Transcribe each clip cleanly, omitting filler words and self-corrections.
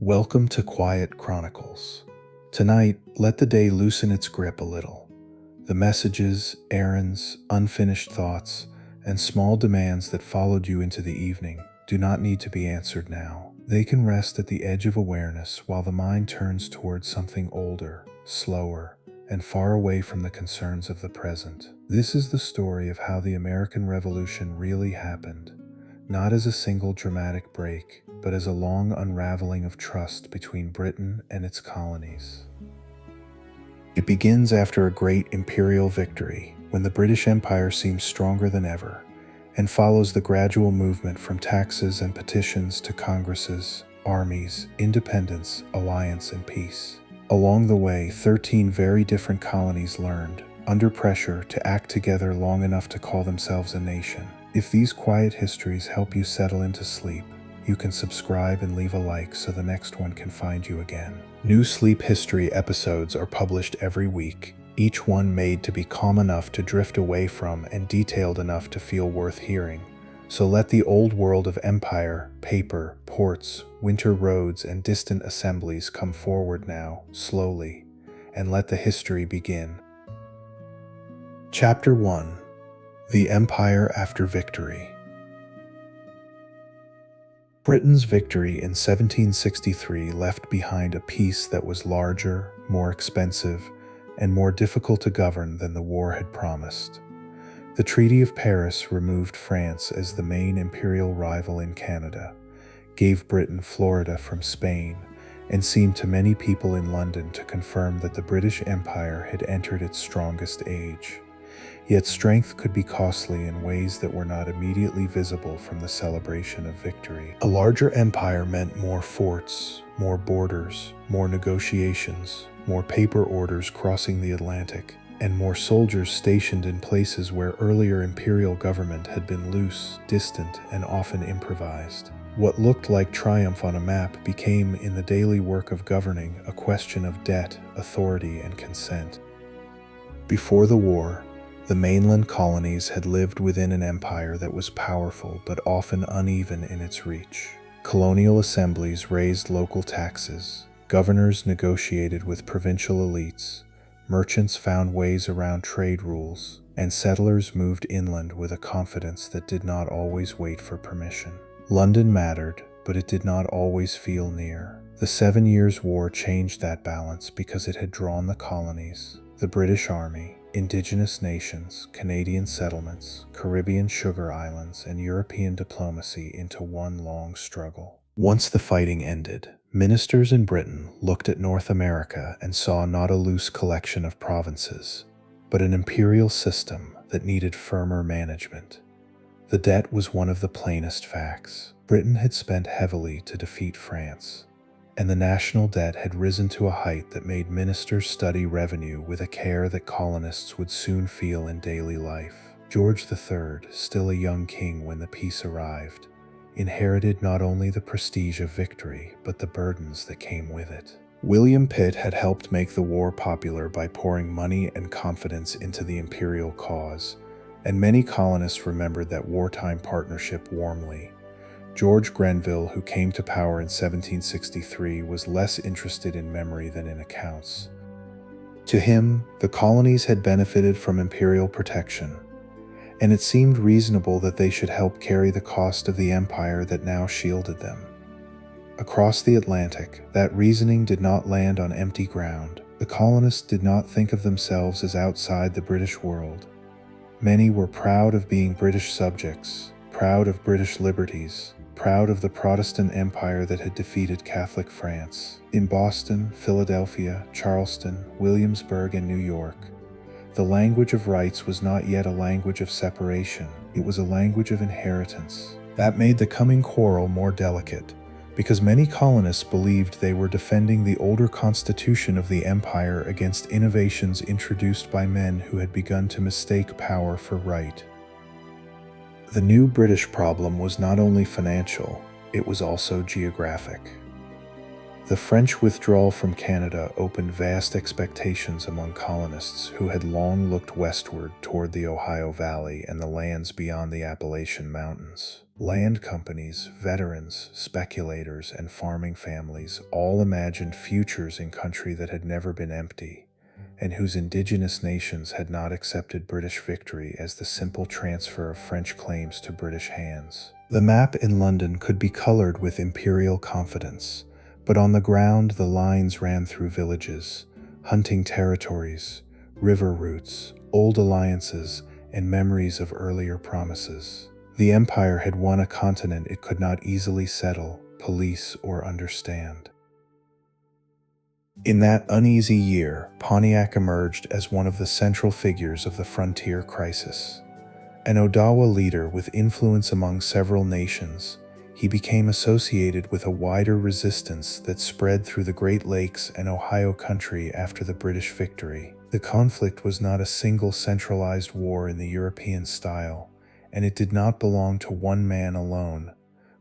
Welcome to Quiet Chronicles. Tonight, let the day loosen its grip a little. The messages, errands, unfinished thoughts, and small demands that followed you into the evening do not need to be answered now. They can rest at the edge of awareness while the mind turns towards something older, slower, and far away from the concerns of the present. This is the story of how the American Revolution really happened, not as a single dramatic break, but as a long unraveling of trust between Britain and its colonies. It begins after a great imperial victory, when the British Empire seems stronger than ever, and follows the gradual movement from taxes and petitions to congresses, armies, independence, alliance, and peace. Along the way, 13 very different colonies learned, under pressure, to act together long enough to call themselves a nation. If these quiet histories help you settle into sleep, you can subscribe and leave a like so the next one can find you again. New Sleep History episodes are published every week, each one made to be calm enough to drift away from and detailed enough to feel worth hearing. So let the old world of empire, paper, ports, winter roads, and distant assemblies come forward now, slowly, and let the history begin. Chapter 1: The Empire After Victory. Britain's victory in 1763 left behind a peace that was larger, more expensive, and more difficult to govern than the war had promised. The Treaty of Paris removed France as the main imperial rival in Canada, gave Britain Florida from Spain, and seemed to many people in London to confirm that the British Empire had entered its strongest age. Yet strength could be costly in ways that were not immediately visible from the celebration of victory. A larger empire meant more forts, more borders, more negotiations, more paper orders crossing the Atlantic, and more soldiers stationed in places where earlier imperial government had been loose, distant, and often improvised. What looked like triumph on a map became, in the daily work of governing, a question of debt, authority, and consent. Before the war, the mainland colonies had lived within an empire that was powerful but often uneven in its reach. Colonial assemblies raised local taxes, governors negotiated with provincial elites, merchants found ways around trade rules, and settlers moved inland with a confidence that did not always wait for permission. London mattered, but it did not always feel near. The 7 Years' War changed that balance because it had drawn the colonies, the British Army, indigenous nations, Canadian settlements, Caribbean sugar islands, and European diplomacy into one long struggle. Once the fighting ended, ministers in Britain looked at North America and saw not a loose collection of provinces, but an imperial system that needed firmer management. The debt was one of the plainest facts. Britain had spent heavily to defeat France, and the national debt had risen to a height that made ministers study revenue with a care that colonists would soon feel in daily life. George III, still a young king when the peace arrived, inherited not only the prestige of victory, but the burdens that came with it. William Pitt had helped make the war popular by pouring money and confidence into the imperial cause, and many colonists remembered that wartime partnership warmly. George Grenville, who came to power in 1763, was less interested in memory than in accounts. To him, the colonies had benefited from imperial protection, and it seemed reasonable that they should help carry the cost of the empire that now shielded them. Across the Atlantic, that reasoning did not land on empty ground. The colonists did not think of themselves as outside the British world. Many were proud of being British subjects, proud of British liberties, proud of the Protestant empire that had defeated Catholic France. In Boston, Philadelphia, Charleston, Williamsburg, and New York, the language of rights was not yet a language of separation. It was a language of inheritance. That made the coming quarrel more delicate, because many colonists believed they were defending the older constitution of the empire against innovations introduced by men who had begun to mistake power for right. The new British problem was not only financial, it was also geographic. The French withdrawal from Canada opened vast expectations among colonists who had long looked westward toward the Ohio Valley and the lands beyond the Appalachian Mountains. Land companies, veterans, speculators, and farming families all imagined futures in country that had never been empty, and whose indigenous nations had not accepted British victory as the simple transfer of French claims to British hands. The map in London could be colored with imperial confidence, but on the ground the lines ran through villages, hunting territories, river routes, old alliances, and memories of earlier promises. The empire had won a continent it could not easily settle, police, or understand. In that uneasy year, Pontiac emerged as one of the central figures of the frontier crisis. An Odawa leader with influence among several nations, he became associated with a wider resistance that spread through the Great Lakes and Ohio country after the British victory. The conflict was not a single centralized war in the European style, and it did not belong to one man alone,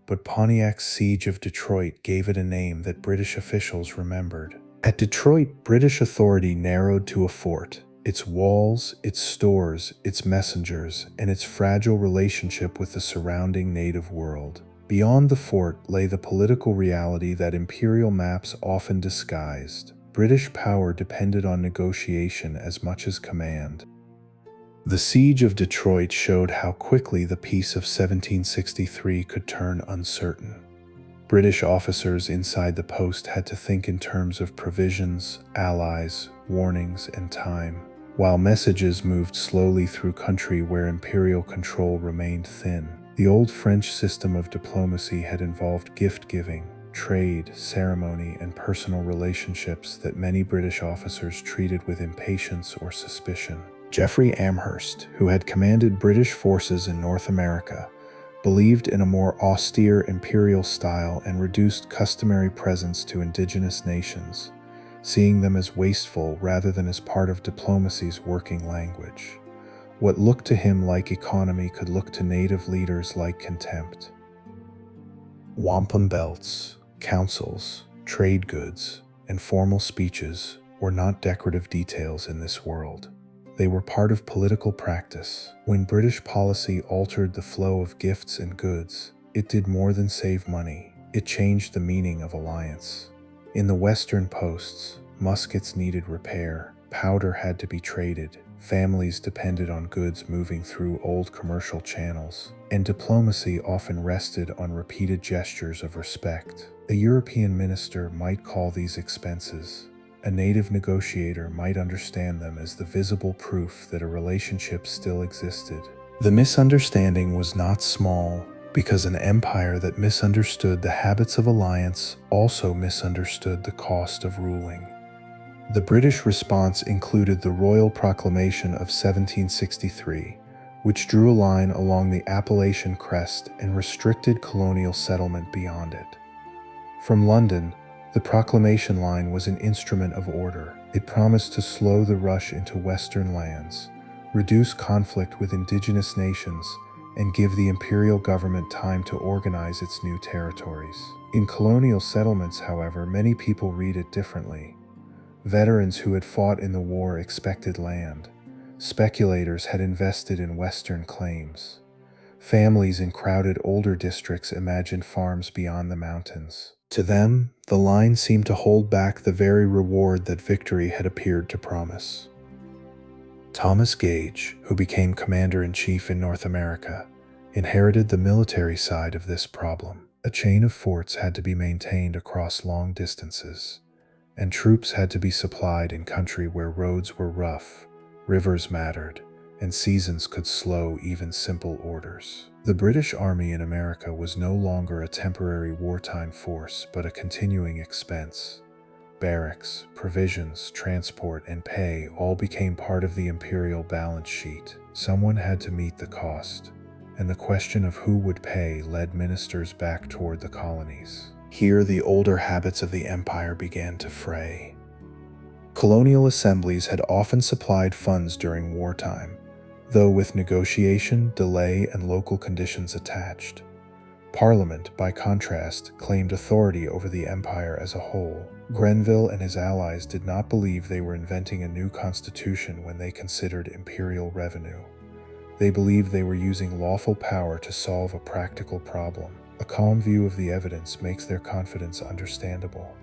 but Pontiac's siege of Detroit gave it a name that British officials remembered. At Detroit, British authority narrowed to a fort, its walls, its stores, its messengers, and its fragile relationship with the surrounding native world. Beyond the fort lay the political reality that imperial maps often disguised. British power depended on negotiation as much as command. The siege of Detroit showed how quickly the peace of 1763 could turn uncertain. British officers inside the post had to think in terms of provisions, allies, warnings, and time, while messages moved slowly through country where imperial control remained thin. The old French system of diplomacy had involved gift-giving, trade, ceremony, and personal relationships that many British officers treated with impatience or suspicion. Geoffrey Amherst, who had commanded British forces in North America, believed in a more austere imperial style and reduced customary presents to indigenous nations, seeing them as wasteful rather than as part of diplomacy's working language. What looked to him like economy could look to native leaders like contempt. Wampum belts, councils, trade goods, and formal speeches were not decorative details in this world. They were part of political practice. When British policy altered the flow of gifts and goods, it did more than save money. It changed the meaning of alliance. In the Western posts, muskets needed repair, powder had to be traded, families depended on goods moving through old commercial channels, and diplomacy often rested on repeated gestures of respect. A European minister might call these expenses. A native negotiator might understand them as the visible proof that a relationship still existed. The misunderstanding was not small, because an empire that misunderstood the habits of alliance also misunderstood the cost of ruling. The British response included the Royal Proclamation of 1763, which drew a line along the Appalachian crest and restricted colonial settlement beyond it. From London, the proclamation line was an instrument of order. It promised to slow the rush into Western lands, reduce conflict with indigenous nations, and give the imperial government time to organize its new territories. In colonial settlements, however, many people read it differently. Veterans who had fought in the war expected land. Speculators had invested in Western claims. Families in crowded older districts imagined farms beyond the mountains. To them, the line seemed to hold back the very reward that victory had appeared to promise. Thomas Gage, who became commander-in-chief in North America, inherited the military side of this problem. A chain of forts had to be maintained across long distances, and troops had to be supplied in country where roads were rough, rivers mattered, and seasons could slow even simple orders. The British Army in America was no longer a temporary wartime force, but a continuing expense. Barracks, provisions, transport, and pay all became part of the imperial balance sheet. Someone had to meet the cost, and the question of who would pay led ministers back toward the colonies. Here, the older habits of the empire began to fray. Colonial assemblies had often supplied funds during wartime, though with negotiation, delay, and local conditions attached. Parliament, by contrast, claimed authority over the empire as a whole. Grenville and his allies did not believe they were inventing a new constitution when they considered imperial revenue. They believed they were using lawful power to solve a practical problem. A calm view of the evidence makes their confidence understandable,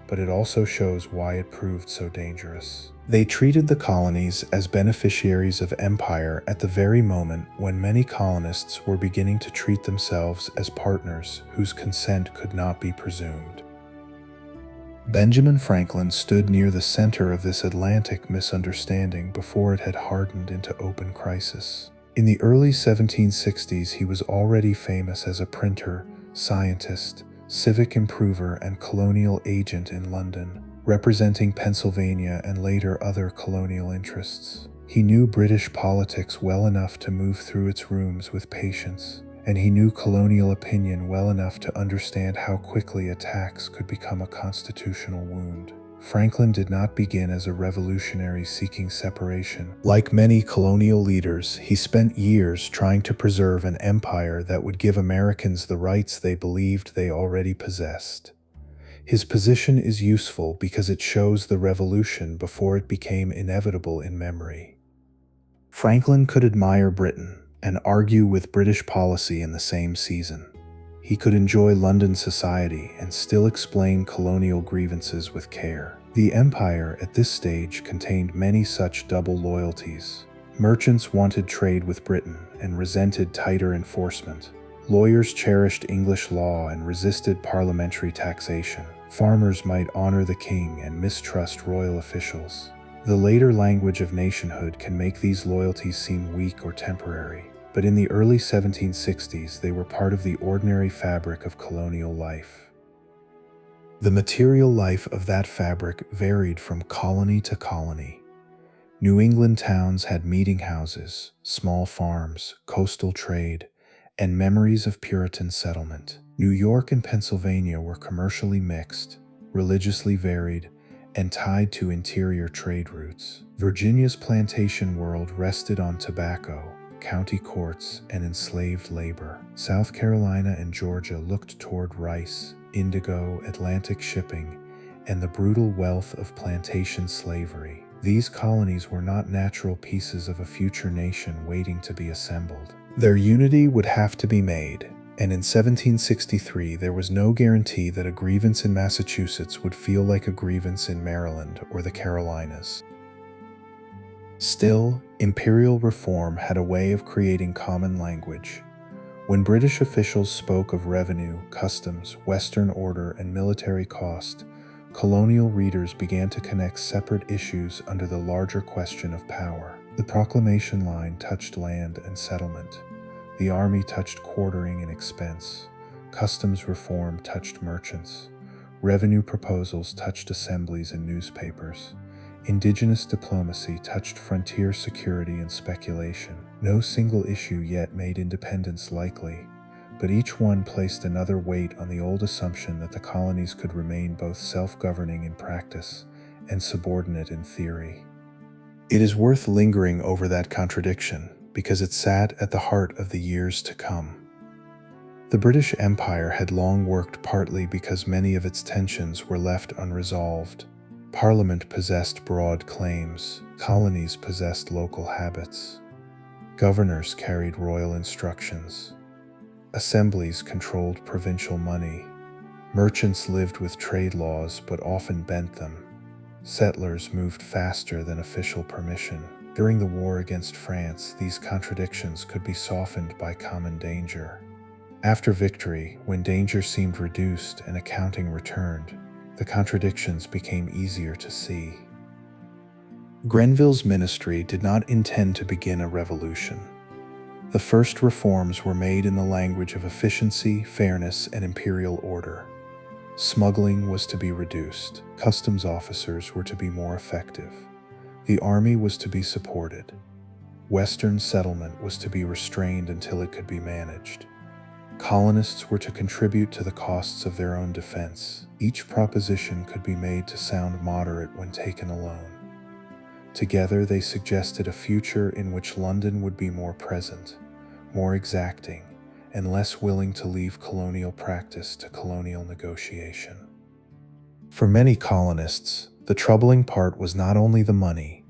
but it also shows why it proved so dangerous. They treated the colonies as beneficiaries of empire at the very moment when many colonists were beginning to treat themselves as partners whose consent could not be presumed. Benjamin Franklin stood near the center of this Atlantic misunderstanding before it had hardened into open crisis. In the early 1760s, he was already famous as a printer, scientist, civic improver, and colonial agent in London, representing Pennsylvania and later other colonial interests. He knew British politics well enough to move through its rooms with patience, and he knew colonial opinion well enough to understand how quickly attacks could become a constitutional wound. Franklin did not begin as a revolutionary seeking separation. Like many colonial leaders, he spent years trying to preserve an empire that would give Americans the rights they believed they already possessed. His position is useful because it shows the revolution before it became inevitable in memory. Franklin could admire Britain and argue with British policy in the same season. He could enjoy London society and still explain colonial grievances with care. The empire at this stage contained many such double loyalties. Merchants wanted trade with Britain and resented tighter enforcement. Lawyers cherished English law and resisted parliamentary taxation. Farmers might honor the king and mistrust royal officials. The later language of nationhood can make these loyalties seem weak or temporary, but in the early 1760s they were part of the ordinary fabric of colonial life. The material life of that fabric varied from colony to colony. New England towns had meeting houses, small farms, coastal trade, and memories of Puritan settlement. New York and Pennsylvania were commercially mixed, religiously varied, and tied to interior trade routes. Virginia's plantation world rested on tobacco, county courts, and enslaved labor. South Carolina and Georgia looked toward rice, indigo, Atlantic shipping, and the brutal wealth of plantation slavery. These colonies were not natural pieces of a future nation waiting to be assembled. Their unity would have to be made, and in 1763 there was no guarantee that a grievance in Massachusetts would feel like a grievance in Maryland or the Carolinas. Still, imperial reform had a way of creating common language. When British officials spoke of revenue, customs, Western order, and military cost, colonial readers began to connect separate issues under the larger question of power. The proclamation line touched land and settlement. The army touched quartering and expense. Customs reform touched merchants. Revenue proposals touched assemblies and newspapers. Indigenous diplomacy touched frontier security and speculation. No single issue yet made independence likely, but each one placed another weight on the old assumption that the colonies could remain both self-governing in practice and subordinate in theory. It is worth lingering over that contradiction because it sat at the heart of the years to come. The British Empire had long worked partly because many of its tensions were left unresolved. Parliament possessed broad claims, colonies possessed local habits. Governors carried royal instructions. Assemblies controlled provincial money. Merchants lived with trade laws but often bent them. Settlers moved faster than official permission. During the war against France, these contradictions could be softened by common danger. After victory, when danger seemed reduced and accounting returned, the contradictions became easier to see. Grenville's ministry did not intend to begin a revolution. The first reforms were made in the language of efficiency, fairness, and imperial order. Smuggling was to be reduced. Customs officers were to be more effective. The army was to be supported. Western settlement was to be restrained until it could be managed. Colonists were to contribute to the costs of their own defense. Each proposition could be made to sound moderate when taken alone. Together, they suggested a future in which London would be more present, more exacting, and less willing to leave colonial practice to colonial negotiation. For many colonists, the troubling part was not only the money.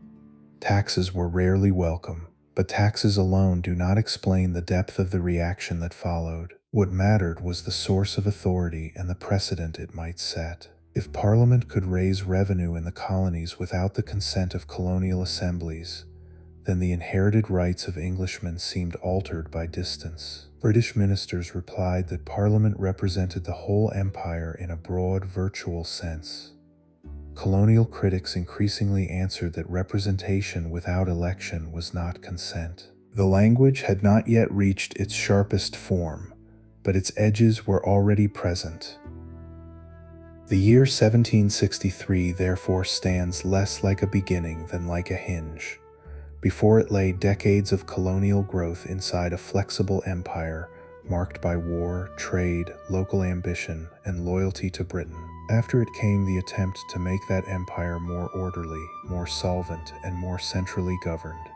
Taxes were rarely welcome, but taxes alone do not explain the depth of the reaction that followed. What mattered was the source of authority and the precedent it might set. If Parliament could raise revenue in the colonies without the consent of colonial assemblies, then the inherited rights of Englishmen seemed altered by distance. British ministers replied that Parliament represented the whole empire in a broad, virtual sense. Colonial critics increasingly answered that representation without election was not consent. The language had not yet reached its sharpest form, but its edges were already present. The year 1763 therefore stands less like a beginning than like a hinge. Before it lay decades of colonial growth inside a flexible empire marked by war, trade, local ambition, and loyalty to Britain. After it came the attempt to make that empire more orderly, more solvent, and more centrally governed.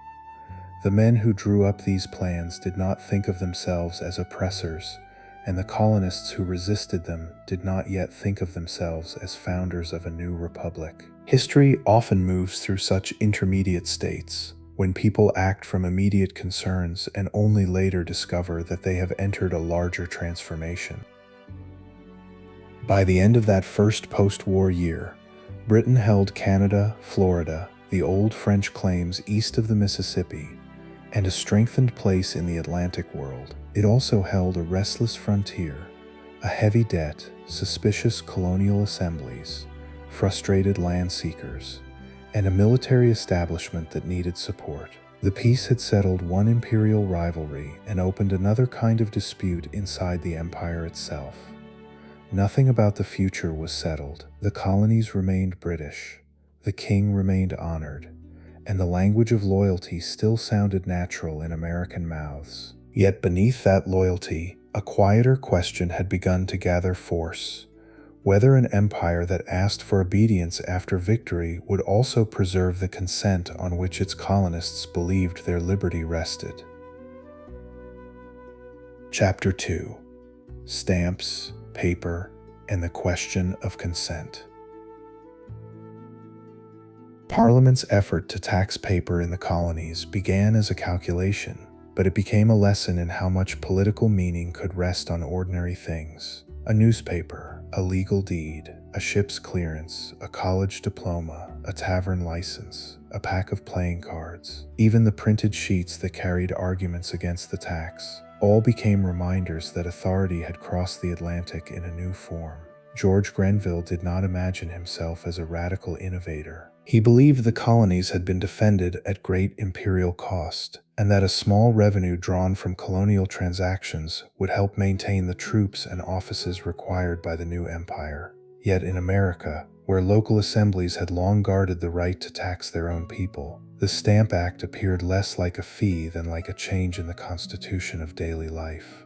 The men who drew up these plans did not think of themselves as oppressors, and the colonists who resisted them did not yet think of themselves as founders of a new republic. History often moves through such intermediate states, when people act from immediate concerns and only later discover that they have entered a larger transformation. By the end of that first post-war year, Britain held Canada, Florida, the old French claims east of the Mississippi, and a strengthened place in the Atlantic world. It also held a restless frontier, a heavy debt, suspicious colonial assemblies, frustrated land seekers, and a military establishment that needed support. The peace had settled one imperial rivalry and opened another kind of dispute inside the empire itself. Nothing about the future was settled. The colonies remained British, the king remained honored, and the language of loyalty still sounded natural in American mouths. Yet beneath that loyalty, a quieter question had begun to gather force: whether an empire that asked for obedience after victory would also preserve the consent on which its colonists believed their liberty rested. Chapter 2: Stamps, Paper, and the Question of Consent. Parliament's effort to tax paper in the colonies began as a calculation, but it became a lesson in how much political meaning could rest on ordinary things. A newspaper, a legal deed, a ship's clearance, a college diploma, a tavern license, a pack of playing cards, even the printed sheets that carried arguments against the tax, all became reminders that authority had crossed the Atlantic in a new form. George Grenville did not imagine himself as a radical innovator. He believed the colonies had been defended at great imperial cost, and that a small revenue drawn from colonial transactions would help maintain the troops and offices required by the new empire. Yet in America, where local assemblies had long guarded the right to tax their own people, the Stamp Act appeared less like a fee than like a change in the constitution of daily life.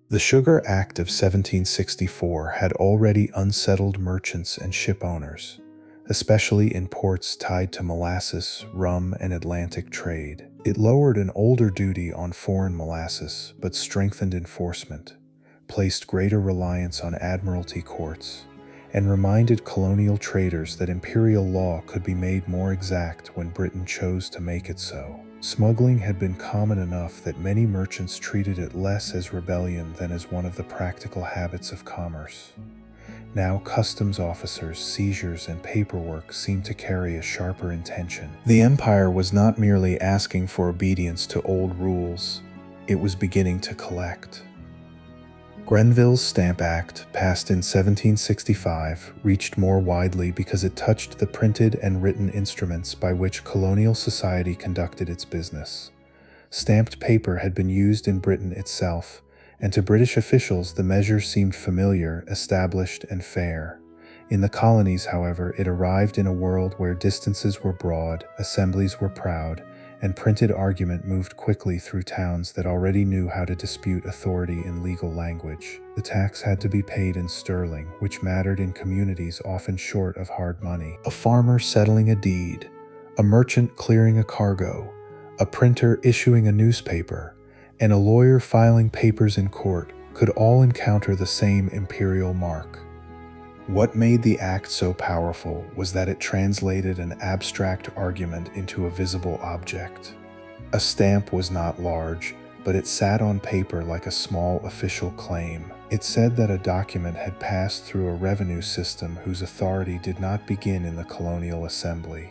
The Sugar Act of 1764 had already unsettled merchants and ship owners, especially in ports tied to molasses, rum, and Atlantic trade. It lowered an older duty on foreign molasses, but strengthened enforcement, placed greater reliance on admiralty courts, and reminded colonial traders that imperial law could be made more exact when Britain chose to make it so. Smuggling had been common enough that many merchants treated it less as rebellion than as one of the practical habits of commerce. Now customs officers, seizures, and paperwork seemed to carry a sharper intention. The empire was not merely asking for obedience to old rules, it was beginning to collect. Grenville's Stamp Act, passed in 1765, reached more widely because it touched the printed and written instruments by which colonial society conducted its business. Stamped paper had been used in Britain itself, and to British officials the measure seemed familiar, established, and fair. In the colonies, however, it arrived in a world where distances were broad, assemblies were proud, and printed argument moved quickly through towns that already knew how to dispute authority in legal language. The tax had to be paid in sterling, which mattered in communities often short of hard money. A farmer settling a deed, a merchant clearing a cargo, a printer issuing a newspaper, and a lawyer filing papers in court could all encounter the same imperial mark. What made the act so powerful was that it translated an abstract argument into a visible object. A stamp was not large, but it sat on paper like a small official claim. It said that a document had passed through a revenue system whose authority did not begin in the colonial assembly.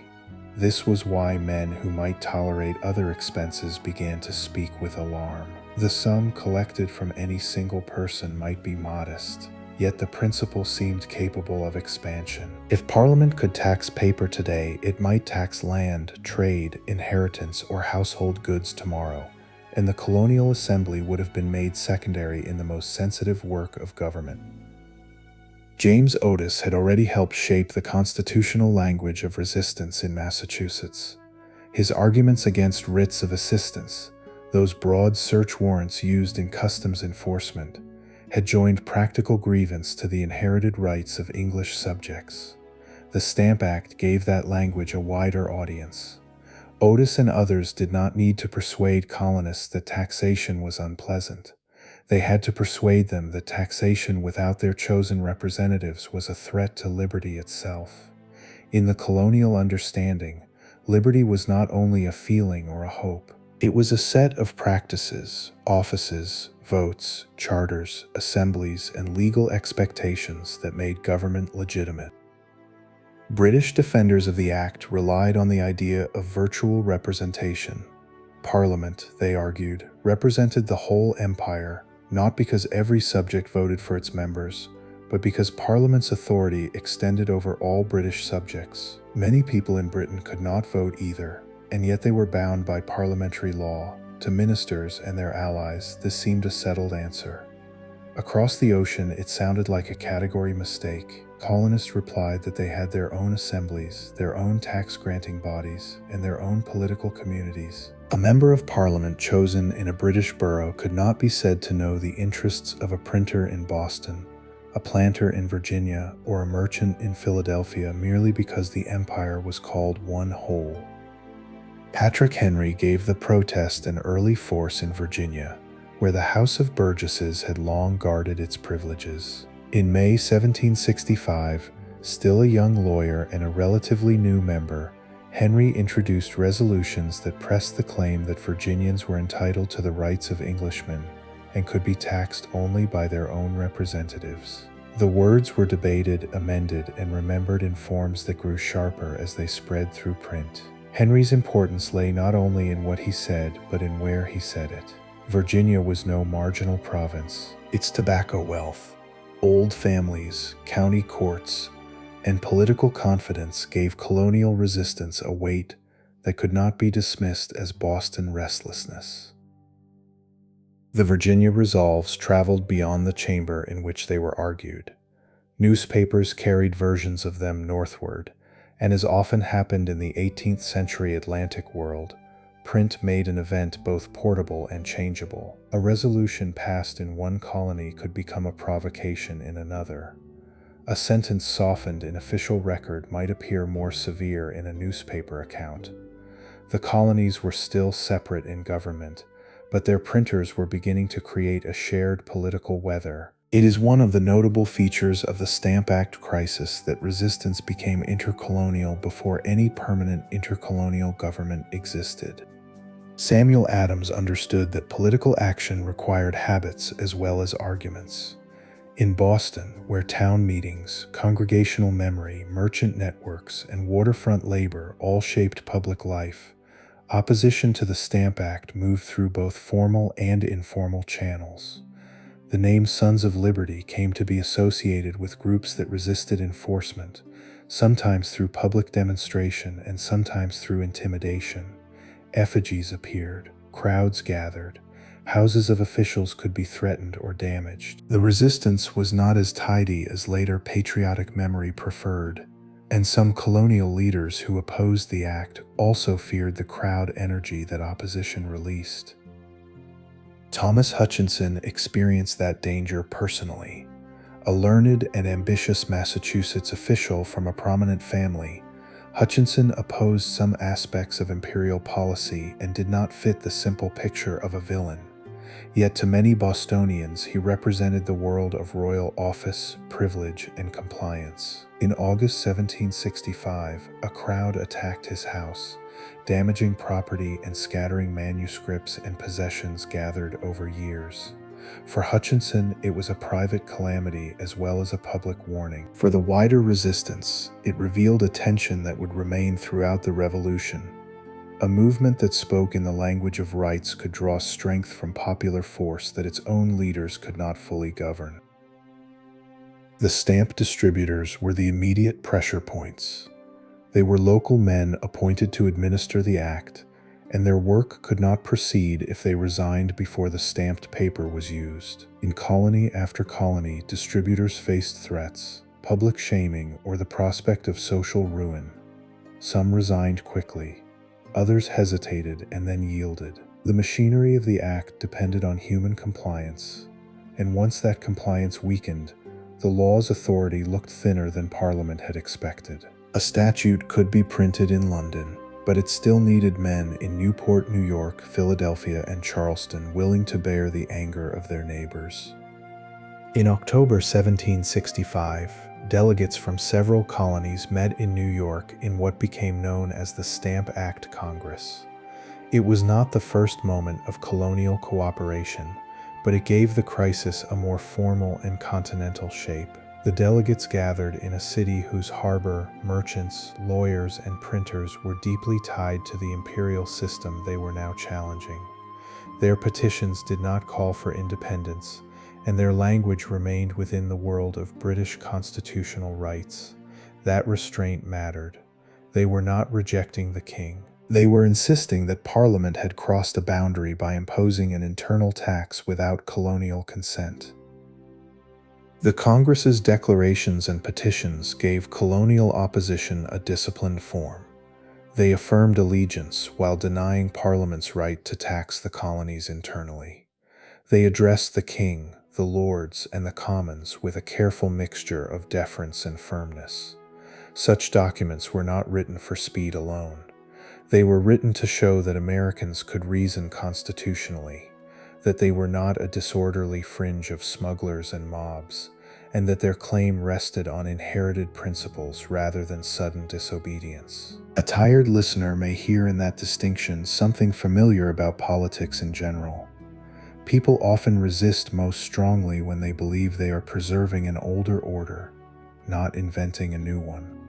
This was why men who might tolerate other expenses began to speak with alarm. The sum collected from any single person might be modest, yet the principle seemed capable of expansion. If Parliament could tax paper today, it might tax land, trade, inheritance, or household goods tomorrow, and the colonial assembly would have been made secondary in the most sensitive work of government. James Otis had already helped shape the constitutional language of resistance in Massachusetts. His arguments against writs of assistance, those broad search warrants used in customs enforcement, had joined practical grievance to the inherited rights of English subjects. The Stamp Act gave that language a wider audience. Otis and others did not need to persuade colonists that taxation was unpleasant. They had to persuade them that taxation without their chosen representatives was a threat to liberty itself. In the colonial understanding, liberty was not only a feeling or a hope. It was a set of practices, offices, votes, charters, assemblies, and legal expectations that made government legitimate. British defenders of the Act relied on the idea of virtual representation. Parliament, they argued, represented the whole empire, not because every subject voted for its members, but because Parliament's authority extended over all British subjects. Many people in Britain could not vote either, and yet they were bound by parliamentary law. To ministers and their allies, this seemed a settled answer. Across the ocean, it sounded like a category mistake. Colonists replied that they had their own assemblies, their own tax-granting bodies, and their own political communities. A member of Parliament chosen in a British borough could not be said to know the interests of a printer in Boston, a planter in Virginia, or a merchant in Philadelphia merely because the empire was called one whole. Patrick Henry gave the protest an early force in Virginia, where the House of Burgesses had long guarded its privileges. In May 1765, still a young lawyer and a relatively new member, Henry introduced resolutions that pressed the claim that Virginians were entitled to the rights of Englishmen and could be taxed only by their own representatives. The words were debated, amended, and remembered in forms that grew sharper as they spread through print. Henry's importance lay not only in what he said, but in where he said it. Virginia was no marginal province. Its tobacco wealth, old families, county courts, and political confidence gave colonial resistance a weight that could not be dismissed as Boston restlessness. The Virginia resolves traveled beyond the chamber in which they were argued. Newspapers carried versions of them northward, and as often happened in the 18th century Atlantic world, print made an event both portable and changeable. A resolution passed in one colony could become a provocation in another. A sentence softened in official record might appear more severe in a newspaper account. The colonies were still separate in government, but their printers were beginning to create a shared political weather. It is one of the notable features of the Stamp Act crisis that resistance became intercolonial before any permanent intercolonial government existed. Samuel Adams understood that political action required habits as well as arguments. In Boston, where town meetings, congregational memory, merchant networks, and waterfront labor all shaped public life, opposition to the Stamp Act moved through both formal and informal channels. The name Sons of Liberty came to be associated with groups that resisted enforcement, sometimes through public demonstration and sometimes through intimidation. Effigies appeared, crowds gathered, houses of officials could be threatened or damaged. The resistance was not as tidy as later patriotic memory preferred, and some colonial leaders who opposed the act also feared the crowd energy that opposition released. Thomas Hutchinson experienced that danger personally. A learned and ambitious Massachusetts official from a prominent family, Hutchinson opposed some aspects of imperial policy and did not fit the simple picture of a villain. Yet to many Bostonians, he represented the world of royal office, privilege, and compliance. In August 1765, a crowd attacked his house, damaging property and scattering manuscripts and possessions gathered over years. For Hutchinson, it was a private calamity as well as a public warning. For the wider resistance, it revealed a tension that would remain throughout the Revolution. A movement that spoke in the language of rights could draw strength from popular force that its own leaders could not fully govern. The stamp distributors were the immediate pressure points. They were local men appointed to administer the act, and their work could not proceed if they resigned before the stamped paper was used. In colony after colony, distributors faced threats, public shaming, or the prospect of social ruin. Some resigned quickly. Others hesitated and then yielded. The machinery of the act depended on human compliance, and once that compliance weakened, the law's authority looked thinner than Parliament had expected. A statute could be printed in London, but it still needed men in Newport, New York, Philadelphia, and Charleston willing to bear the anger of their neighbors. In October 1765, delegates from several colonies met in New York in what became known as the Stamp Act Congress. It was not the first moment of colonial cooperation, but it gave the crisis a more formal and continental shape. The delegates gathered in a city whose harbor, merchants, lawyers, and printers were deeply tied to the imperial system they were now challenging. Their petitions did not call for independence, and their language remained within the world of British constitutional rights. That restraint mattered. They were not rejecting the king. They were insisting that Parliament had crossed a boundary by imposing an internal tax without colonial consent. The Congress's declarations and petitions gave colonial opposition a disciplined form. They affirmed allegiance while denying Parliament's right to tax the colonies internally. They addressed the king, the lords, and the commons with a careful mixture of deference and firmness. Such documents were not written for speed alone. They were written to show that Americans could reason constitutionally, that they were not a disorderly fringe of smugglers and mobs, and that their claim rested on inherited principles rather than sudden disobedience. A tired listener may hear in that distinction something familiar about politics in general. People often resist most strongly when they believe they are preserving an older order, not inventing a new one.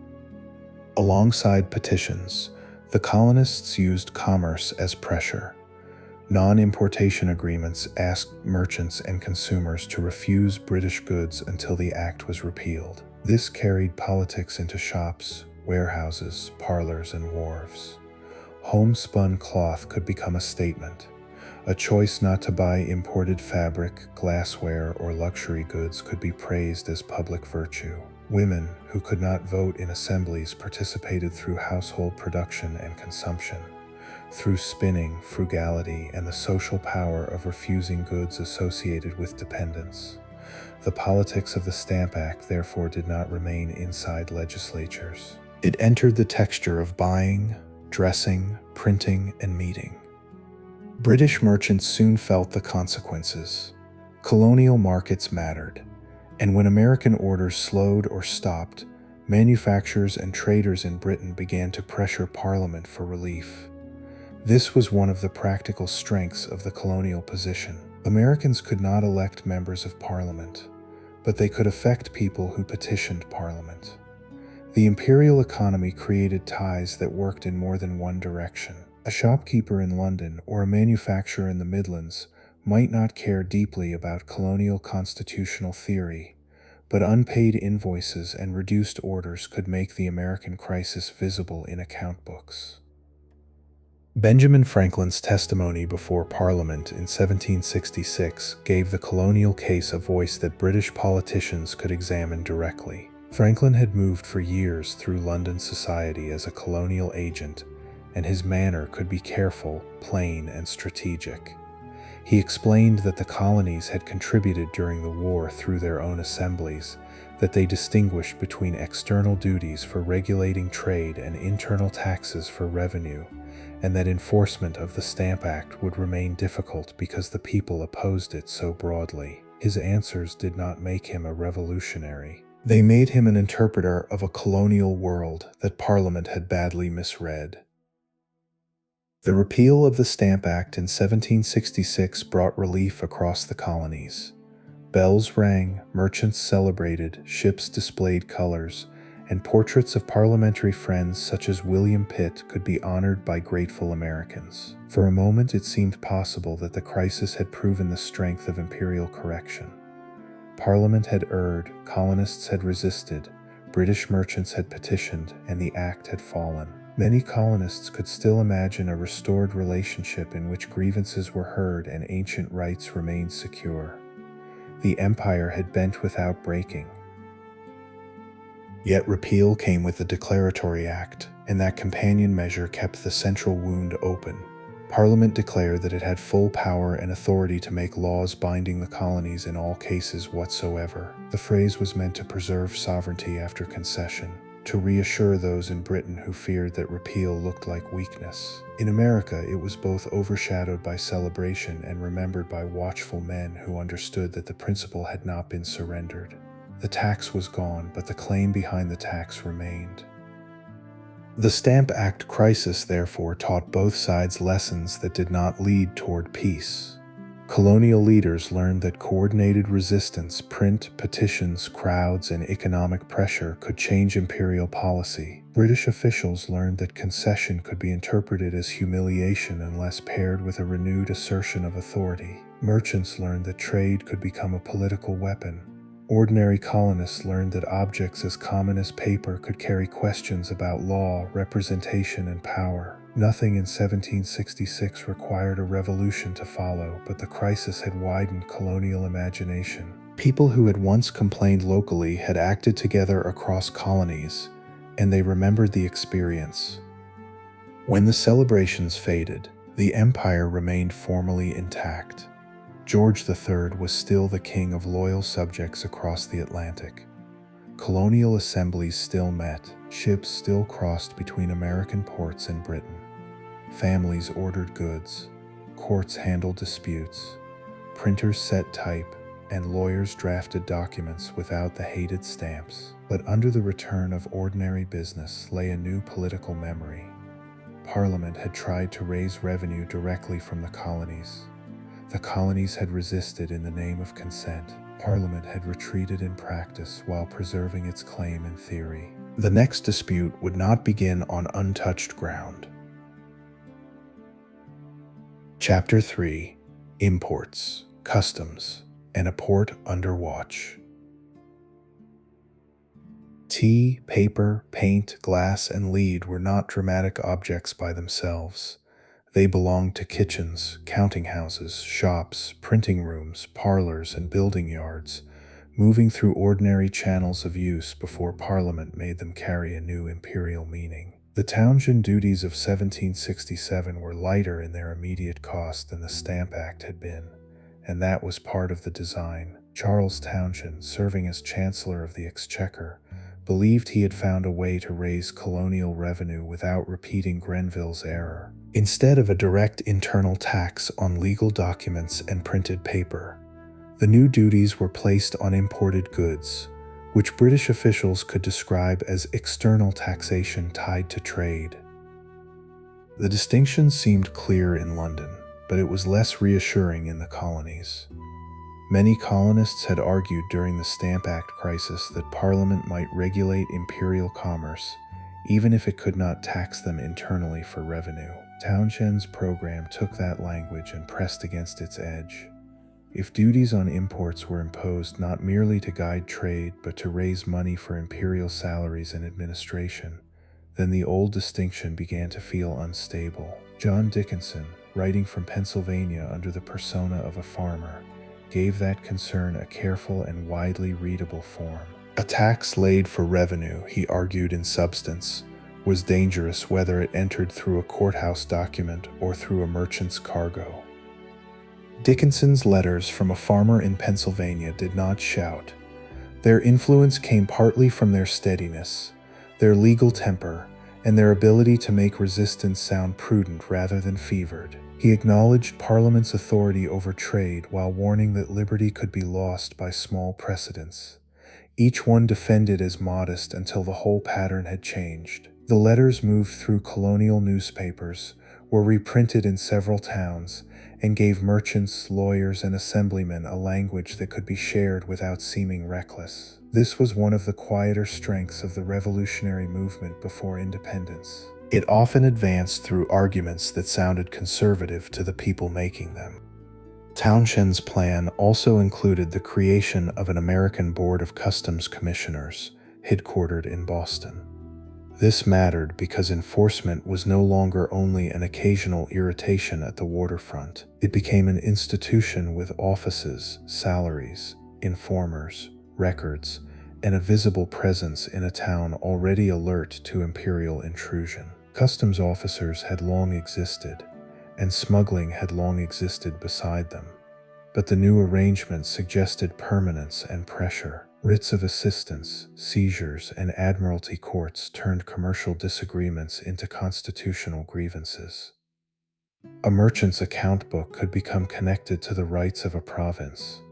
Alongside petitions, the colonists used commerce as pressure. Non-importation agreements asked merchants and consumers to refuse British goods until the act was repealed. This carried politics into shops, warehouses, parlors, and wharves. Homespun cloth could become a statement. A choice not to buy imported fabric, glassware, or luxury goods could be praised as public virtue. Women who could not vote in assemblies participated through household production and consumption, through spinning, frugality, and the social power of refusing goods associated with dependence. The politics of the Stamp Act therefore did not remain inside legislatures. It entered the texture of buying, dressing, printing, and meeting. British merchants soon felt the consequences. Colonial markets mattered, and when American orders slowed or stopped, manufacturers and traders in Britain began to pressure Parliament for relief. This was one of the practical strengths of the colonial position. Americans could not elect members of Parliament, but they could affect people who petitioned Parliament. The imperial economy created ties that worked in more than one direction. A shopkeeper in London or a manufacturer in the Midlands might not care deeply about colonial constitutional theory, but unpaid invoices and reduced orders could make the American crisis visible in account books. Benjamin Franklin's testimony before Parliament in 1766 gave the colonial case a voice that British politicians could examine directly. Franklin had moved for years through London society as a colonial agent, and his manner could be careful, plain, and strategic. He explained that the colonies had contributed during the war through their own assemblies, that they distinguished between external duties for regulating trade and internal taxes for revenue, and that enforcement of the Stamp Act would remain difficult because the people opposed it so broadly. His answers did not make him a revolutionary. They made him an interpreter of a colonial world that Parliament had badly misread. The repeal of the Stamp Act in 1766 brought relief across the colonies. Bells rang, merchants celebrated, ships displayed colors, and portraits of parliamentary friends such as William Pitt could be honored by grateful Americans. For a moment it seemed possible that the crisis had proven the strength of imperial correction. Parliament had erred, colonists had resisted, British merchants had petitioned, and the act had fallen. Many colonists could still imagine a restored relationship in which grievances were heard and ancient rights remained secure. The empire had bent without breaking. Yet repeal came with the Declaratory Act, and that companion measure kept the central wound open. Parliament declared that it had full power and authority to make laws binding the colonies in all cases whatsoever. The phrase was meant to preserve sovereignty after concession, to reassure those in Britain who feared that repeal looked like weakness. In America, it was both overshadowed by celebration and remembered by watchful men who understood that the principle had not been surrendered. The tax was gone, but the claim behind the tax remained. The Stamp Act crisis, therefore, taught both sides lessons that did not lead toward peace. Colonial leaders learned that coordinated resistance, print, petitions, crowds, and economic pressure could change imperial policy. British officials learned that concession could be interpreted as humiliation unless paired with a renewed assertion of authority. Merchants learned that trade could become a political weapon. Ordinary colonists learned that objects as common as paper could carry questions about law, representation, and power. Nothing in 1766 required a revolution to follow, but the crisis had widened colonial imagination. People who had once complained locally had acted together across colonies, and they remembered the experience. When the celebrations faded, the empire remained formally intact. George III was still the king of loyal subjects across the Atlantic. Colonial assemblies still met, ships still crossed between American ports and Britain. Families ordered goods, courts handled disputes, printers set type, and lawyers drafted documents without the hated stamps. But under the return of ordinary business lay a new political memory. Parliament had tried to raise revenue directly from the colonies. The colonies had resisted in the name of consent. Parliament had retreated in practice while preserving its claim in theory. The next dispute would not begin on untouched ground. Chapter 3: Imports, Customs, and a Port Under Watch. Tea, paper, paint, glass, and lead were not dramatic objects by themselves. They belonged to kitchens, counting houses, shops, printing rooms, parlors, and building yards, moving through ordinary channels of use before Parliament made them carry a new imperial meaning. The Townshend duties of 1767 were lighter in their immediate cost than the Stamp Act had been, and that was part of the design. Charles Townshend, serving as Chancellor of the Exchequer, believed he had found a way to raise colonial revenue without repeating Grenville's error. Instead of a direct internal tax on legal documents and printed paper, the new duties were placed on imported goods, which British officials could describe as external taxation tied to trade. The distinction seemed clear in London, but it was less reassuring in the colonies. Many colonists had argued during the Stamp Act crisis that Parliament might regulate imperial commerce, even if it could not tax them internally for revenue. Townshend's program took that language and pressed against its edge. If duties on imports were imposed not merely to guide trade but to raise money for imperial salaries and administration, then the old distinction began to feel unstable. John Dickinson, writing from Pennsylvania under the persona of a farmer, gave that concern a careful and widely readable form. A tax laid for revenue, he argued in substance, was dangerous whether it entered through a courthouse document or through a merchant's cargo. Dickinson's letters from a farmer in Pennsylvania did not shout. Their influence came partly from their steadiness, their legal temper, and their ability to make resistance sound prudent rather than fevered. He acknowledged Parliament's authority over trade while warning that liberty could be lost by small precedents. Each one defended as modest until the whole pattern had changed. The letters moved through colonial newspapers, were reprinted in several towns, and gave merchants, lawyers, and assemblymen a language that could be shared without seeming reckless. This was one of the quieter strengths of the revolutionary movement before independence. It often advanced through arguments that sounded conservative to the people making them. Townshend's plan also included the creation of an American Board of Customs Commissioners, headquartered in Boston. This mattered because enforcement was no longer only an occasional irritation at the waterfront. It became an institution with offices, salaries, informers, records, and a visible presence in a town already alert to imperial intrusion. Customs officers had long existed, and smuggling had long existed beside them. But the new arrangement suggested permanence and pressure. Writs of assistance, seizures, and admiralty courts turned commercial disagreements into constitutional grievances. A merchant's account book could become connected to the rights of a province.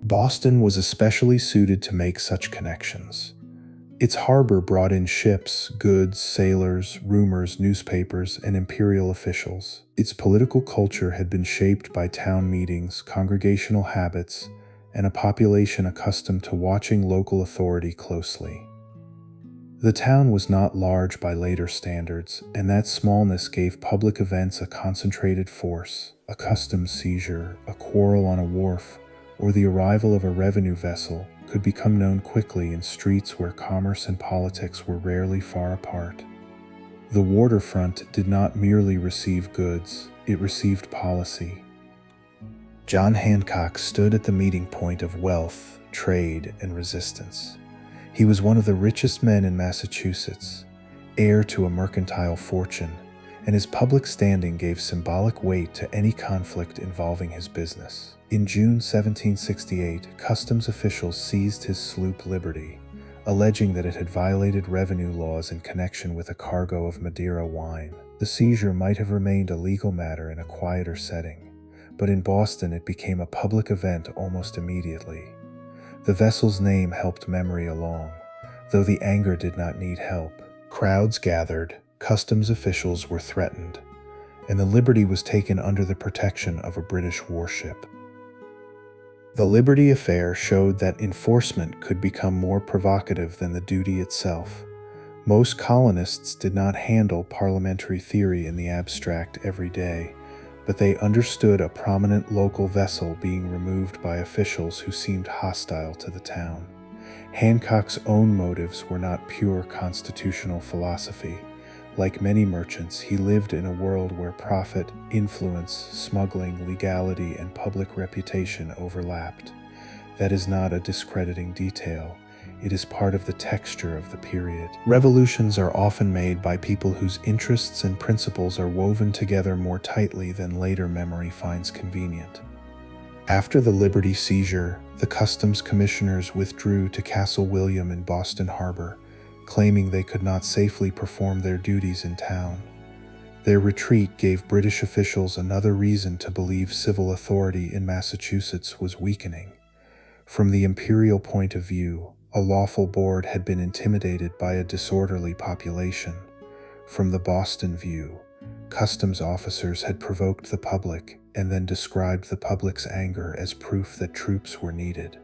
Boston was especially suited to make such connections. Its harbor brought in ships, goods, sailors, rumors, newspapers, and imperial officials. Its political culture had been shaped by town meetings, congregational habits, and a population accustomed to watching local authority closely. The town was not large by later standards, and that smallness gave public events a concentrated force. A customs seizure, a quarrel on a wharf, or the arrival of a revenue vessel could become known quickly in streets where commerce and politics were rarely far apart. The waterfront did not merely receive goods, it received policy. John Hancock stood at the meeting point of wealth, trade, and resistance. He was one of the richest men in Massachusetts, heir to a mercantile fortune, and his public standing gave symbolic weight to any conflict involving his business. In June 1768, customs officials seized his sloop Liberty, alleging that it had violated revenue laws in connection with a cargo of Madeira wine. The seizure might have remained a legal matter in a quieter setting, but in Boston it became a public event almost immediately. The vessel's name helped memory along, though the anger did not need help. Crowds gathered, customs officials were threatened, and the Liberty was taken under the protection of a British warship. The Liberty affair showed that enforcement could become more provocative than the duty itself. Most colonists did not handle parliamentary theory in the abstract every day, but they understood a prominent local vessel being removed by officials who seemed hostile to the town. Hancock's own motives were not pure constitutional philosophy. Like many merchants, he lived in a world where profit, influence, smuggling, legality, and public reputation overlapped. That is not a discrediting detail. It is part of the texture of the period. Revolutions are often made by people whose interests and principles are woven together more tightly than later memory finds convenient. After the Liberty seizure, the customs commissioners withdrew to Castle William in Boston Harbor, claiming they could not safely perform their duties in town. Their retreat gave British officials another reason to believe civil authority in Massachusetts was weakening. From the imperial point of view, a lawful board had been intimidated by a disorderly population. From the Boston view, customs officers had provoked the public and then described the public's anger as proof that troops were needed.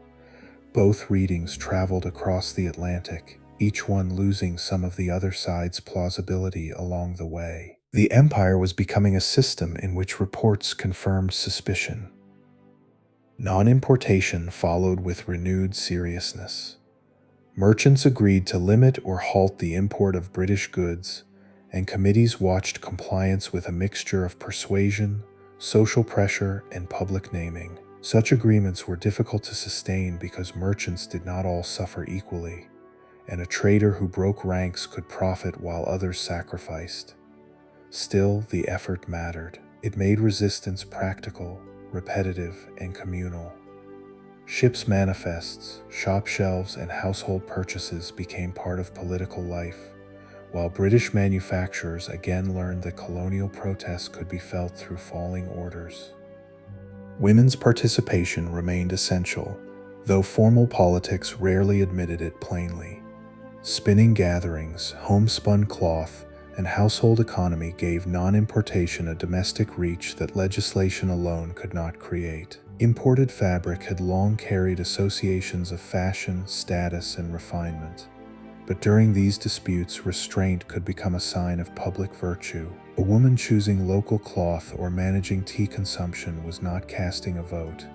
Both readings traveled across the Atlantic, each one losing some of the other side's plausibility along the way. The empire was becoming a system in which reports confirmed suspicion. Non-importation followed with renewed seriousness. Merchants agreed to limit or halt the import of British goods, and committees watched compliance with a mixture of persuasion, social pressure, and public naming. Such agreements were difficult to sustain because merchants did not all suffer equally, and a trader who broke ranks could profit while others sacrificed. Still, the effort mattered. It made resistance practical, repetitive, and communal. Ships' manifests, shop shelves, and household purchases became part of political life, while British manufacturers again learned that colonial protests could be felt through falling orders. Women's participation remained essential, though formal politics rarely admitted it plainly. Spinning gatherings, homespun cloth, and household economy gave non-importation a domestic reach that legislation alone could not create. Imported fabric had long carried associations of fashion, status, and refinement. But during these disputes, restraint could become a sign of public virtue. A woman choosing local cloth or managing tea consumption was not casting a vote,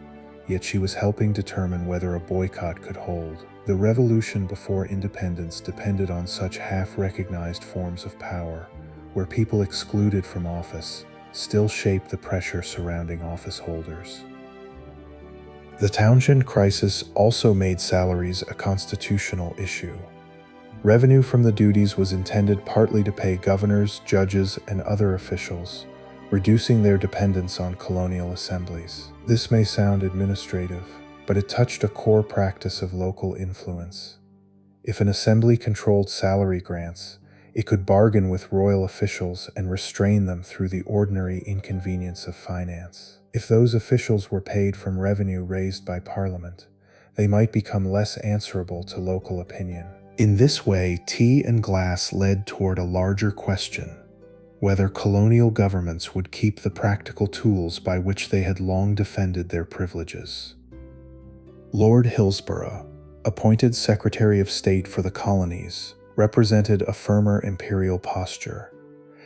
yet she was helping determine whether a boycott could hold. The revolution before independence depended on such half-recognized forms of power, where people excluded from office still shaped the pressure surrounding office holders. The Townshend crisis also made salaries a constitutional issue. Revenue from the duties was intended partly to pay governors, judges, and other officials, reducing their dependence on colonial assemblies. This may sound administrative, but it touched a core practice of local influence. If an assembly controlled salary grants, it could bargain with royal officials and restrain them through the ordinary inconvenience of finance. If those officials were paid from revenue raised by Parliament, they might become less answerable to local opinion. In this way, tea and glass led toward a larger question: whether colonial governments would keep the practical tools by which they had long defended their privileges. Lord Hillsborough, appointed Secretary of State for the Colonies, represented a firmer imperial posture.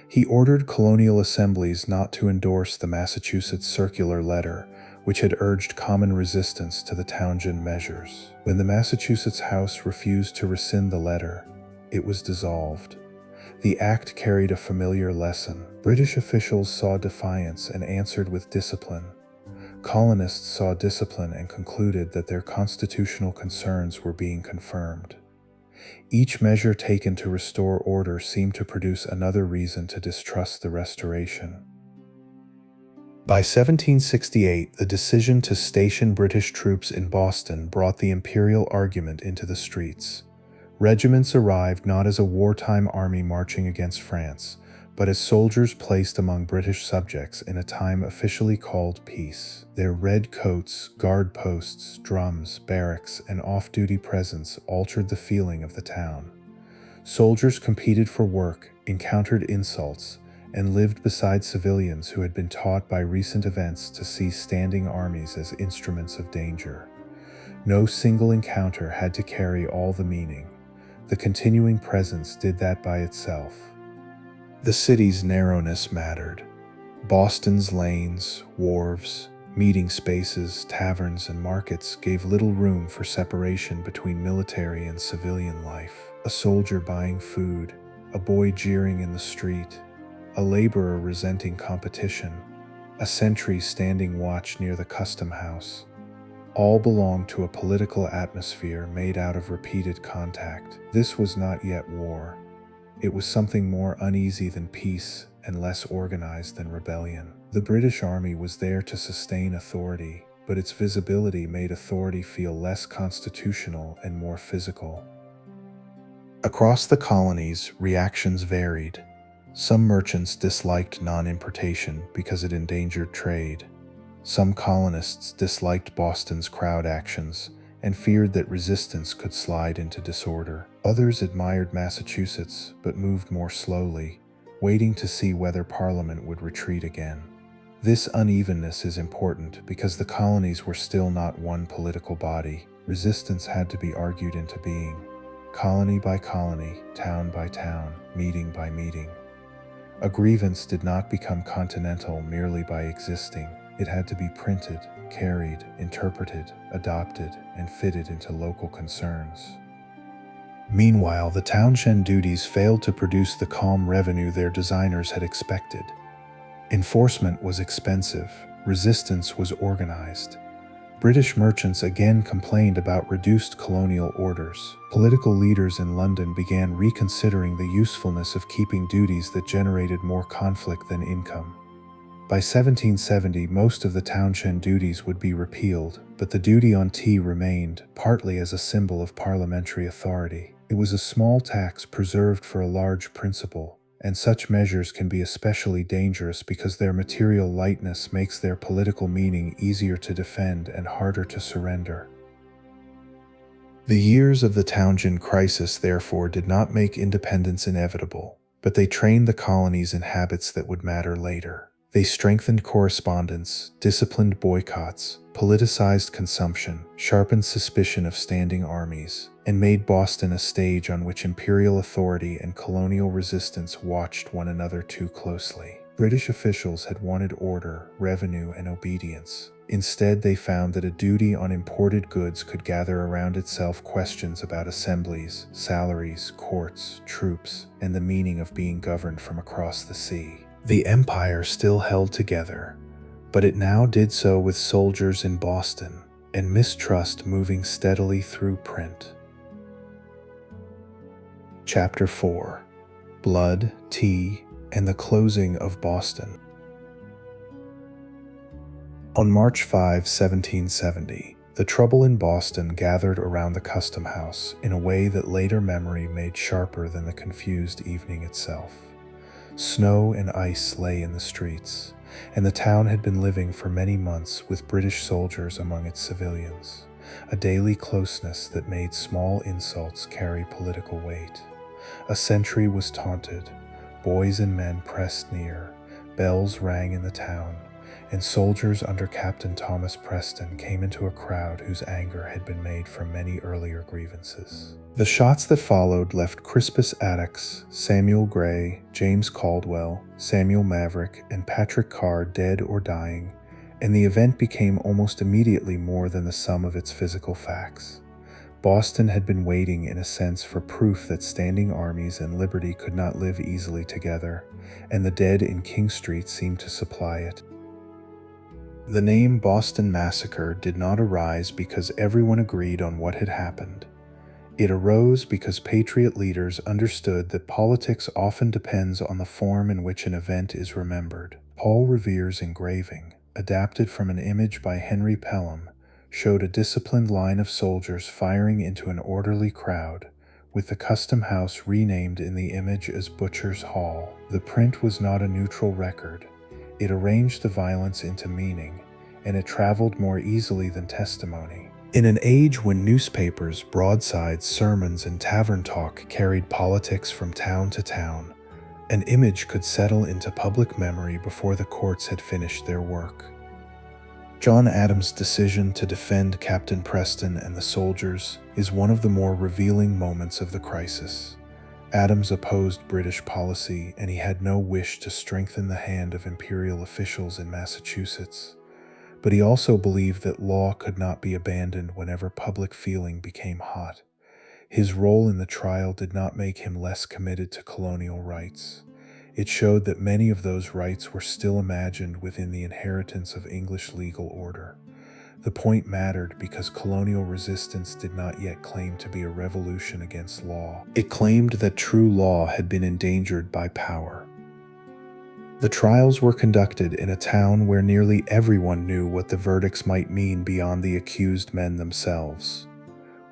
He ordered colonial assemblies not to endorse the Massachusetts Circular Letter, which had urged common resistance to the Townshend measures. When the Massachusetts House refused to rescind the letter, it was dissolved. The act carried a familiar lesson. British officials saw defiance and answered with discipline. Colonists saw discipline and concluded that their constitutional concerns were being confirmed. Each measure taken to restore order seemed to produce another reason to distrust the Restoration. By 1768, the decision to station British troops in Boston brought the imperial argument into the streets. Regiments arrived not as a wartime army marching against France, but as soldiers placed among British subjects in a time officially called peace. Their red coats, guard posts, drums, barracks, and off-duty presence altered the feeling of the town. Soldiers competed for work, encountered insults, and lived beside civilians who had been taught by recent events to see standing armies as instruments of danger. No single encounter had to carry all the meaning. The continuing presence did that by itself. The city's narrowness mattered. Boston's lanes, wharves, meeting spaces, taverns, and markets gave little room for separation between military and civilian life. A soldier buying food, a boy jeering in the street, a laborer resenting competition, a sentry standing watch near the custom house, all belonged to a political atmosphere made out of repeated contact. This was not yet war. It was something more uneasy than peace and less organized than rebellion. The British Army was there to sustain authority, but its visibility made authority feel less constitutional and more physical. Across the colonies, reactions varied. Some merchants disliked non-importation because it endangered trade. Some colonists disliked Boston's crowd actions and feared that resistance could slide into disorder. Others admired Massachusetts but moved more slowly, waiting to see whether Parliament would retreat again. This unevenness is important because the colonies were still not one political body. Resistance had to be argued into being, colony by colony, town by town, meeting by meeting. A grievance did not become continental merely by existing. It had to be printed, carried, interpreted, adopted, and fitted into local concerns. Meanwhile, the Townshend duties failed to produce the calm revenue their designers had expected. Enforcement was expensive, resistance was organized. British merchants again complained about reduced colonial orders. Political leaders in London began reconsidering the usefulness of keeping duties that generated more conflict than income. By 1770, most of the townshend duties would be repealed, but the duty on tea remained, partly as a symbol of parliamentary authority. It was a small tax preserved for a large principle, and such measures can be especially dangerous because their material lightness makes their political meaning easier to defend and harder to surrender. The years of the Townshend crisis, therefore, did not make independence inevitable, but they trained the colonies in habits that would matter later. They strengthened correspondence, disciplined boycotts, politicized consumption, sharpened suspicion of standing armies, and made Boston a stage on which imperial authority and colonial resistance watched one another too closely. British officials had wanted order, revenue, and obedience. Instead, they found that a duty on imported goods could gather around itself questions about assemblies, salaries, courts, troops, and the meaning of being governed from across the sea. The empire still held together, but it now did so with soldiers in Boston and mistrust moving steadily through print. Chapter 4: Blood, Tea, and the Closing of Boston. On March 5, 1770, the trouble in Boston gathered around the Custom House in a way that later memory made sharper than the confused evening itself. Snow and ice lay in the streets, and the town had been living for many months with British soldiers among its civilians, a daily closeness that made small insults carry political weight. A sentry was taunted, boys and men pressed near, bells rang in the town, and soldiers under Captain Thomas Preston came into a crowd whose anger had been made from many earlier grievances. The shots that followed left Crispus Attucks, Samuel Gray, James Caldwell, Samuel Maverick, and Patrick Carr dead or dying, and the event became almost immediately more than the sum of its physical facts. Boston had been waiting, in a sense, for proof that standing armies and liberty could not live easily together, and the dead in King Street seemed to supply it. The name Boston Massacre did not arise because everyone agreed on what had happened. It arose because patriot leaders understood that politics often depends on the form in which an event is remembered. Paul Revere's engraving, adapted from an image by Henry Pelham, showed a disciplined line of soldiers firing into an orderly crowd, with the Custom House renamed in the image as Butcher's Hall. The print was not a neutral record. It arranged the violence into meaning, and it traveled more easily than testimony. In an age when newspapers, broadsides, sermons, and tavern talk carried politics from town to town, an image could settle into public memory before the courts had finished their work. John Adams' decision to defend Captain Preston and the soldiers is one of the more revealing moments of the crisis. Adams opposed British policy, and he had no wish to strengthen the hand of imperial officials in Massachusetts. But he also believed that law could not be abandoned whenever public feeling became hot. His role in the trial did not make him less committed to colonial rights. It showed that many of those rights were still imagined within the inheritance of English legal order. The point mattered because colonial resistance did not yet claim to be a revolution against law. It claimed that true law had been endangered by power. The trials were conducted in a town where nearly everyone knew what the verdicts might mean beyond the accused men themselves.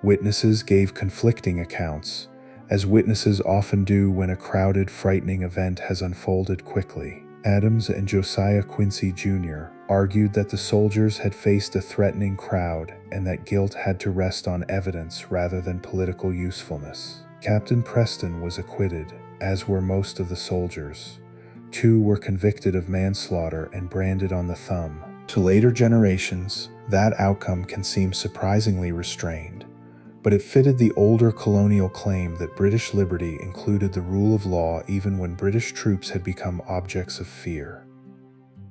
Witnesses gave conflicting accounts, as witnesses often do when a crowded, frightening event has unfolded quickly. Adams and Josiah Quincy Jr. argued that the soldiers had faced a threatening crowd and that guilt had to rest on evidence rather than political usefulness. Captain Preston was acquitted, as were most of the soldiers. 2 were convicted of manslaughter and branded on the thumb. To later generations, that outcome can seem surprisingly restrained, but it fitted the older colonial claim that British liberty included the rule of law even when British troops had become objects of fear.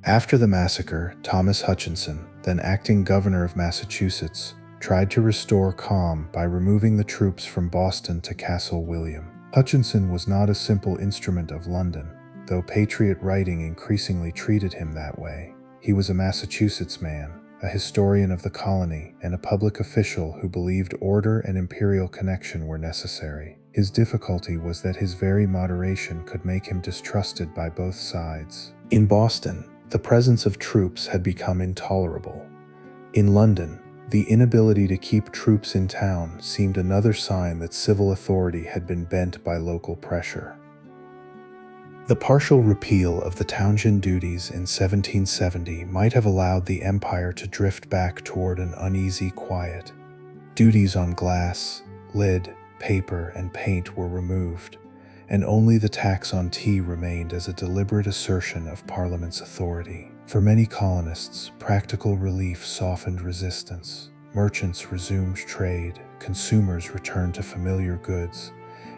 After the massacre, Thomas Hutchinson, then acting governor of Massachusetts, tried to restore calm by removing the troops from Boston to Castle William. Hutchinson was not a simple instrument of London, though patriot writing increasingly treated him that way. He was a Massachusetts man, a historian of the colony, and a public official who believed order and imperial connection were necessary. His difficulty was that his very moderation could make him distrusted by both sides. In Boston, The presence of troops had become intolerable. In London, the inability to keep troops in town seemed another sign that civil authority had been bent by local pressure. The partial repeal of the Townshend duties in 1770 might have allowed the empire to drift back toward an uneasy quiet. Duties on glass, lead, paper, and paint were removed, and only the tax on tea remained as a deliberate assertion of Parliament's authority. For many colonists, practical relief softened resistance. Merchants resumed trade, consumers returned to familiar goods,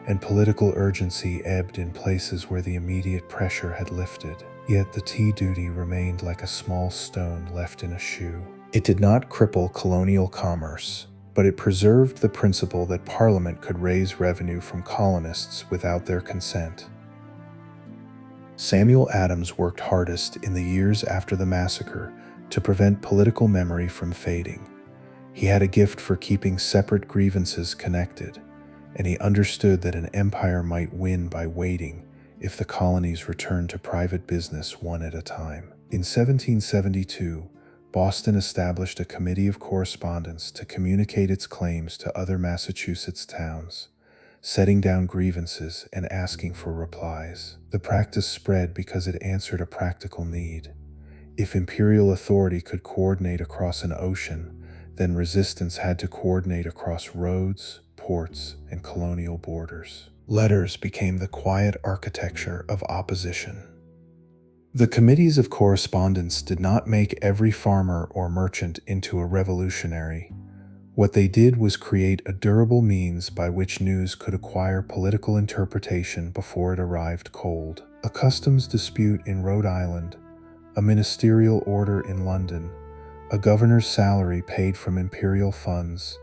and political urgency ebbed in places where the immediate pressure had lifted. Yet the tea duty remained like a small stone left in a shoe. It did not cripple colonial commerce, but it preserved the principle that Parliament could raise revenue from colonists without their consent. Samuel Adams worked hardest in the years after the massacre to prevent political memory from fading. He had a gift for keeping separate grievances connected, and he understood that an empire might win by waiting if the colonies returned to private business one at a time. In 1772, Boston established a committee of correspondence to communicate its claims to other Massachusetts towns, setting down grievances and asking for replies. The practice spread because it answered a practical need. If imperial authority could coordinate across an ocean, then resistance had to coordinate across roads, ports, and colonial borders. Letters became the quiet architecture of opposition. The committees of correspondence did not make every farmer or merchant into a revolutionary. What they did was create a durable means by which news could acquire political interpretation before it arrived cold. A customs dispute in Rhode Island, a ministerial order in London, a governor's salary paid from imperial funds,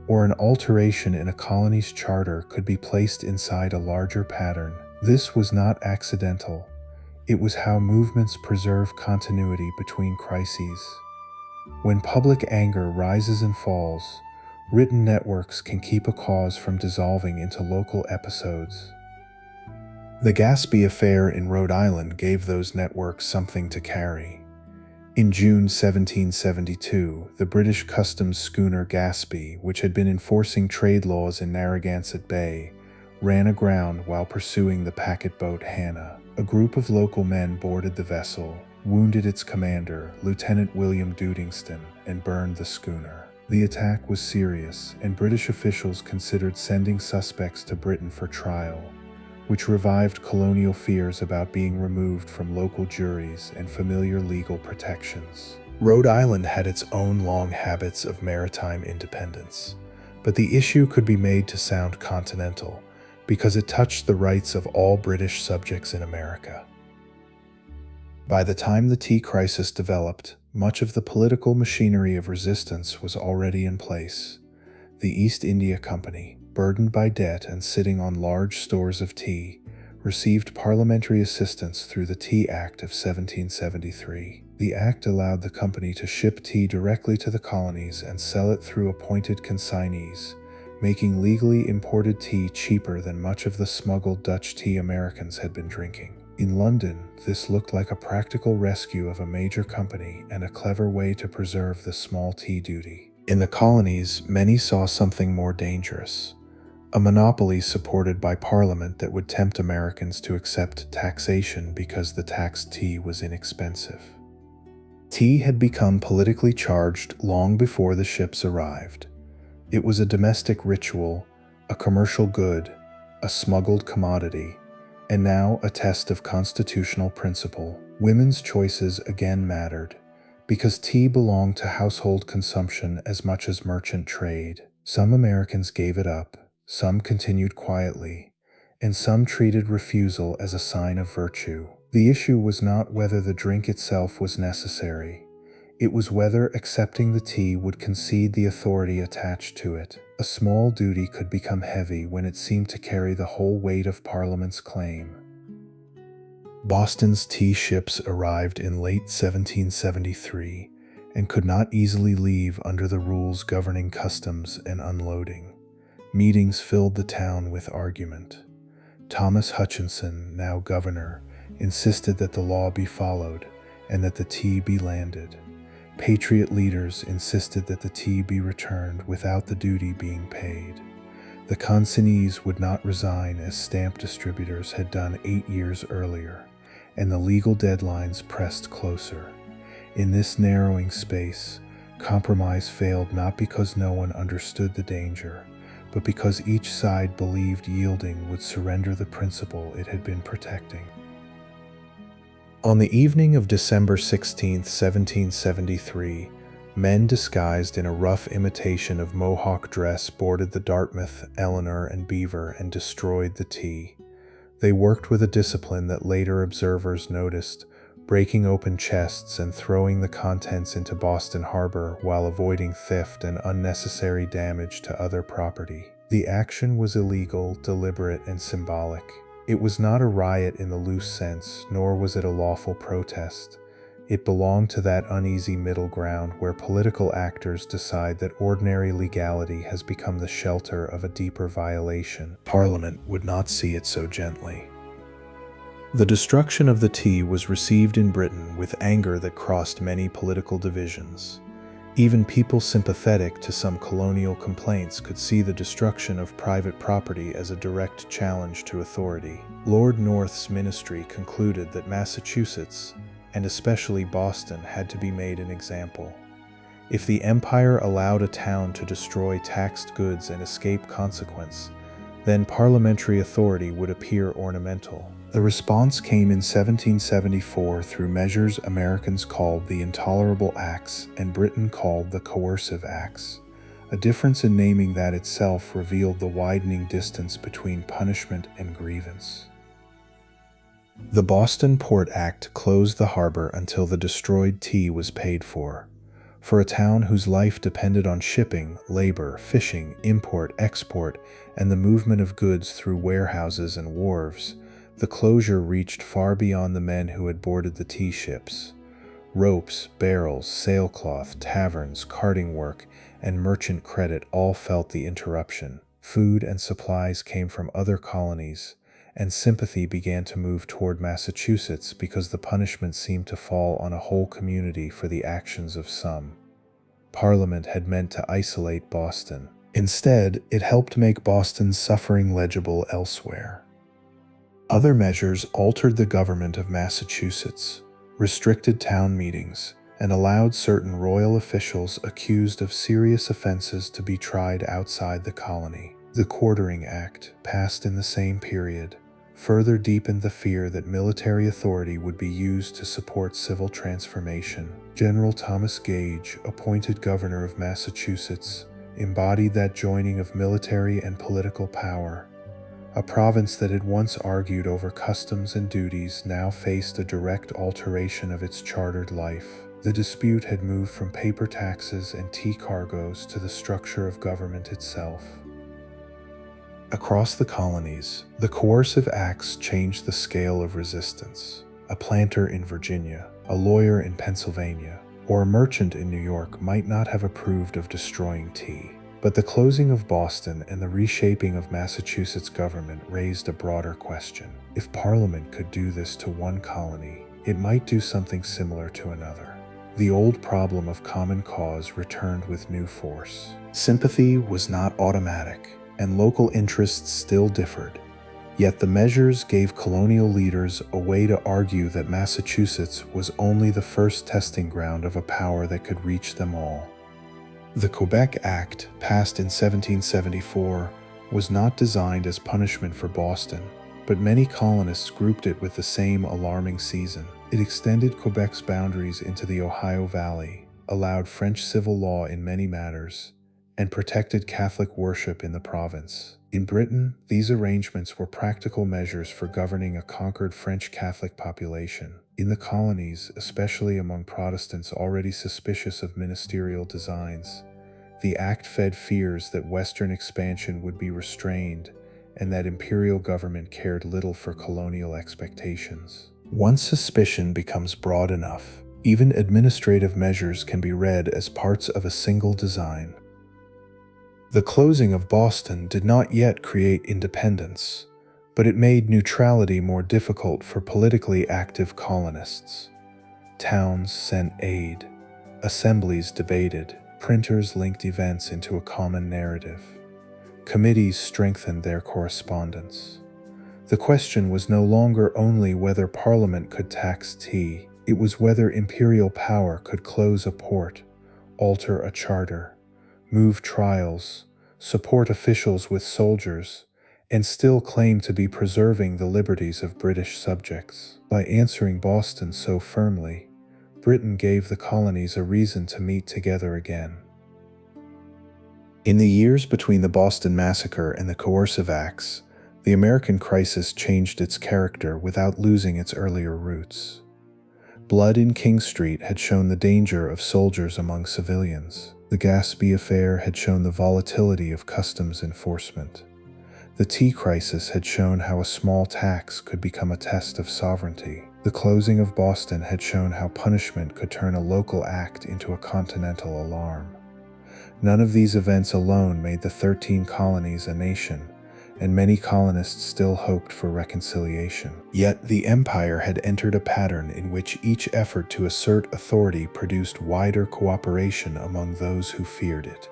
or an alteration in a colony's charter could be placed inside a larger pattern. This was not accidental. It was how movements preserve continuity between crises. When public anger rises and falls, written networks can keep a cause from dissolving into local episodes. The Gaspee affair in Rhode Island gave those networks something to carry. In June 1772, the British customs schooner Gaspee, which had been enforcing trade laws in Narragansett Bay, ran aground while pursuing the packet boat Hannah. A group of local men boarded the vessel, wounded its commander, Lieutenant William Duddingston, and burned the schooner. The attack was serious, and British officials considered sending suspects to Britain for trial, which revived colonial fears about being removed from local juries and familiar legal protections. Rhode Island had its own long habits of maritime independence, but the issue could be made to sound continental because it touched the rights of all British subjects in America. By the time the tea crisis developed, much of the political machinery of resistance was already in place. The East India Company, burdened by debt and sitting on large stores of tea, received parliamentary assistance through the Tea Act of 1773. The act allowed the company to ship tea directly to the colonies and sell it through appointed consignees, making legally imported tea cheaper than much of the smuggled Dutch tea Americans had been drinking. In London, this looked like a practical rescue of a major company and a clever way to preserve the small tea duty. In the colonies, many saw something more dangerous: a monopoly supported by Parliament that would tempt Americans to accept taxation because the taxed tea was inexpensive. Tea had become politically charged long before the ships arrived. It was a domestic ritual, a commercial good, a smuggled commodity, and now a test of constitutional principle. Women's choices again mattered, because tea belonged to household consumption as much as merchant trade. Some Americans gave it up, some continued quietly, and some treated refusal as a sign of virtue. The issue was not whether the drink itself was necessary. It was whether accepting the tea would concede the authority attached to it. A small duty could become heavy when it seemed to carry the whole weight of Parliament's claim. Boston's tea ships arrived in late 1773 and could not easily leave under the rules governing customs and unloading. Meetings filled the town with argument. Thomas Hutchinson, now governor, insisted that the law be followed, and that the tea be landed. Patriot leaders insisted that the tea be returned without the duty being paid. The consignees would not resign as stamp distributors had done 8 years earlier, and the legal deadlines pressed closer. In this narrowing space, compromise failed not because no one understood the danger, but because each side believed yielding would surrender the principle it had been protecting. On the evening of December 16, 1773, men disguised in a rough imitation of Mohawk dress boarded the Dartmouth, Eleanor, and Beaver and destroyed the tea. They worked with a discipline that later observers noticed, breaking open chests and throwing the contents into Boston Harbor while avoiding theft and unnecessary damage to other property. The action was illegal, deliberate, and symbolic. It was not a riot in the loose sense, nor was it a lawful protest. It belonged to that uneasy middle ground where political actors decide that ordinary legality has become the shelter of a deeper violation. Parliament would not see it so gently. The destruction of the tea was received in Britain with anger that crossed many political divisions. Even people sympathetic to some colonial complaints could see the destruction of private property as a direct challenge to authority. Lord North's ministry concluded that Massachusetts, and especially Boston, had to be made an example. If the empire allowed a town to destroy taxed goods and escape consequence, then parliamentary authority would appear ornamental. The response came in 1774 through measures Americans called the Intolerable Acts and Britain called the Coercive Acts. A difference in naming that itself revealed the widening distance between punishment and grievance. The Boston Port Act closed the harbor until the destroyed tea was paid for. For a town whose life depended on shipping, labor, fishing, import, export, and the movement of goods through warehouses and wharves, the closure reached far beyond the men who had boarded the tea ships. Ropes, barrels, sailcloth, taverns, carting work, and merchant credit all felt the interruption. Food and supplies came from other colonies, and sympathy began to move toward Massachusetts because the punishment seemed to fall on a whole community for the actions of some. Parliament had meant to isolate Boston. Instead, it helped make Boston's suffering legible elsewhere. Other measures altered the government of Massachusetts, restricted town meetings, and allowed certain royal officials accused of serious offenses to be tried outside the colony. The Quartering Act, passed in the same period, further deepened the fear that military authority would be used to support civil transformation. General Thomas Gage, appointed governor of Massachusetts, embodied that joining of military and political power. A province that had once argued over customs and duties now faced a direct alteration of its chartered life. The dispute had moved from paper taxes and tea cargoes to the structure of government itself. Across the colonies, the coercive acts changed the scale of resistance. A planter in Virginia, a lawyer in Pennsylvania, or a merchant in New York might not have approved of destroying tea. But the closing of Boston and the reshaping of Massachusetts government raised a broader question. If Parliament could do this to one colony, it might do something similar to another. The old problem of common cause returned with new force. Sympathy was not automatic, and local interests still differed. Yet the measures gave colonial leaders a way to argue that Massachusetts was only the first testing ground of a power that could reach them all. The Quebec Act, passed in 1774, was not designed as punishment for Boston, but many colonists grouped it with the same alarming season. It extended Quebec's boundaries into the Ohio Valley, allowed French civil law in many matters, and protected Catholic worship in the province. In Britain, these arrangements were practical measures for governing a conquered French Catholic population. In the colonies, especially among Protestants already suspicious of ministerial designs, the act fed fears that Western expansion would be restrained and that imperial government cared little for colonial expectations. Once suspicion becomes broad enough, even administrative measures can be read as parts of a single design. The closing of Boston did not yet create independence, but it made neutrality more difficult for politically active colonists. Towns sent aid. Assemblies debated. Printers linked events into a common narrative. Committees strengthened their correspondence. The question was no longer only whether Parliament could tax tea, it was whether imperial power could close a port, alter a charter, move trials, support officials with soldiers, and still claim to be preserving the liberties of British subjects. By answering Boston so firmly, Britain gave the colonies a reason to meet together again. In the years between the Boston Massacre and the Coercive Acts, the American crisis changed its character without losing its earlier roots. Blood in King Street had shown the danger of soldiers among civilians. The Gaspee affair had shown the volatility of customs enforcement. The tea crisis had shown how a small tax could become a test of sovereignty. The closing of Boston had shown how punishment could turn a local act into a continental alarm. None of these events alone made the 13 colonies a nation, and many colonists still hoped for reconciliation. Yet the empire had entered a pattern in which each effort to assert authority produced wider cooperation among those who feared it.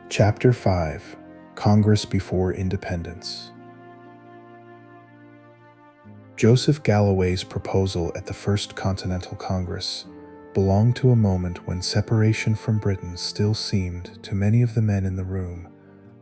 Chapter 5: Congress Before Independence. Joseph Galloway's proposal at the First Continental Congress belonged to a moment when separation from Britain still seemed, to many of the men in the room,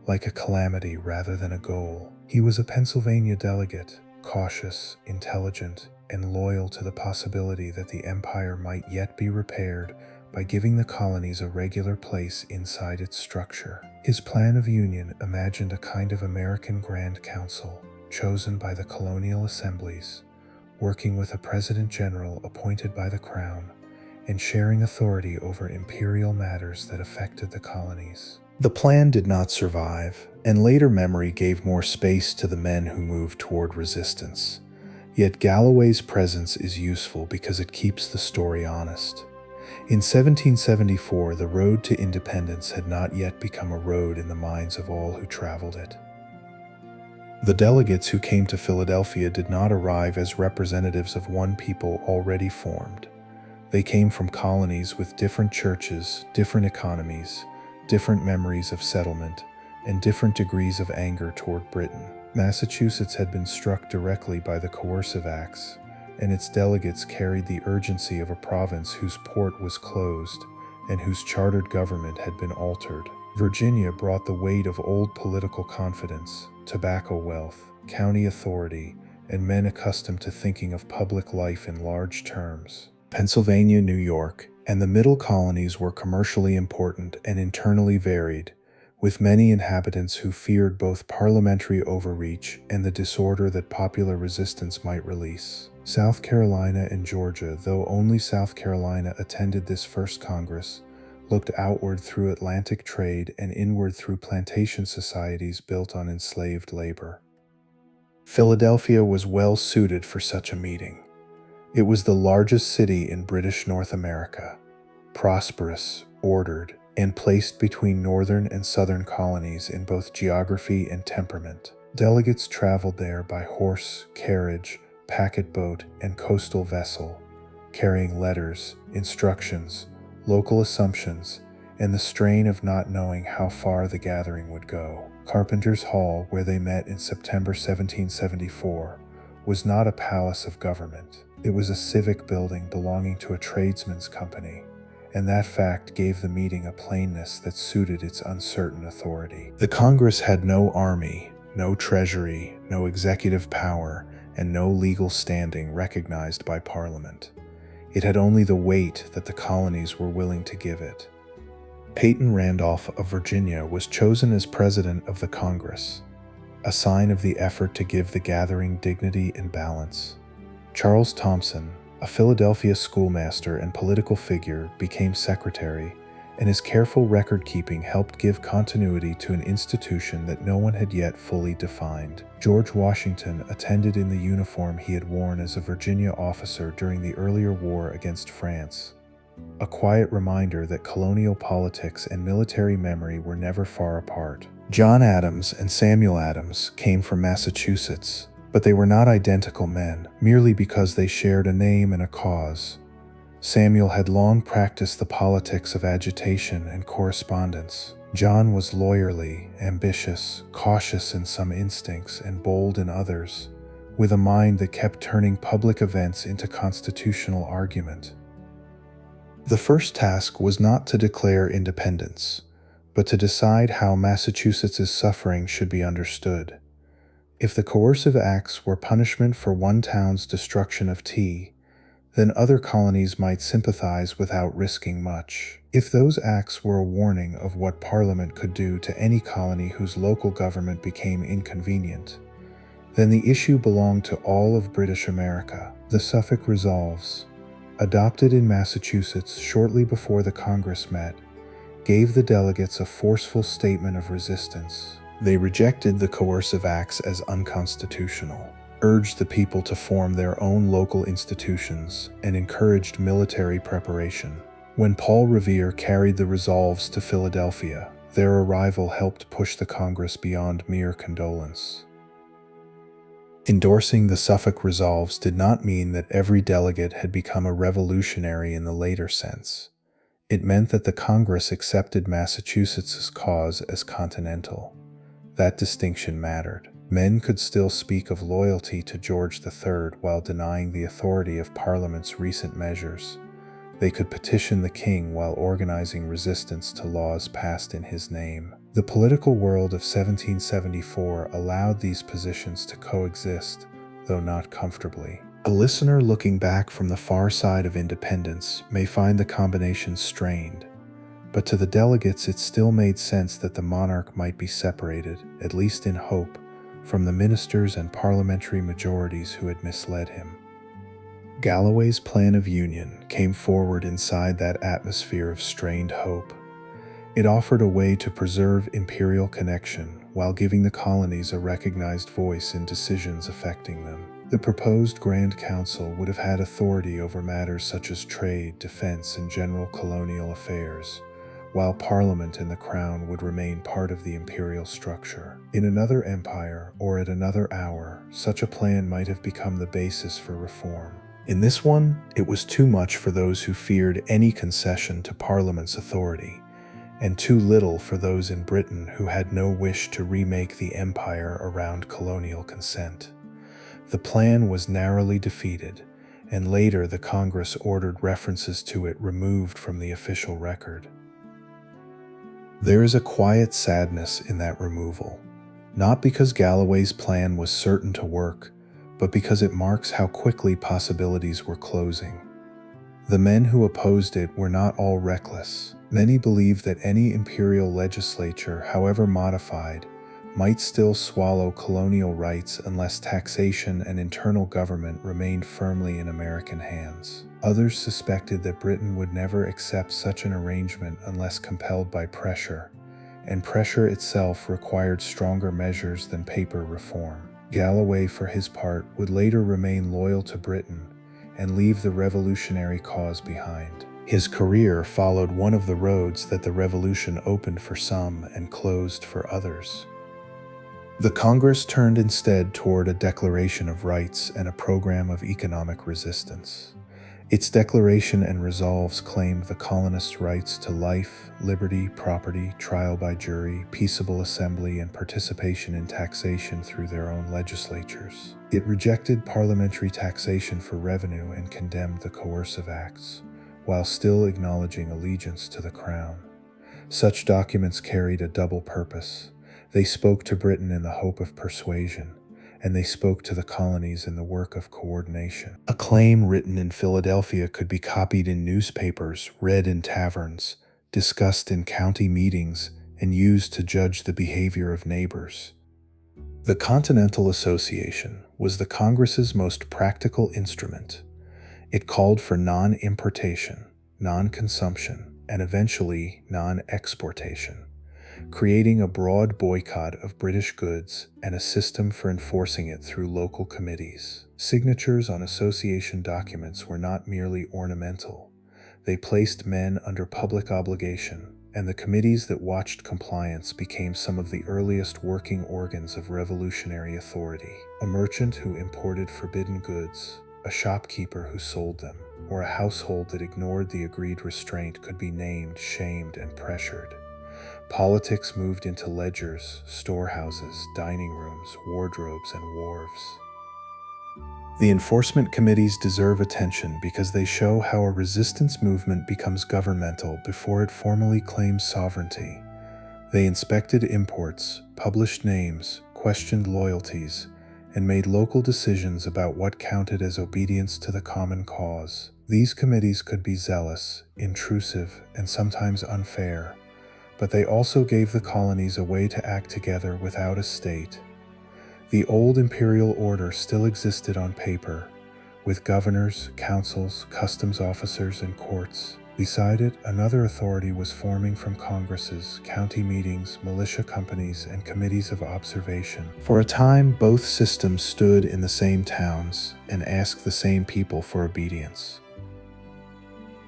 like a calamity rather than a goal. He was a Pennsylvania delegate, cautious, intelligent, and loyal to the possibility that the empire might yet be repaired by giving the colonies a regular place inside its structure. His plan of union imagined a kind of American Grand Council, chosen by the colonial assemblies, working with a president general appointed by the crown, and sharing authority over imperial matters that affected the colonies. The plan did not survive, and later memory gave more space to the men who moved toward resistance. Yet Galloway's presence is useful because it keeps the story honest. In 1774, the road to independence had not yet become a road in the minds of all who traveled it. The delegates who came to Philadelphia did not arrive as representatives of one people already formed. They came from colonies with different churches, different economies, different memories of settlement, and different degrees of anger toward Britain. Massachusetts had been struck directly by the Coercive Acts, and its delegates carried the urgency of a province whose port was closed and whose chartered government had been altered. Virginia brought the weight of old political confidence, tobacco wealth, county authority, and men accustomed to thinking of public life in large terms. Pennsylvania, New York, and the middle colonies were commercially important and internally varied, with many inhabitants who feared both parliamentary overreach and the disorder that popular resistance might release. South Carolina and Georgia, though only South Carolina attended this first Congress, looked outward through Atlantic trade and inward through plantation societies built on enslaved labor. Philadelphia was well suited for such a meeting. It was the largest city in British North America, prosperous, ordered, and placed between northern and southern colonies in both geography and temperament. Delegates traveled there by horse, carriage, packet boat, and coastal vessel, carrying letters, instructions, local assumptions, and the strain of not knowing how far the gathering would go. Carpenter's Hall, where they met in September 1774, was not a palace of government. It was a civic building belonging to a tradesman's company, and that fact gave the meeting a plainness that suited its uncertain authority. The Congress had no army, no treasury, no executive power, and no legal standing recognized by Parliament. It had only the weight that the colonies were willing to give it. Peyton Randolph of Virginia was chosen as president of the Congress, a sign of the effort to give the gathering dignity and balance. Charles Thompson, a Philadelphia schoolmaster and political figure, became secretary, and his careful record-keeping helped give continuity to an institution that no one had yet fully defined. George Washington attended in the uniform he had worn as a Virginia officer during the earlier war against France, a quiet reminder that colonial politics and military memory were never far apart. John Adams and Samuel Adams came from Massachusetts, But they were not identical men, merely because they shared a name and a cause. Samuel had long practiced the politics of agitation and correspondence. John was lawyerly, ambitious, cautious in some instincts, and bold in others, with a mind that kept turning public events into constitutional argument. The first task was not to declare independence, but to decide how Massachusetts' suffering should be understood. If the coercive acts were punishment for one town's destruction of tea, then other colonies might sympathize without risking much. If those acts were a warning of what Parliament could do to any colony whose local government became inconvenient, then the issue belonged to all of British America. The Suffolk Resolves, adopted in Massachusetts shortly before the Congress met, gave the delegates a forceful statement of resistance. They rejected the coercive acts as unconstitutional, urged the people to form their own local institutions, and encouraged military preparation. When Paul Revere carried the resolves to Philadelphia, their arrival helped push the Congress beyond mere condolence. Endorsing the Suffolk Resolves did not mean that every delegate had become a revolutionary in the later sense. It meant that the Congress accepted Massachusetts' cause as continental. That distinction mattered. Men could still speak of loyalty to George III while denying the authority of Parliament's recent measures. They could petition the king while organizing resistance to laws passed in his name. The political world of 1774 allowed these positions to coexist, though not comfortably. A listener looking back from the far side of independence may find the combination strained, but to the delegates it still made sense that the monarch might be separated, at least in hope, from the ministers and parliamentary majorities who had misled him. Galloway's plan of union came forward inside that atmosphere of strained hope. It offered a way to preserve imperial connection while giving the colonies a recognized voice in decisions affecting them. The proposed Grand Council would have had authority over matters such as trade, defense, and general colonial affairs, while Parliament and the Crown would remain part of the imperial structure. In another empire, or at another hour, such a plan might have become the basis for reform. In this one, it was too much for those who feared any concession to Parliament's authority, and too little for those in Britain who had no wish to remake the empire around colonial consent. The plan was narrowly defeated, and later the Congress ordered references to it removed from the official record. There is a quiet sadness in that removal, not because Galloway's plan was certain to work, but because it marks how quickly possibilities were closing. The men who opposed it were not all reckless. Many believed that any imperial legislature, however modified, might still swallow colonial rights unless taxation and internal government remained firmly in American hands. Others suspected that Britain would never accept such an arrangement unless compelled by pressure, and pressure itself required stronger measures than paper reform. Galloway, for his part, would later remain loyal to Britain and leave the revolutionary cause behind. His career followed one of the roads that the Revolution opened for some and closed for others. The Congress turned instead toward a declaration of rights and a program of economic resistance. Its declaration and resolves claimed the colonists' rights to life, liberty, property, trial by jury, peaceable assembly, and participation in taxation through their own legislatures. It rejected parliamentary taxation for revenue and condemned the coercive acts, while still acknowledging allegiance to the Crown. Such documents carried a double purpose. They spoke to Britain in the hope of persuasion, and they spoke to the colonies in the work of coordination. A claim written in Philadelphia could be copied in newspapers, read in taverns, discussed in county meetings, and used to judge the behavior of neighbors. The Continental Association was the Congress's most practical instrument. It called for non-importation, non-consumption, and eventually non-exportation, creating a broad boycott of British goods and a system for enforcing it through local committees. Signatures on association documents were not merely ornamental. They placed men under public obligation, and the committees that watched compliance became some of the earliest working organs of revolutionary authority. A merchant who imported forbidden goods, a shopkeeper who sold them, or a household that ignored the agreed restraint could be named, shamed, and pressured. Politics moved into ledgers, storehouses, dining rooms, wardrobes, and wharves. The enforcement committees deserve attention because they show how a resistance movement becomes governmental before it formally claims sovereignty. They inspected imports, published names, questioned loyalties, and made local decisions about what counted as obedience to the common cause. These committees could be zealous, intrusive, and sometimes unfair, but they also gave the colonies a way to act together without a state. The old imperial order still existed on paper, with governors, councils, customs officers, and courts. Beside it, another authority was forming from congresses, county meetings, militia companies, and committees of observation. For a time, both systems stood in the same towns and asked the same people for obedience.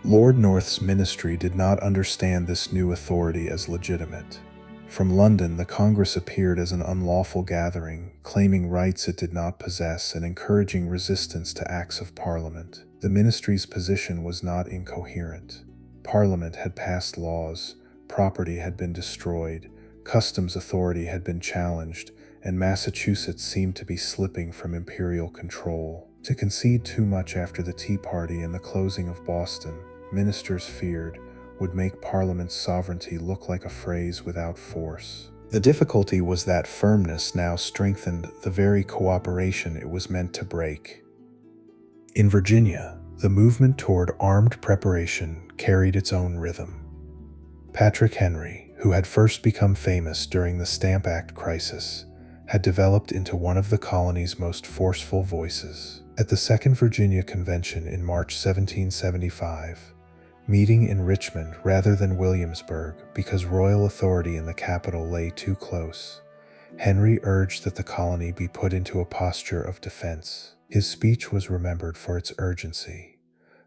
Lord North's ministry did not understand this new authority as legitimate. From London, the Congress appeared as an unlawful gathering, claiming rights it did not possess and encouraging resistance to acts of Parliament. The ministry's position was not incoherent. Parliament had passed laws, property had been destroyed, customs authority had been challenged, and Massachusetts seemed to be slipping from imperial control. To concede too much after the Tea Party and the closing of Boston, ministers feared, would make Parliament's sovereignty look like a phrase without force. The difficulty was that firmness now strengthened the very cooperation it was meant to break. In Virginia, the movement toward armed preparation carried its own rhythm. Patrick Henry, who had first become famous during the Stamp Act crisis, had developed into one of the colony's most forceful voices. At the Second Virginia Convention in March 1775, meeting in Richmond rather than Williamsburg because royal authority in the capital lay too close, Henry urged that the colony be put into a posture of defense. His speech was remembered for its urgency,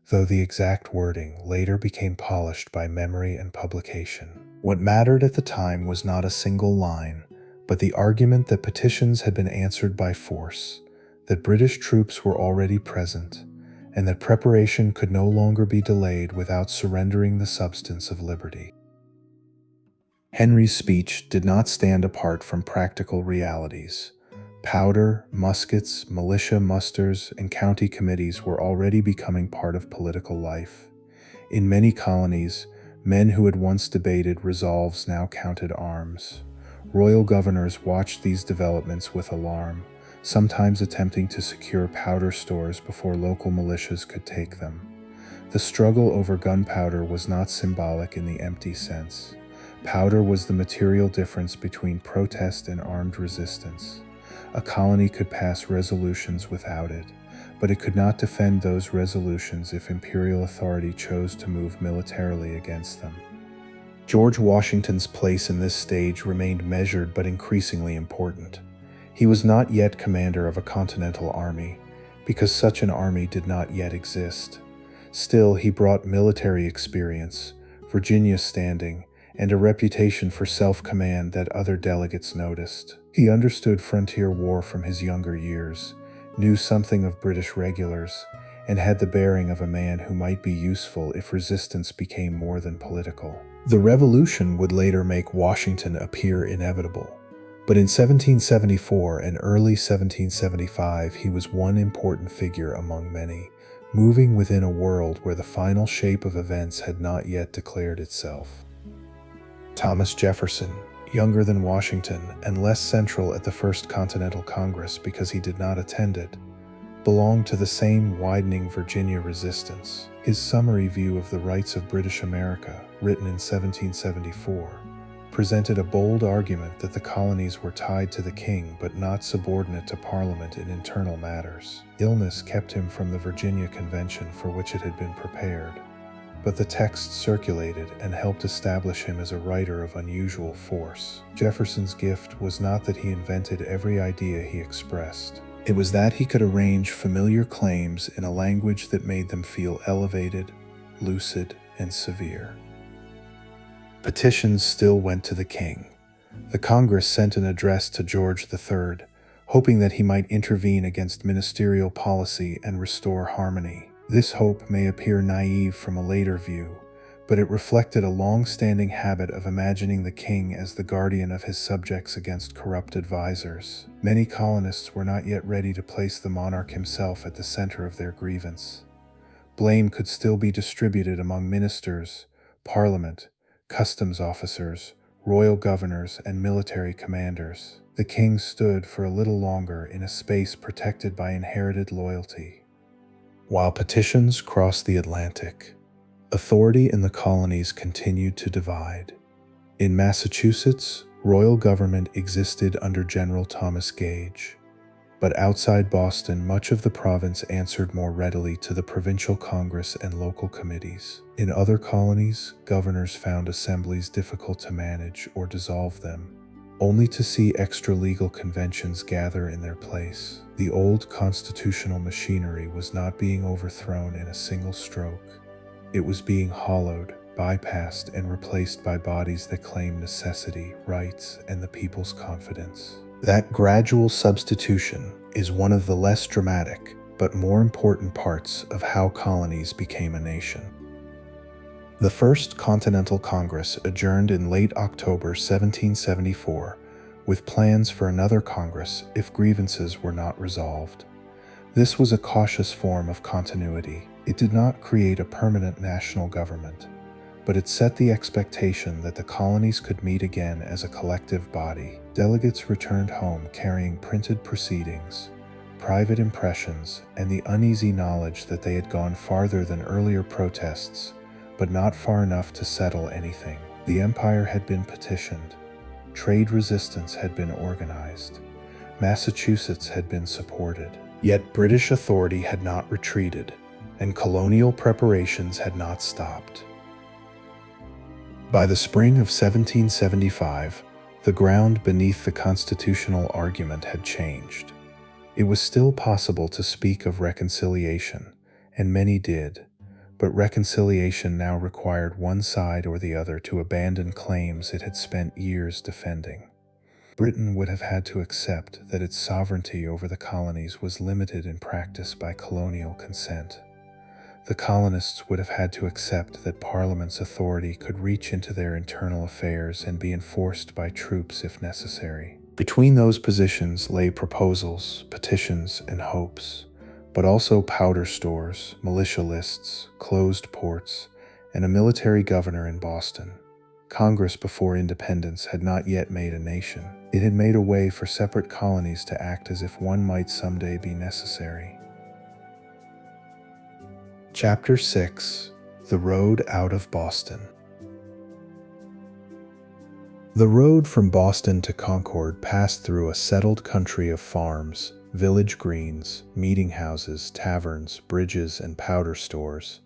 though the exact wording later became polished by memory and publication. What mattered at the time was not a single line, but the argument that petitions had been answered by force, that British troops were already present, and that preparation could no longer be delayed without surrendering the substance of liberty. Henry's speech did not stand apart from practical realities. Powder, muskets, militia musters, and county committees were already becoming part of political life. In many colonies, men who had once debated resolves now counted arms. Royal governors watched these developments with alarm, sometimes attempting to secure powder stores before local militias could take them. The struggle over gunpowder was not symbolic in the empty sense. Powder was the material difference between protest and armed resistance. A colony could pass resolutions without it, but it could not defend those resolutions if imperial authority chose to move militarily against them. George Washington's place in this stage remained measured but increasingly important. He was not yet commander of a continental army, because such an army did not yet exist. Still, he brought military experience, Virginia's standing, and a reputation for self-command that other delegates noticed. He understood frontier war from his younger years, knew something of British regulars, and had the bearing of a man who might be useful if resistance became more than political. The Revolution would later make Washington appear inevitable. But in 1774 and early 1775, he was one important figure among many, moving within a world where the final shape of events had not yet declared itself. Thomas Jefferson, younger than Washington and less central at the First Continental Congress because he did not attend it, belonged to the same widening Virginia resistance. His summary view of the rights of British America, written in 1774, presented a bold argument that the colonies were tied to the king but not subordinate to Parliament in internal matters. Illness kept him from the Virginia Convention for which it had been prepared, but the text circulated and helped establish him as a writer of unusual force. Jefferson's gift was not that he invented every idea he expressed. It was that he could arrange familiar claims in a language that made them feel elevated, lucid, and severe. Petitions still went to the king. The Congress sent an address to George III, hoping that he might intervene against ministerial policy and restore harmony. This hope may appear naive from a later view, but it reflected a long-standing habit of imagining the king as the guardian of his subjects against corrupt advisors. Many colonists were not yet ready to place the monarch himself at the center of their grievance. Blame could still be distributed among ministers, parliament, customs officers, royal governors, and military commanders. The king stood for a little longer in a space protected by inherited loyalty. While petitions crossed the Atlantic, authority in the colonies continued to divide. In Massachusetts, royal government existed under General Thomas Gage. But outside Boston, much of the province answered more readily to the provincial Congress and local committees. In other colonies, governors found assemblies difficult to manage or dissolve them, only to see extra-legal conventions gather in their place. The old constitutional machinery was not being overthrown in a single stroke. It was being hollowed, bypassed, and replaced by bodies that claimed necessity, rights, and the people's confidence. That gradual substitution is one of the less dramatic but more important parts of how colonies became a nation. The First Continental Congress adjourned in late October 1774 with plans for another Congress if grievances were not resolved. This was a cautious form of continuity. It did not create a permanent national government, but it set the expectation that the colonies could meet again as a collective body. Delegates returned home carrying printed proceedings, private impressions, and the uneasy knowledge that they had gone farther than earlier protests, but not far enough to settle anything. The empire had been petitioned, trade resistance had been organized, Massachusetts had been supported. Yet British authority had not retreated, and colonial preparations had not stopped. By the spring of 1775, the ground beneath the constitutional argument had changed. It was still possible to speak of reconciliation, and many did, but reconciliation now required one side or the other to abandon claims it had spent years defending. Britain would have had to accept that its sovereignty over the colonies was limited in practice by colonial consent. The colonists would have had to accept that Parliament's authority could reach into their internal affairs and be enforced by troops if necessary. Between those positions lay proposals, petitions, and hopes, but also powder stores, militia lists, closed ports, and a military governor in Boston. Congress before independence had not yet made a nation. It had made a way for separate colonies to act as if one might someday be necessary. Chapter 6: The Road Out of Boston. The road from Boston to Concord passed through a settled country of farms, village greens, meeting houses, taverns, bridges, and powder stores.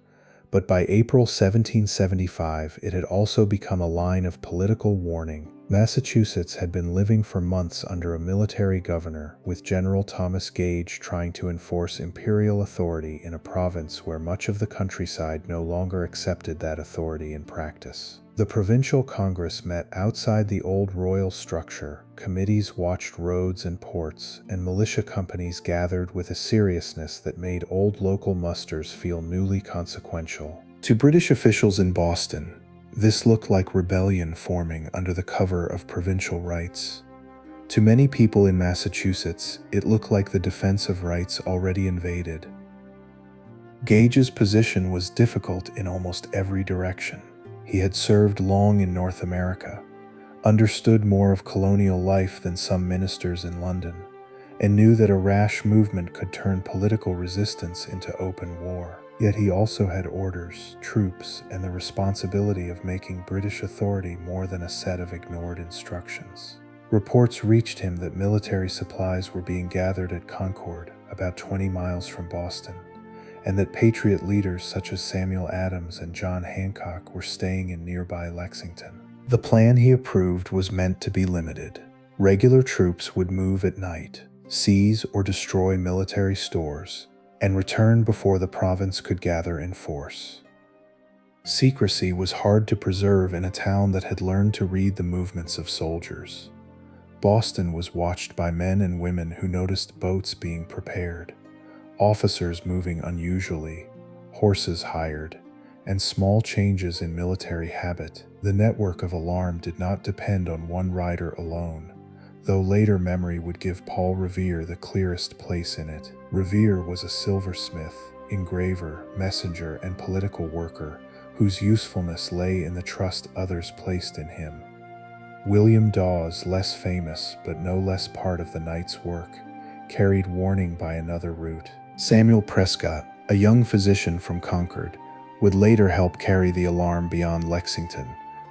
But by April 1775, it had also become a line of political warning. Massachusetts had been living for months under a military governor, with General Thomas Gage trying to enforce imperial authority in a province where much of the countryside no longer accepted that authority in practice. The provincial Congress met outside the old royal structure, committees watched roads and ports, and militia companies gathered with a seriousness that made old local musters feel newly consequential. To British officials in Boston, this looked like rebellion forming under the cover of provincial rights. To many people in Massachusetts, it looked like the defense of rights already invaded. Gage's position was difficult in almost every direction. He had served long in North America, understood more of colonial life than some ministers in London, and knew that a rash movement could turn political resistance into open war. Yet he also had orders, troops, and the responsibility of making British authority more than a set of ignored instructions. Reports reached him that military supplies were being gathered at Concord, about 20 miles from Boston, and that Patriot leaders such as Samuel Adams and John Hancock were staying in nearby Lexington. The plan he approved was meant to be limited. Regular troops would move at night, seize or destroy military stores, and return before the province could gather in force. Secrecy was hard to preserve in a town that had learned to read the movements of soldiers. Boston was watched by men and women who noticed boats being prepared, officers moving unusually, horses hired, and small changes in military habit. The network of alarm did not depend on one rider alone, though later memory would give Paul Revere the clearest place in it. Revere was a silversmith, engraver, messenger, and political worker whose usefulness lay in the trust others placed in him. William Dawes, less famous but no less part of the night's work, carried warning by another route. Samuel Prescott, a young physician from Concord, would later help carry the alarm beyond Lexington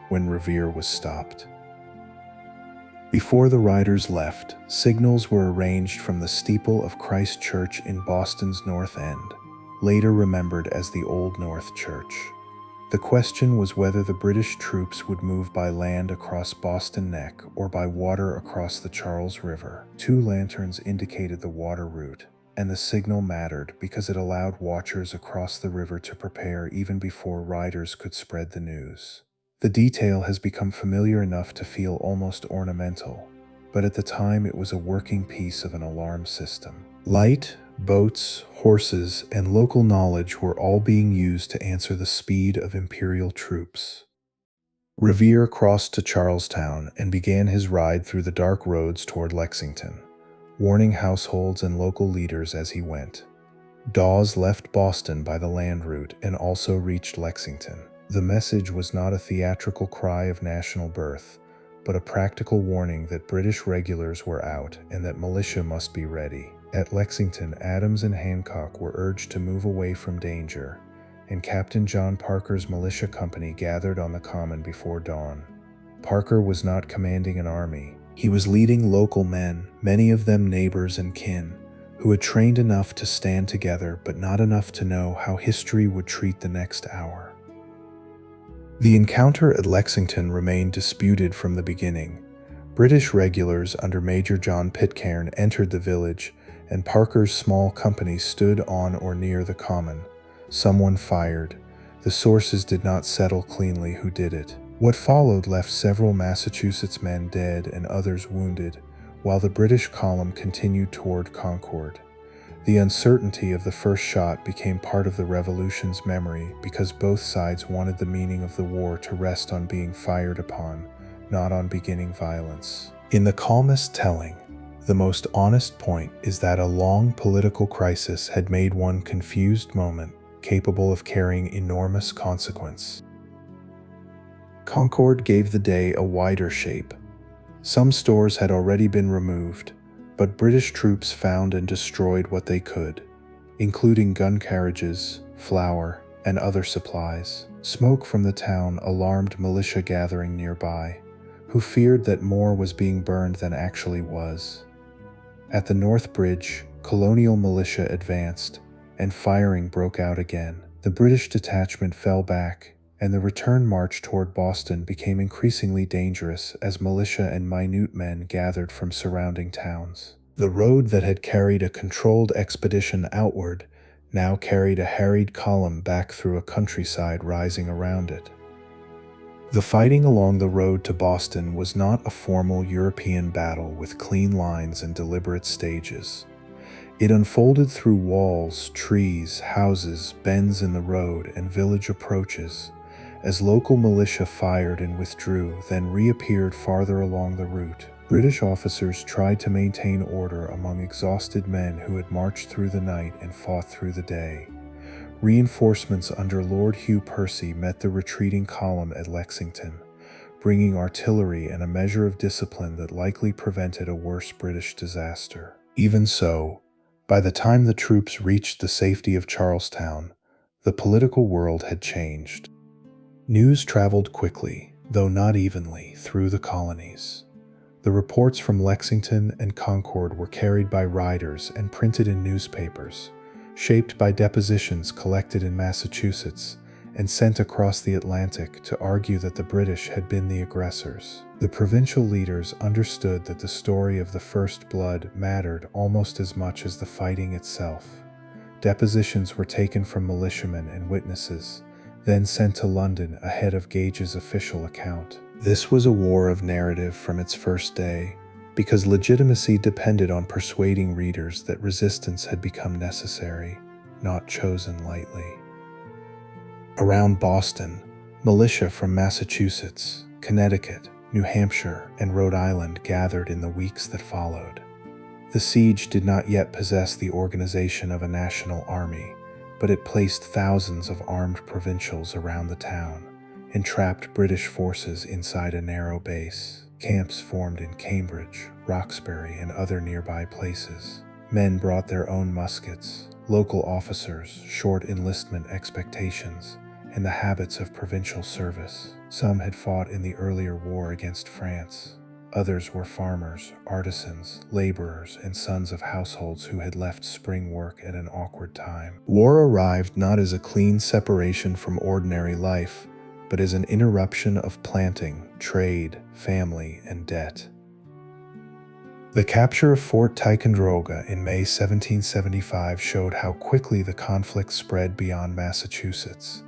when Revere was stopped. Before the riders left, signals were arranged from the steeple of Christ Church in Boston's North End, later remembered as the Old North Church. The question was whether the British troops would move by land across Boston Neck or by water across the Charles River. 2 lanterns indicated the water route, and the signal mattered because it allowed watchers across the river to prepare even before riders could spread the news. The detail has become familiar enough to feel almost ornamental, but at the time it was a working piece of an alarm system. Light, boats, horses, and local knowledge were all being used to answer the speed of Imperial troops. Revere crossed to Charlestown and began his ride through the dark roads toward Lexington, warning households and local leaders as he went. Dawes left Boston by the land route and also reached Lexington. The message was not a theatrical cry of national birth, but a practical warning that British regulars were out and that militia must be ready. At Lexington, Adams and Hancock were urged to move away from danger, and Captain John Parker's militia company gathered on the common before dawn. Parker was not commanding an army. He was leading local men, many of them neighbors and kin, who had trained enough to stand together but not enough to know how history would treat the next hour. The encounter at Lexington remained disputed from the beginning. British regulars under Major John Pitcairn entered the village, and Parker's small company stood on or near the common. Someone fired. The sources did not settle cleanly who did it. What followed left several Massachusetts men dead and others wounded, while the British column continued toward Concord. The uncertainty of the first shot became part of the Revolution's memory because both sides wanted the meaning of the war to rest on being fired upon, not on beginning violence. In the calmest telling, the most honest point is that a long political crisis had made one confused moment capable of carrying enormous consequence. Concord gave the day a wider shape. Some stores had already been removed, but British troops found and destroyed what they could, including gun carriages, flour, and other supplies. Smoke from the town alarmed militia gathering nearby, who feared that more was being burned than actually was. At the North Bridge, colonial militia advanced, and firing broke out again. The British detachment fell back, and the return march toward Boston became increasingly dangerous as militia and minute men gathered from surrounding towns. The road that had carried a controlled expedition outward now carried a harried column back through a countryside rising around it. The fighting along the road to Boston was not a formal European battle with clean lines and deliberate stages. It unfolded through walls, trees, houses, bends in the road, and village approaches, as local militia fired and withdrew, then reappeared farther along the route. British officers tried to maintain order among exhausted men who had marched through the night and fought through the day. Reinforcements under Lord Hugh Percy met the retreating column at Lexington, bringing artillery and a measure of discipline that likely prevented a worse British disaster. Even so, by the time the troops reached the safety of Charlestown, the political world had changed. News traveled quickly, though not evenly, through the colonies. The reports from Lexington and Concord were carried by riders and printed in newspapers, shaped by depositions collected in Massachusetts and sent across the Atlantic to argue that the British had been the aggressors. The provincial leaders understood that the story of the first blood mattered almost as much as the fighting itself. Depositions were taken from militiamen and witnesses, then sent to London ahead of Gage's official account. This was a war of narrative from its first day, because legitimacy depended on persuading readers that resistance had become necessary, not chosen lightly. Around Boston, militia from Massachusetts, Connecticut, New Hampshire, and Rhode Island gathered in the weeks that followed. The siege did not yet possess the organization of a national army, but it placed thousands of armed provincials around the town, entrapped British forces inside a narrow base. Camps formed in Cambridge, Roxbury, and other nearby places. Men brought their own muskets, local officers, short enlistment expectations, and the habits of provincial service. Some had fought in the earlier war against France. Others were farmers, artisans, laborers, and sons of households who had left spring work at an awkward time. War arrived not as a clean separation from ordinary life, but as an interruption of planting, trade, family, and debt. The capture of Fort Ticonderoga in May 1775 showed how quickly the conflict spread beyond Massachusetts.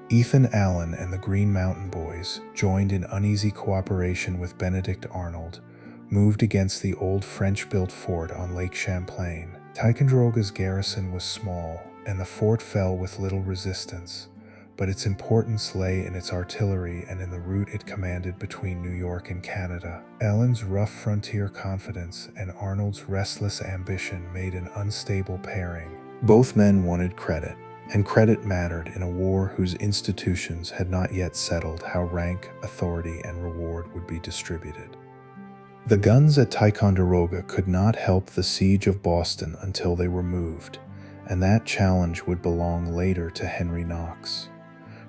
Ethan Allen and the Green Mountain Boys, joined in uneasy cooperation with Benedict Arnold, moved against the old French-built fort on Lake Champlain. Ticonderoga's garrison was small, and the fort fell with little resistance, but its importance lay in its artillery and in the route it commanded between New York and Canada. Allen's rough frontier confidence and Arnold's restless ambition made an unstable pairing. Both men wanted credit, and credit mattered in a war whose institutions had not yet settled how rank, authority, and reward would be distributed. The guns at Ticonderoga could not help the siege of Boston until they were moved, and that challenge would belong later to Henry Knox.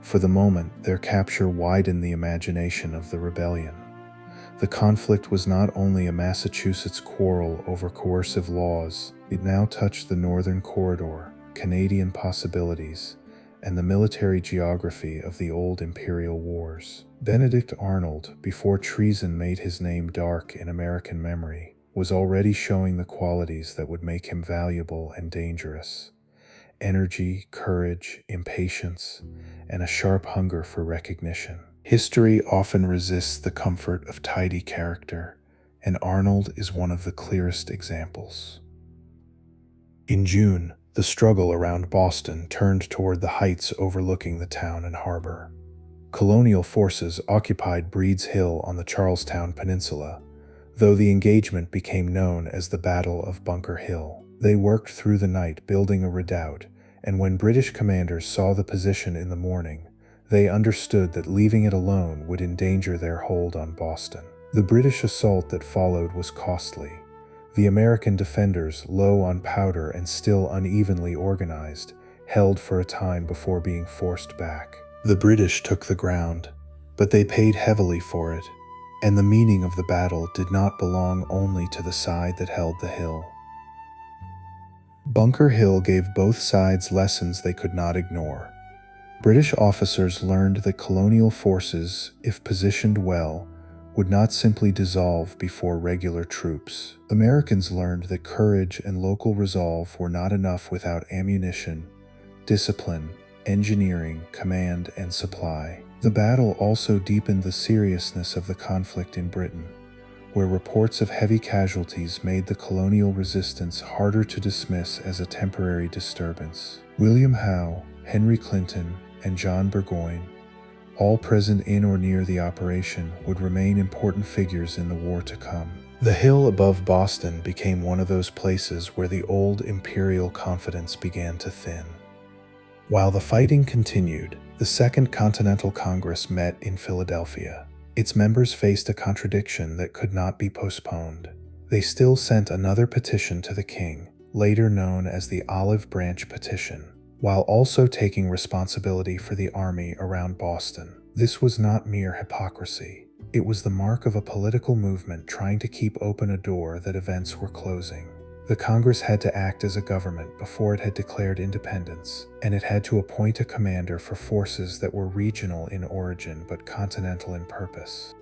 For the moment, their capture widened the imagination of the rebellion. The conflict was not only a Massachusetts quarrel over coercive laws, it now touched the Northern Corridor, Canadian possibilities, and the military geography of the old imperial wars. Benedict Arnold, before treason made his name dark in American memory, was already showing the qualities that would make him valuable and dangerous: energy, courage, impatience, and a sharp hunger for recognition. History often resists the comfort of tidy character, and Arnold is one of the clearest examples. In June, the struggle around Boston turned toward the heights overlooking the town and harbor. Colonial forces occupied Breed's Hill on the Charlestown Peninsula, though the engagement became known as the Battle of Bunker Hill. They worked through the night building a redoubt, and when British commanders saw the position in the morning, they understood that leaving it alone would endanger their hold on Boston. The British assault that followed was costly. The American defenders, low on powder and still unevenly organized, held for a time before being forced back. The British took the ground, but they paid heavily for it, and the meaning of the battle did not belong only to the side that held the hill. Bunker Hill gave both sides lessons they could not ignore. British officers learned that colonial forces, if positioned well, would not simply dissolve before regular troops. Americans learned that courage and local resolve were not enough without ammunition, discipline, engineering, command, and supply. The battle also deepened the seriousness of the conflict in Britain, where reports of heavy casualties made the colonial resistance harder to dismiss as a temporary disturbance. William Howe, Henry Clinton, and John Burgoyne, all present in or near the operation, would remain important figures in the war to come. The hill above Boston became one of those places where the old imperial confidence began to thin. While the fighting continued, the Second Continental Congress met in Philadelphia. Its members faced a contradiction that could not be postponed. They still sent another petition to the king, later known as the Olive Branch Petition, while also taking responsibility for the army around Boston. This was not mere hypocrisy. It was the mark of a political movement trying to keep open a door that events were closing. The Congress had to act as a government before it had declared independence, and it had to appoint a commander for forces that were regional in origin but continental in purpose.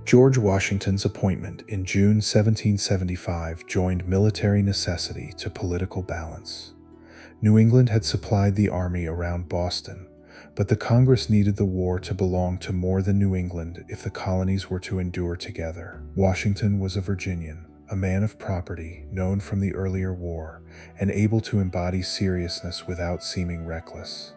George Washington's appointment in June 1775 joined military necessity to political balance. New England had supplied the army around Boston, But the Congress needed the war to belong to more than New England if the colonies were to endure together. Washington was a Virginian, a man of property, known from the earlier war, and able to embody seriousness without seeming reckless.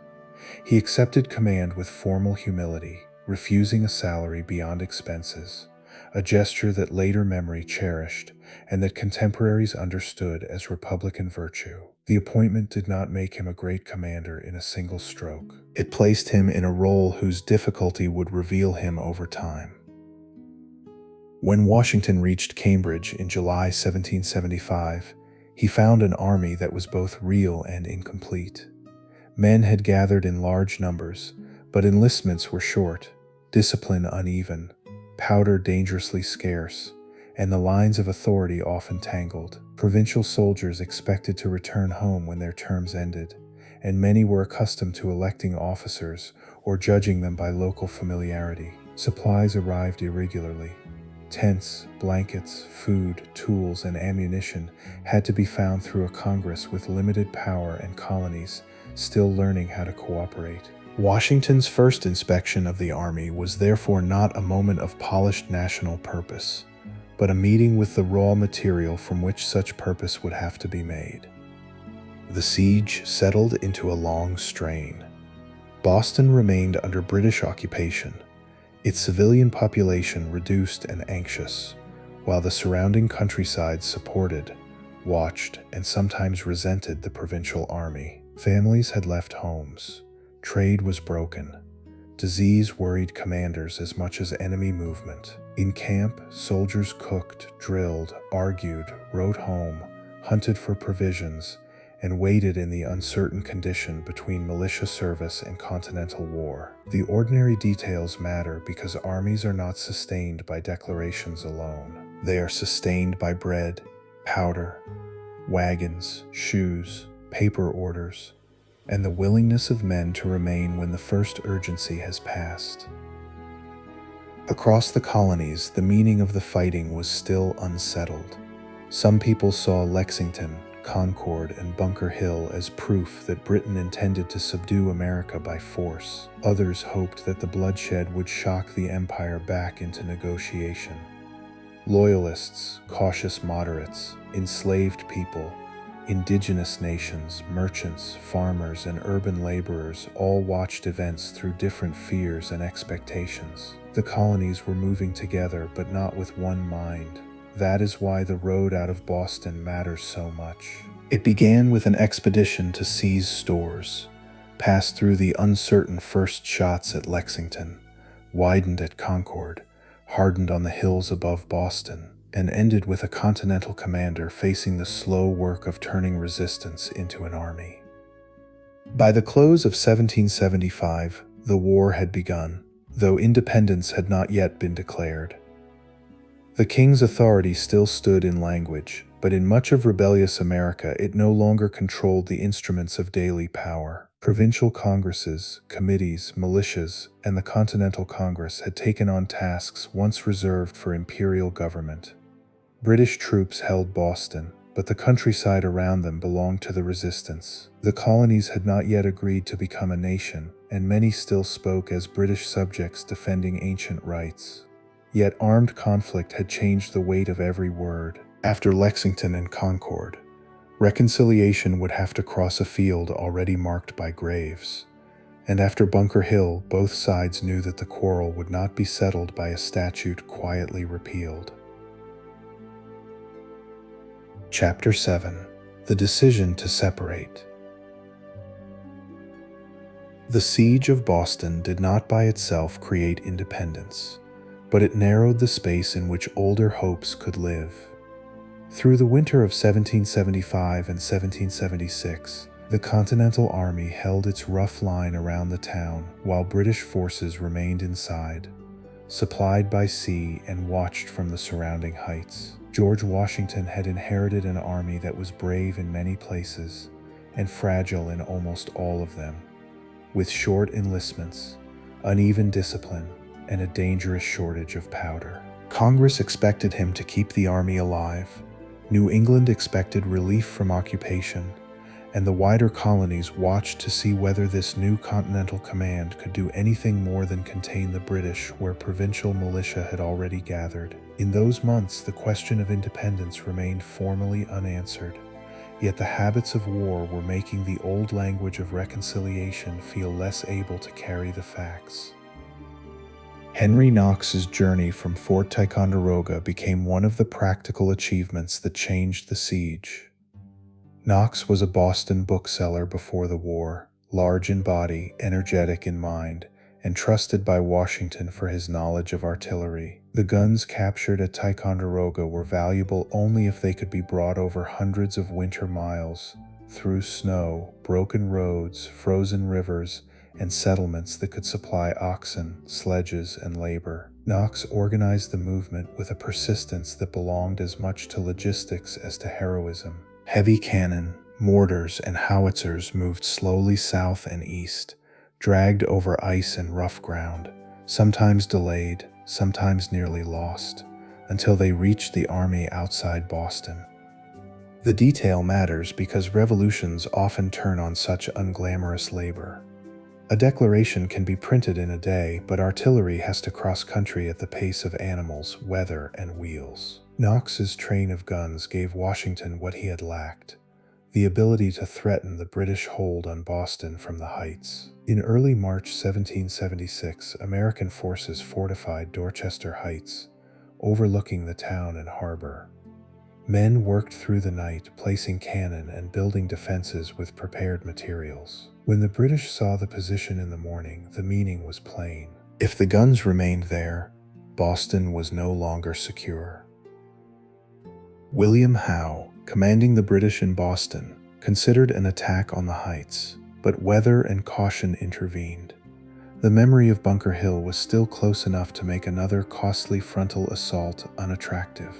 He accepted command with formal humility, refusing a salary beyond expenses, a gesture that later memory cherished and that contemporaries understood as Republican virtue. The appointment did not make him a great commander in a single stroke. It placed him in a role whose difficulty would reveal him over time. When Washington reached Cambridge in July 1775, he found an army that was both real and incomplete. Men had gathered in large numbers, but enlistments were short, discipline uneven, powder dangerously scarce, and the lines of authority often tangled. Provincial soldiers expected to return home when their terms ended, and many were accustomed to electing officers or judging them by local familiarity. Supplies arrived irregularly. Tents, blankets, food, tools, and ammunition had to be found through a Congress with limited power and colonies still learning how to cooperate. Washington's first inspection of the army was therefore not a moment of polished national purpose, but a meeting with the raw material from which such purpose would have to be made. The siege settled into a long strain. Boston remained under British occupation, its civilian population reduced and anxious, while the surrounding countryside supported, watched, and sometimes resented the provincial army. Families had left homes. Trade was broken. Disease worried commanders as much as enemy movement. In camp, soldiers cooked, drilled, argued, wrote home, hunted for provisions, and waited in the uncertain condition between militia service and continental war. The ordinary details matter because armies are not sustained by declarations alone. They are sustained by bread, powder, wagons, shoes, paper orders, and the willingness of men to remain when the first urgency has passed. Across the colonies, the meaning of the fighting was still unsettled. Some people saw Lexington, Concord, and Bunker Hill as proof that Britain intended to subdue America by force. Others hoped that the bloodshed would shock the empire back into negotiation. Loyalists, cautious moderates, enslaved people, indigenous nations, merchants, farmers, and urban laborers all watched events through different fears and expectations. The colonies were moving together, but not with one mind. That is why the road out of Boston matters so much. It began with an expedition to seize stores, passed through the uncertain first shots at Lexington, widened at Concord, hardened on the hills above Boston, and ended with a continental commander facing the slow work of turning resistance into an army. By the close of 1775, the war had begun, though independence had not yet been declared. The king's authority still stood in language, but in much of rebellious America it no longer controlled the instruments of daily power. Provincial congresses, committees, militias, and the Continental Congress had taken on tasks once reserved for imperial government. British troops held Boston, but the countryside around them belonged to the resistance. The colonies had not yet agreed to become a nation, and many still spoke as British subjects defending ancient rights. Yet armed conflict had changed the weight of every word. After Lexington and Concord, reconciliation would have to cross a field already marked by graves. And after Bunker Hill, both sides knew that the quarrel would not be settled by a statute quietly repealed. Chapter 7. The Decision to Separate. The siege of Boston did not by itself create independence, but it narrowed the space in which older hopes could live. Through the winter of 1775 and 1776, the Continental Army held its rough line around the town while British forces remained inside, supplied by sea and watched from the surrounding heights. George Washington had inherited an army that was brave in many places and fragile in almost all of them, with short enlistments, uneven discipline, and a dangerous shortage of powder. Congress expected him to keep the army alive. New England expected relief from occupation, and the wider colonies watched to see whether this new continental command could do anything more than contain the British where provincial militia had already gathered. In those months, the question of independence remained formally unanswered, yet the habits of war were making the old language of reconciliation feel less able to carry the facts. Henry Knox's journey from Fort Ticonderoga became one of the practical achievements that changed the siege. Knox was a Boston bookseller before the war, large in body, energetic in mind, and trusted by Washington for his knowledge of artillery. The guns captured at Ticonderoga were valuable only if they could be brought over hundreds of winter miles, through snow, broken roads, frozen rivers, and settlements that could supply oxen, sledges, and labor. Knox organized the movement with a persistence that belonged as much to logistics as to heroism. Heavy cannon, mortars, and howitzers moved slowly south and east, dragged over ice and rough ground, sometimes delayed, sometimes nearly lost, until they reached the army outside Boston. The detail matters because revolutions often turn on such unglamorous labor. A declaration can be printed in a day, but artillery has to cross country at the pace of animals, weather, and wheels. Knox's train of guns gave Washington what he had lacked: the ability to threaten the British hold on Boston from the heights. In early March 1776, American forces fortified Dorchester Heights, overlooking the town and harbor. Men worked through the night, placing cannon and building defenses with prepared materials. When the British saw the position in the morning, the meaning was plain. If the guns remained there, Boston was no longer secure. William Howe, commanding the British in Boston, considered an attack on the heights, but weather and caution intervened. The memory of Bunker Hill was still close enough to make another costly frontal assault unattractive.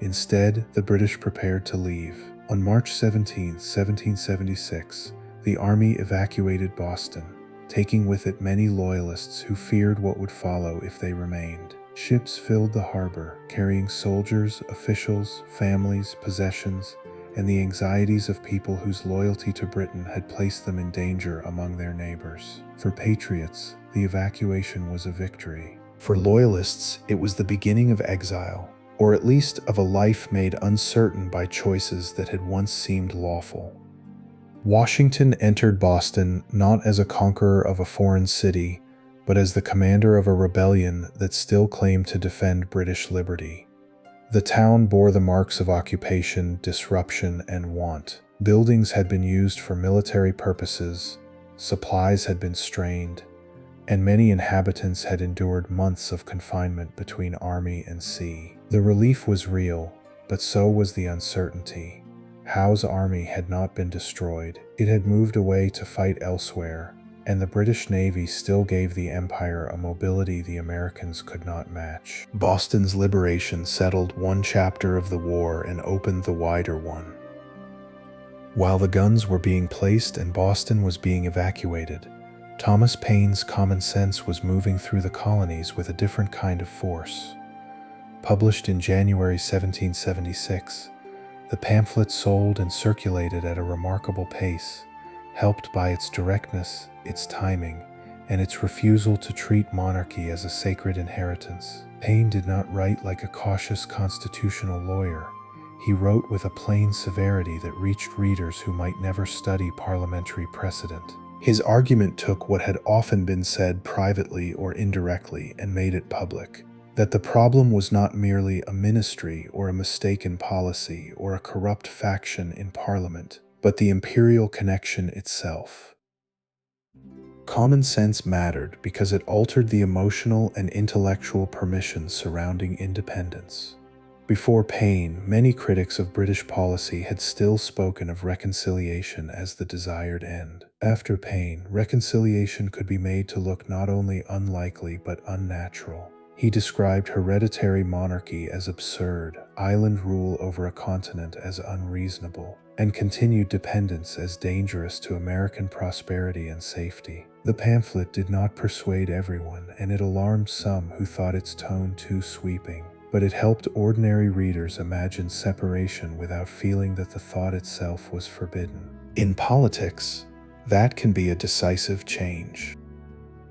Instead, the British prepared to leave. On March 17, 1776, the army evacuated Boston, taking with it many loyalists who feared what would follow if they remained. Ships filled the harbor, carrying soldiers, officials, families, possessions, and the anxieties of people whose loyalty to Britain had placed them in danger among their neighbors. For patriots, the evacuation was a victory. For loyalists, it was the beginning of exile, or at least of a life made uncertain by choices that had once seemed lawful. Washington entered Boston not as a conqueror of a foreign city, but as the commander of a rebellion that still claimed to defend British liberty. The town bore the marks of occupation, disruption, and want. Buildings had been used for military purposes, supplies had been strained, and many inhabitants had endured months of confinement between army and sea. The relief was real, but so was the uncertainty. Howe's army had not been destroyed. It had moved away to fight elsewhere, and the British Navy still gave the Empire a mobility the Americans could not match. Boston's liberation settled one chapter of the war and opened the wider one. While the guns were being placed and Boston was being evacuated, Thomas Paine's Common Sense was moving through the colonies with a different kind of force. Published in January 1776, the pamphlet sold and circulated at a remarkable pace, helped by its directness, its timing, and its refusal to treat monarchy as a sacred inheritance. Paine did not write like a cautious constitutional lawyer. He wrote with a plain severity that reached readers who might never study parliamentary precedent. His argument took what had often been said privately or indirectly and made it public: that the problem was not merely a ministry or a mistaken policy or a corrupt faction in Parliament, but the imperial connection itself. Common sense mattered because it altered the emotional and intellectual permissions surrounding independence. Before Paine, many critics of British policy had still spoken of reconciliation as the desired end. After Paine, reconciliation could be made to look not only unlikely but unnatural. He described hereditary monarchy as absurd, island rule over a continent as unreasonable, and continued dependence as dangerous to American prosperity and safety. The pamphlet did not persuade everyone, and it alarmed some who thought its tone too sweeping. But it helped ordinary readers imagine separation without feeling that the thought itself was forbidden. In politics, that can be a decisive change.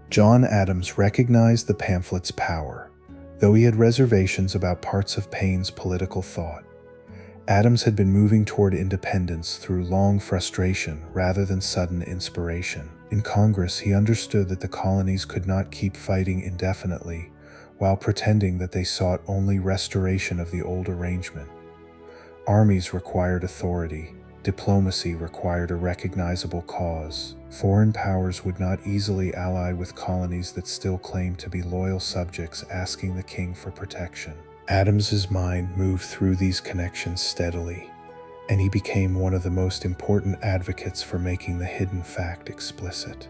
John Adams recognized the pamphlet's power, though he had reservations about parts of Paine's political thought. Adams had been moving toward independence through long frustration rather than sudden inspiration. In Congress, he understood that the colonies could not keep fighting indefinitely while pretending that they sought only restoration of the old arrangement. Armies required authority. Diplomacy required a recognizable cause. Foreign powers would not easily ally with colonies that still claimed to be loyal subjects asking the king for protection. Adams's mind moved through these connections steadily, and he became one of the most important advocates for making the hidden fact explicit.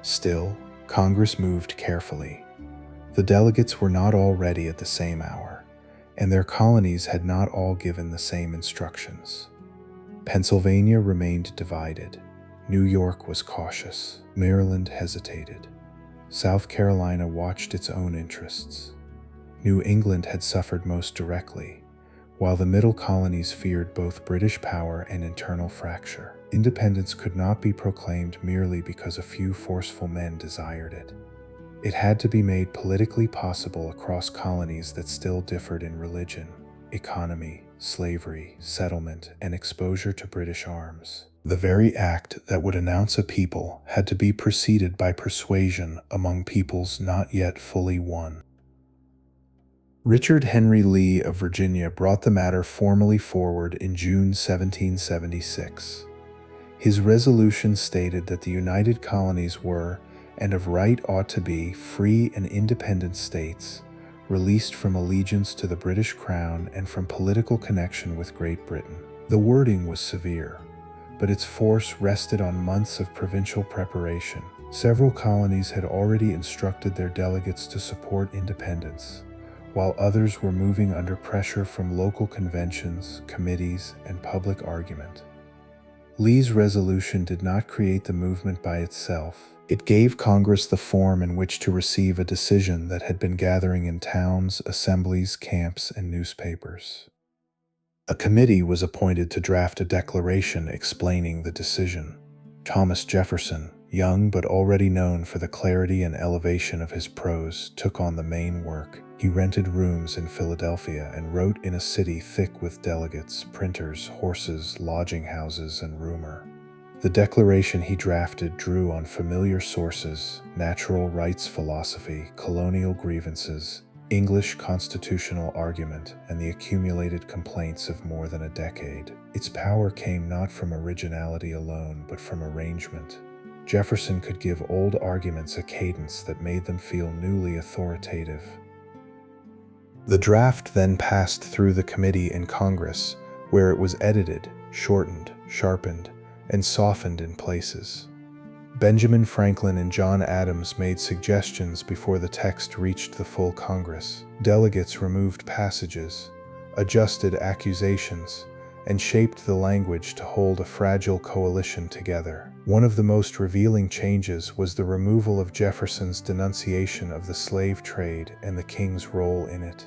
Still, Congress moved carefully. The delegates were not all ready at the same hour, and their colonies had not all given the same instructions. Pennsylvania remained divided. New York was cautious. Maryland hesitated. South Carolina watched its own interests. New England had suffered most directly, while the middle colonies feared both British power and internal fracture. Independence could not be proclaimed merely because a few forceful men desired it. It had to be made politically possible across colonies that still differed in religion, economy, slavery, settlement, and exposure to British arms. The very act that would announce a people had to be preceded by persuasion among peoples not yet fully won. Richard Henry Lee of Virginia brought the matter formally forward in June 1776. His resolution stated that the United Colonies were, and of right ought to be, free and independent states, released from allegiance to the British Crown and from political connection with Great Britain. The wording was severe, but its force rested on months of provincial preparation. Several colonies had already instructed their delegates to support independence, while others were moving under pressure from local conventions, committees, and public argument. Lee's resolution did not create the movement by itself. It gave Congress the form in which to receive a decision that had been gathering in towns, assemblies, camps, and newspapers. A committee was appointed to draft a declaration explaining the decision. Thomas Jefferson, young but already known for the clarity and elevation of his prose, took on the main work. He rented rooms in Philadelphia and wrote in a city thick with delegates, printers, horses, lodging houses, and rumor. The declaration he drafted drew on familiar sources: natural rights philosophy, colonial grievances, English constitutional argument, and the accumulated complaints of more than a decade. Its power came not from originality alone, but from arrangement. Jefferson could give old arguments a cadence that made them feel newly authoritative. The draft then passed through the committee in Congress, where it was edited, shortened, sharpened, and softened in places. Benjamin Franklin and John Adams made suggestions before the text reached the full Congress. Delegates removed passages, adjusted accusations, and shaped the language to hold a fragile coalition together. One of the most revealing changes was the removal of Jefferson's denunciation of the slave trade and the king's role in it.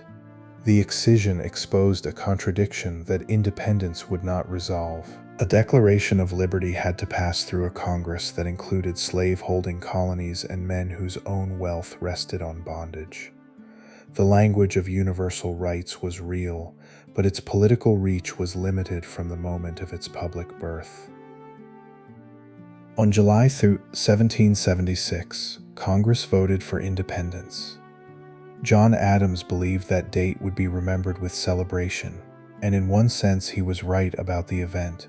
The excision exposed a contradiction that independence would not resolve. A Declaration of Liberty had to pass through a Congress that included slave-holding colonies and men whose own wealth rested on bondage. The language of universal rights was real, but its political reach was limited from the moment of its public birth. On July 1776, Congress voted for independence. John Adams believed that date would be remembered with celebration, and in one sense he was right about the event,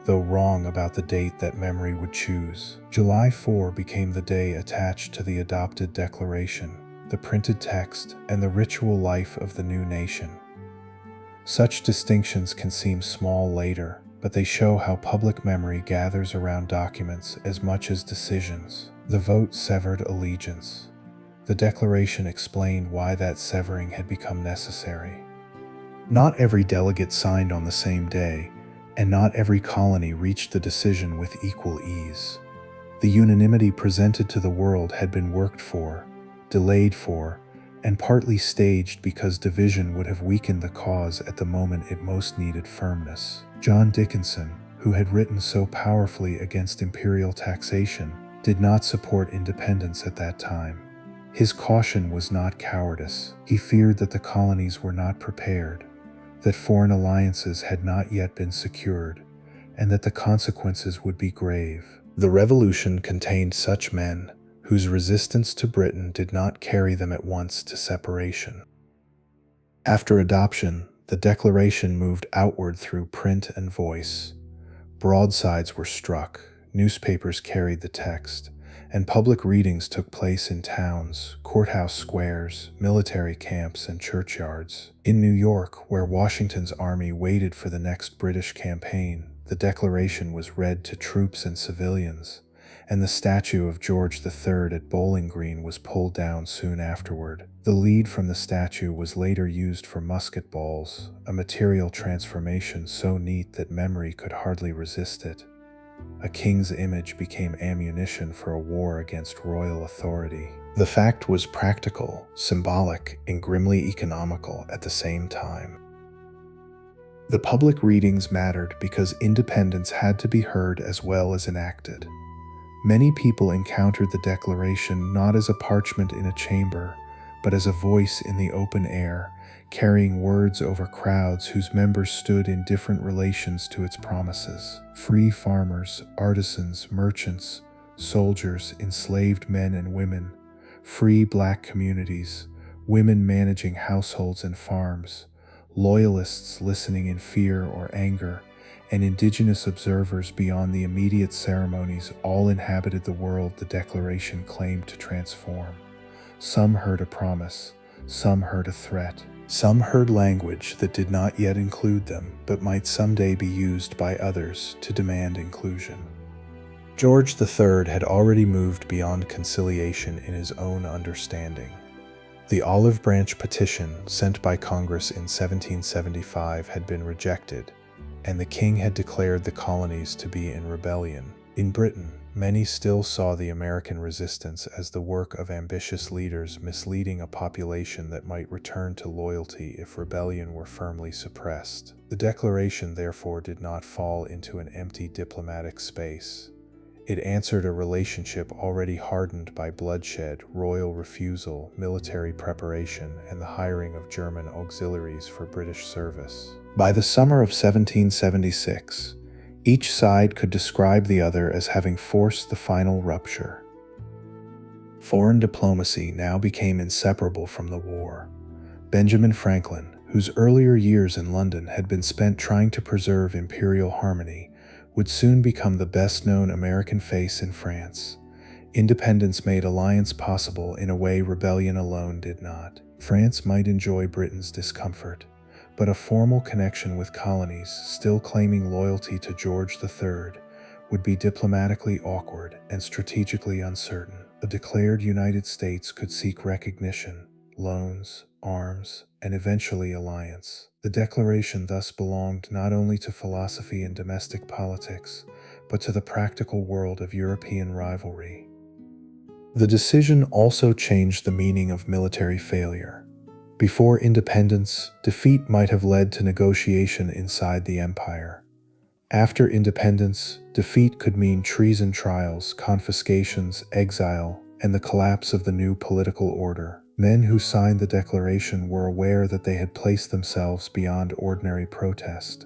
though wrong about the date that memory would choose. July 4 became the day attached to the adopted declaration, the printed text, and the ritual life of the new nation. Such distinctions can seem small later, but they show how public memory gathers around documents as much as decisions. The vote severed allegiance. The declaration explained why that severing had become necessary. Not every delegate signed on the same day, and not every colony reached the decision with equal ease. The unanimity presented to the world had been worked for, delayed for, and partly staged because division would have weakened the cause at the moment it most needed firmness. John Dickinson, who had written so powerfully against imperial taxation, did not support independence at that time. His caution was not cowardice. He feared that the colonies were not prepared, that foreign alliances had not yet been secured, and that the consequences would be grave. The revolution contained such men whose resistance to Britain did not carry them at once to separation. After adoption, the Declaration moved outward through print and voice. Broadsides were struck, newspapers carried the text, and public readings took place in towns, courthouse squares, military camps, and churchyards. In New York, where Washington's army waited for the next British campaign, the Declaration was read to troops and civilians, and the statue of George III at Bowling Green was pulled down soon afterward. The lead from the statue was later used for musket balls, a material transformation so neat that memory could hardly resist it. A king's image became ammunition for a war against royal authority. The fact was practical, symbolic, and grimly economical at the same time. The public readings mattered because independence had to be heard as well as enacted. Many people encountered the Declaration not as a parchment in a chamber, but as a voice in the open air, carrying words over crowds whose members stood in different relations to its promises. Free farmers, artisans, merchants, soldiers, enslaved men and women, free black communities, women managing households and farms, loyalists listening in fear or anger, and indigenous observers beyond the immediate ceremonies all inhabited the world the Declaration claimed to transform. Some heard a promise, some heard a threat. Some heard language that did not yet include them, but might someday be used by others to demand inclusion. George III had already moved beyond conciliation in his own understanding. The Olive Branch Petition, sent by Congress in 1775, had been rejected, and the king had declared the colonies to be in rebellion. In Britain, many still saw the American resistance as the work of ambitious leaders misleading a population that might return to loyalty if rebellion were firmly suppressed. The Declaration, therefore, did not fall into an empty diplomatic space. It answered a relationship already hardened by bloodshed, royal refusal, military preparation, and the hiring of German auxiliaries for British service. By the summer of 1776, each side could describe the other as having forced the final rupture. Foreign diplomacy now became inseparable from the war. Benjamin Franklin, whose earlier years in London had been spent trying to preserve imperial harmony, would soon become the best-known American face in France. Independence made alliance possible in a way rebellion alone did not. France might enjoy Britain's discomfort, but a formal connection with colonies, still claiming loyalty to George III, would be diplomatically awkward and strategically uncertain. A declared United States could seek recognition, loans, arms, and eventually alliance. The Declaration thus belonged not only to philosophy and domestic politics, but to the practical world of European rivalry. The decision also changed the meaning of military failure. Before independence, defeat might have led to negotiation inside the empire. After independence, defeat could mean treason trials, confiscations, exile, and the collapse of the new political order. Men who signed the Declaration were aware that they had placed themselves beyond ordinary protest.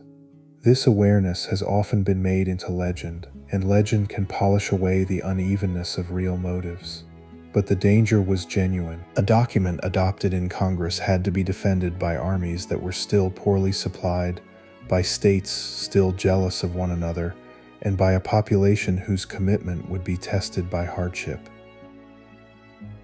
This awareness has often been made into legend, and legend can polish away the unevenness of real motives. But the danger was genuine. A document adopted in Congress had to be defended by armies that were still poorly supplied, by states still jealous of one another, and by a population whose commitment would be tested by hardship.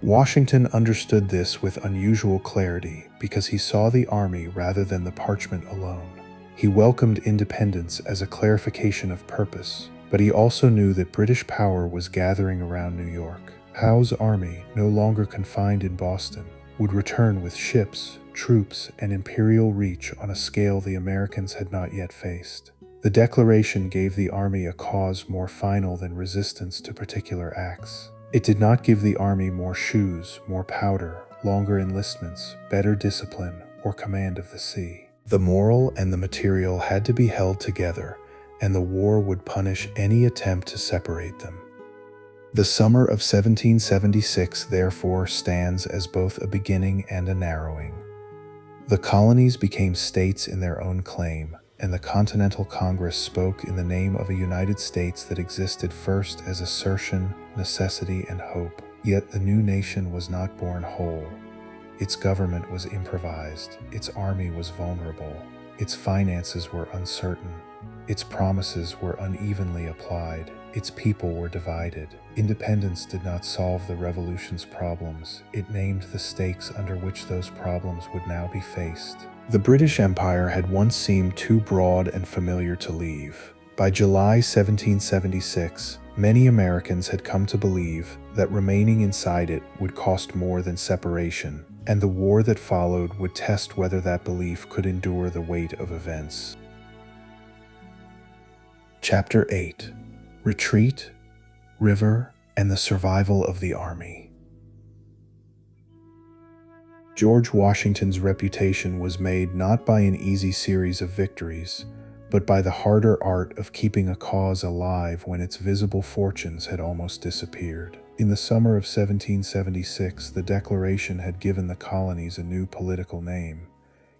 Washington understood this with unusual clarity because he saw the army rather than the parchment alone. He welcomed independence as a clarification of purpose, but he also knew that British power was gathering around New York. Howe's army, no longer confined in Boston, would return with ships, troops, and imperial reach on a scale the Americans had not yet faced. The Declaration gave the army a cause more final than resistance to particular acts. It did not give the army more shoes, more powder, longer enlistments, better discipline, or command of the sea. The moral and the material had to be held together, and the war would punish any attempt to separate them. The summer of 1776 therefore stands as both a beginning and a narrowing. The colonies became states in their own claim, and the Continental Congress spoke in the name of a United States that existed first as assertion, necessity, and hope. Yet the new nation was not born whole. Its government was improvised, its army was vulnerable, its finances were uncertain, its promises were unevenly applied, its people were divided. Independence did not solve the revolution's problems, it named the stakes under which those problems would now be faced. The British Empire had once seemed too broad and familiar to leave. By July 1776, many Americans had come to believe that remaining inside it would cost more than separation, and the war that followed would test whether that belief could endure the weight of events. Chapter 8: Retreat, River, and the Survival of the Army. George Washington's reputation was made not by an easy series of victories, but by the harder art of keeping a cause alive when its visible fortunes had almost disappeared. In the summer of 1776, the Declaration had given the colonies a new political name,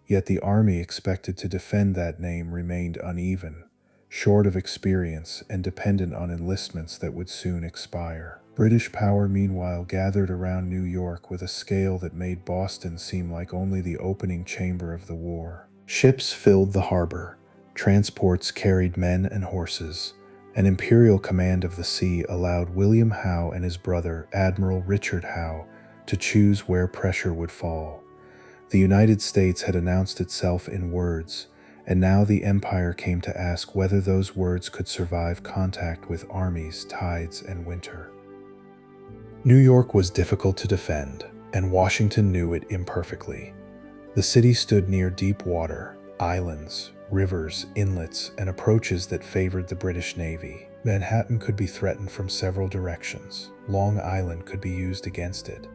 yet the army expected to defend that name remained uneven, short of experience and dependent on enlistments that would soon expire. British power, meanwhile, gathered around New York with a scale that made Boston seem like only the opening chamber of the war. Ships filled the harbor, transports carried men and horses. An imperial command of the sea allowed William Howe and his brother, Admiral Richard Howe, to choose where pressure would fall. The United States had announced itself in words, and now the empire came to ask whether those words could survive contact with armies, tides, and winter. New York was difficult to defend, and Washington knew it imperfectly. The city stood near deep water, islands, rivers, inlets, and approaches that favored the British Navy. Manhattan could be threatened from several directions. Long Island could be used against it.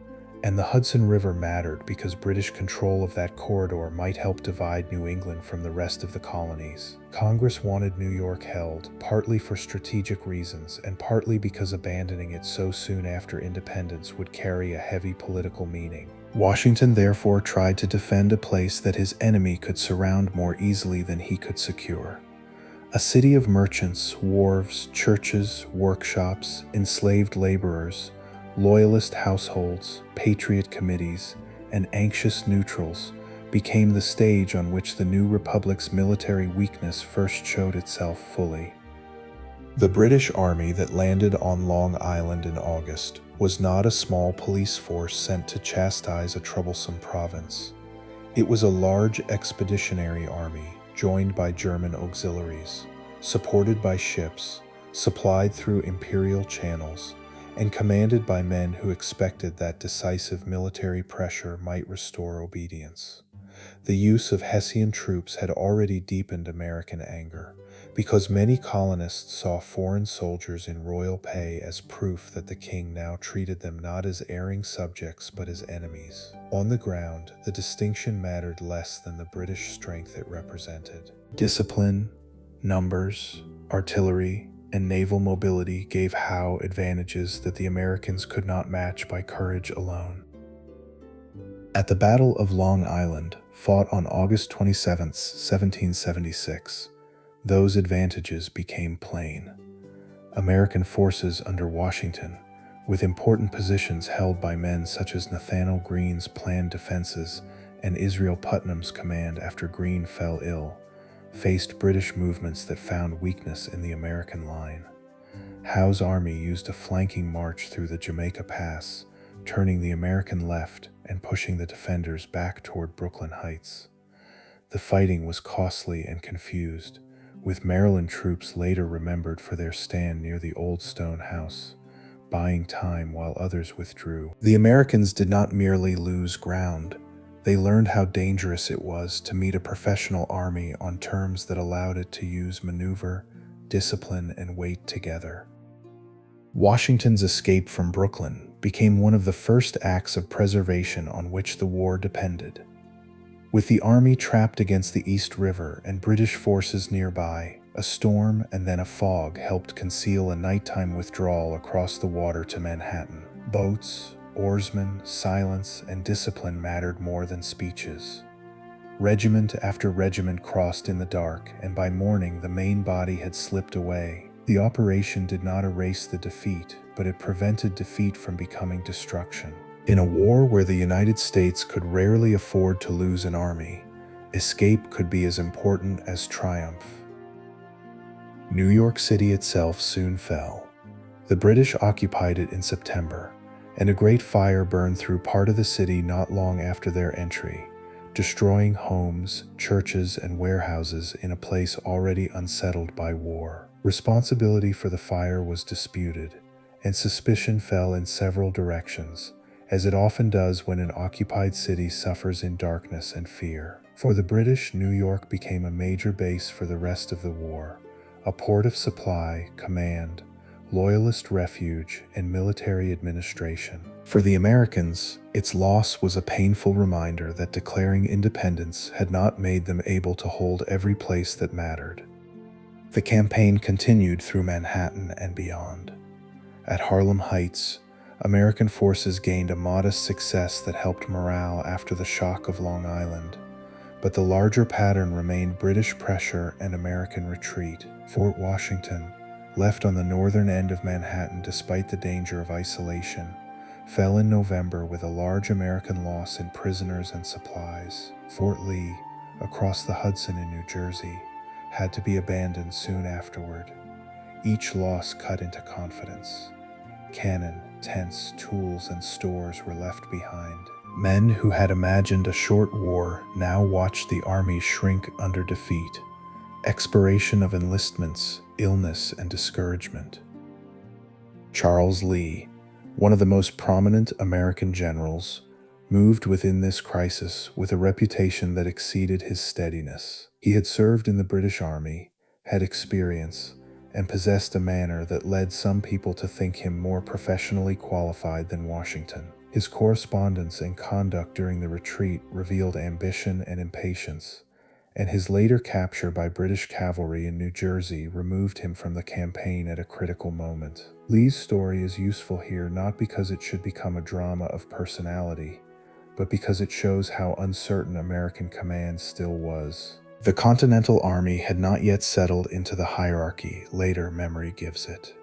And the Hudson River mattered because British control of that corridor might help divide New England from the rest of the colonies. Congress wanted New York held, partly for strategic reasons and partly because abandoning it so soon after independence would carry a heavy political meaning. Washington therefore tried to defend a place that his enemy could surround more easily than he could secure. A city of merchants, wharves, churches, workshops, enslaved laborers, loyalist households, patriot committees, and anxious neutrals became the stage on which the new republic's military weakness first showed itself fully. The British army that landed on Long Island in August was not a small police force sent to chastise a troublesome province. It was a large expeditionary army joined by German auxiliaries, supported by ships, supplied through imperial channels, and commanded by men who expected that decisive military pressure might restore obedience. The use of Hessian troops had already deepened American anger, because many colonists saw foreign soldiers in royal pay as proof that the king now treated them not as erring subjects but as enemies. On the ground, the distinction mattered less than the British strength it represented. Discipline, numbers, artillery, and naval mobility gave Howe advantages that the Americans could not match by courage alone. At the Battle of Long Island, fought on August 27, 1776, those advantages became plain. American forces under Washington, with important positions held by men such as Nathanael Greene's planned defenses and Israel Putnam's command after Greene fell ill, faced British movements that found weakness in the American line. Howe's army used a flanking march through the Jamaica Pass, turning the American left and pushing the defenders back toward Brooklyn Heights. The fighting was costly and confused, with Maryland troops later remembered for their stand near the Old Stone House, buying time while others withdrew. The Americans did not merely lose ground. They learned how dangerous it was to meet a professional army on terms that allowed it to use maneuver, discipline, and weight together. Washington's escape from Brooklyn became one of the first acts of preservation on which the war depended. With the army trapped against the East River and British forces nearby, A storm and then a fog helped conceal a nighttime withdrawal across the water to Manhattan. Boats, oarsmen, silence, and discipline mattered more than speeches. Regiment after regiment crossed in the dark, and by morning the main body had slipped away. The operation did not erase the defeat, but it prevented defeat from becoming destruction. In a war where the United States could rarely afford to lose an army, escape could be as important as triumph. New York City itself soon fell. The British occupied it in September, and a great fire burned through part of the city not long after their entry, destroying homes, churches, and warehouses in a place already unsettled by war. Responsibility for the fire was disputed, and suspicion fell in several directions, as it often does when an occupied city suffers in darkness and fear. For the British, New York became a major base for the rest of the war, a port of supply, command, loyalist refuge, and military administration. For the Americans, its loss was a painful reminder that declaring independence had not made them able to hold every place that mattered. The campaign continued through Manhattan and beyond. At Harlem Heights, American forces gained a modest success that helped morale after the shock of Long Island, but the larger pattern remained British pressure and American retreat. Fort Washington, left on the northern end of Manhattan despite the danger of isolation, fell in November with a large American loss in prisoners and supplies. Fort Lee, across the Hudson in New Jersey, had to be abandoned soon afterward. Each loss cut into confidence. Cannon, tents, tools, and stores were left behind. Men who had imagined a short war now watched the army shrink under defeat, expiration of enlistments, illness, and discouragement. Charles Lee, one of the most prominent American generals, moved within this crisis with a reputation that exceeded his steadiness. He had served in the British Army, had experience, and possessed a manner that led some people to think him more professionally qualified than Washington. His correspondence and conduct during the retreat revealed ambition and impatience, and his later capture by British cavalry in New Jersey removed him from the campaign at a critical moment. Lee's story is useful here not because it should become a drama of personality, but because it shows how uncertain American command still was. The Continental Army had not yet settled into the hierarchy later memory gives it.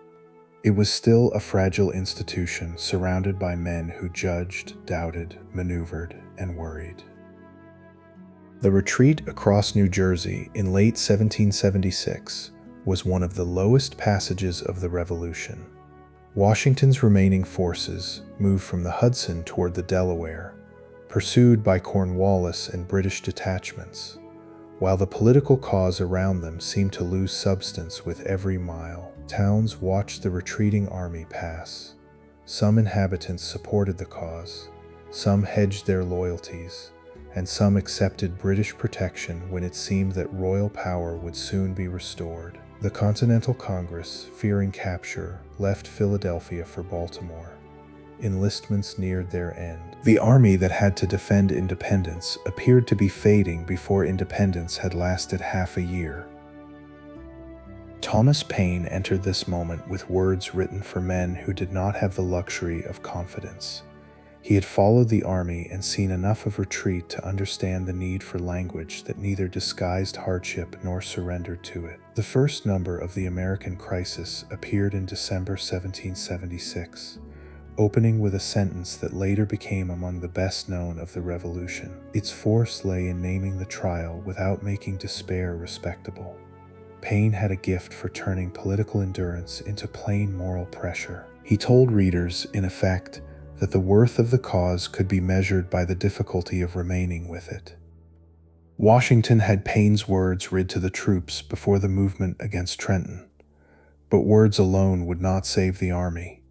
It was still a fragile institution surrounded by men who judged, doubted, maneuvered, and worried. The retreat across New Jersey in late 1776 was one of the lowest passages of the Revolution. Washington's remaining forces moved from the Hudson toward the Delaware, pursued by Cornwallis and British detachments, while the political cause around them seemed to lose substance with every mile. Towns watched the retreating army pass. Some inhabitants supported the cause, some hedged their loyalties, and some accepted British protection when it seemed that royal power would soon be restored. The Continental Congress, fearing capture, left Philadelphia for Baltimore. Enlistments neared their end. The army that had to defend independence appeared to be fading before independence had lasted half a year. Thomas Paine entered this moment with words written for men who did not have the luxury of confidence. He had followed the army and seen enough of retreat to understand the need for language that neither disguised hardship nor surrendered to it. The first number of The American Crisis appeared in December 1776, opening with a sentence that later became among the best known of the Revolution. Its force lay in naming the trial without making despair respectable. Paine had a gift for turning political endurance into plain moral pressure. He told readers, in effect, that the worth of the cause could be measured by the difficulty of remaining with it. Washington had Paine's words read to the troops before the movement against Trenton, but words alone would not save the army.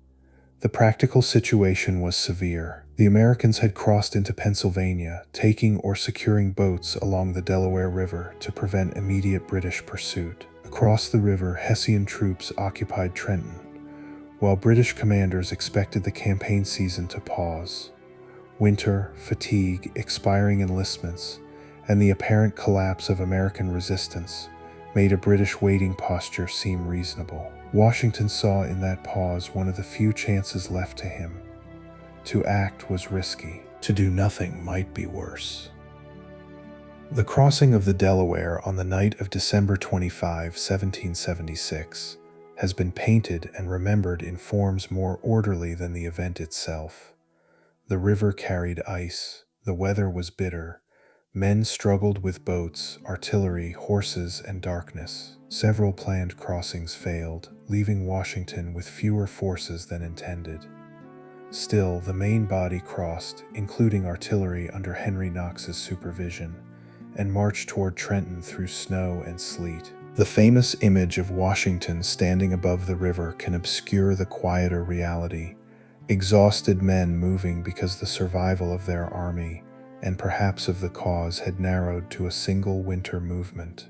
The practical situation was severe. The Americans had crossed into Pennsylvania, taking or securing boats along the Delaware River to prevent immediate British pursuit. Across the river, Hessian troops occupied Trenton, while British commanders expected the campaign season to pause. Winter, fatigue, expiring enlistments, and the apparent collapse of American resistance made a British waiting posture seem reasonable. Washington saw in that pause one of the few chances left to him. To act was risky. To do nothing might be worse. The crossing of the Delaware on the night of December 25, 1776, has been painted and remembered in forms more orderly than the event itself. The river carried ice, the weather was bitter, men struggled with boats, artillery, horses, and darkness. Several planned crossings failed, leaving Washington with fewer forces than intended. Still, the main body crossed, including artillery under Henry Knox's supervision, and marched toward Trenton through snow and sleet. The famous image of Washington standing above the river can obscure the quieter reality. Exhausted men moving because the survival of their army, and perhaps of the cause, had narrowed to a single winter movement.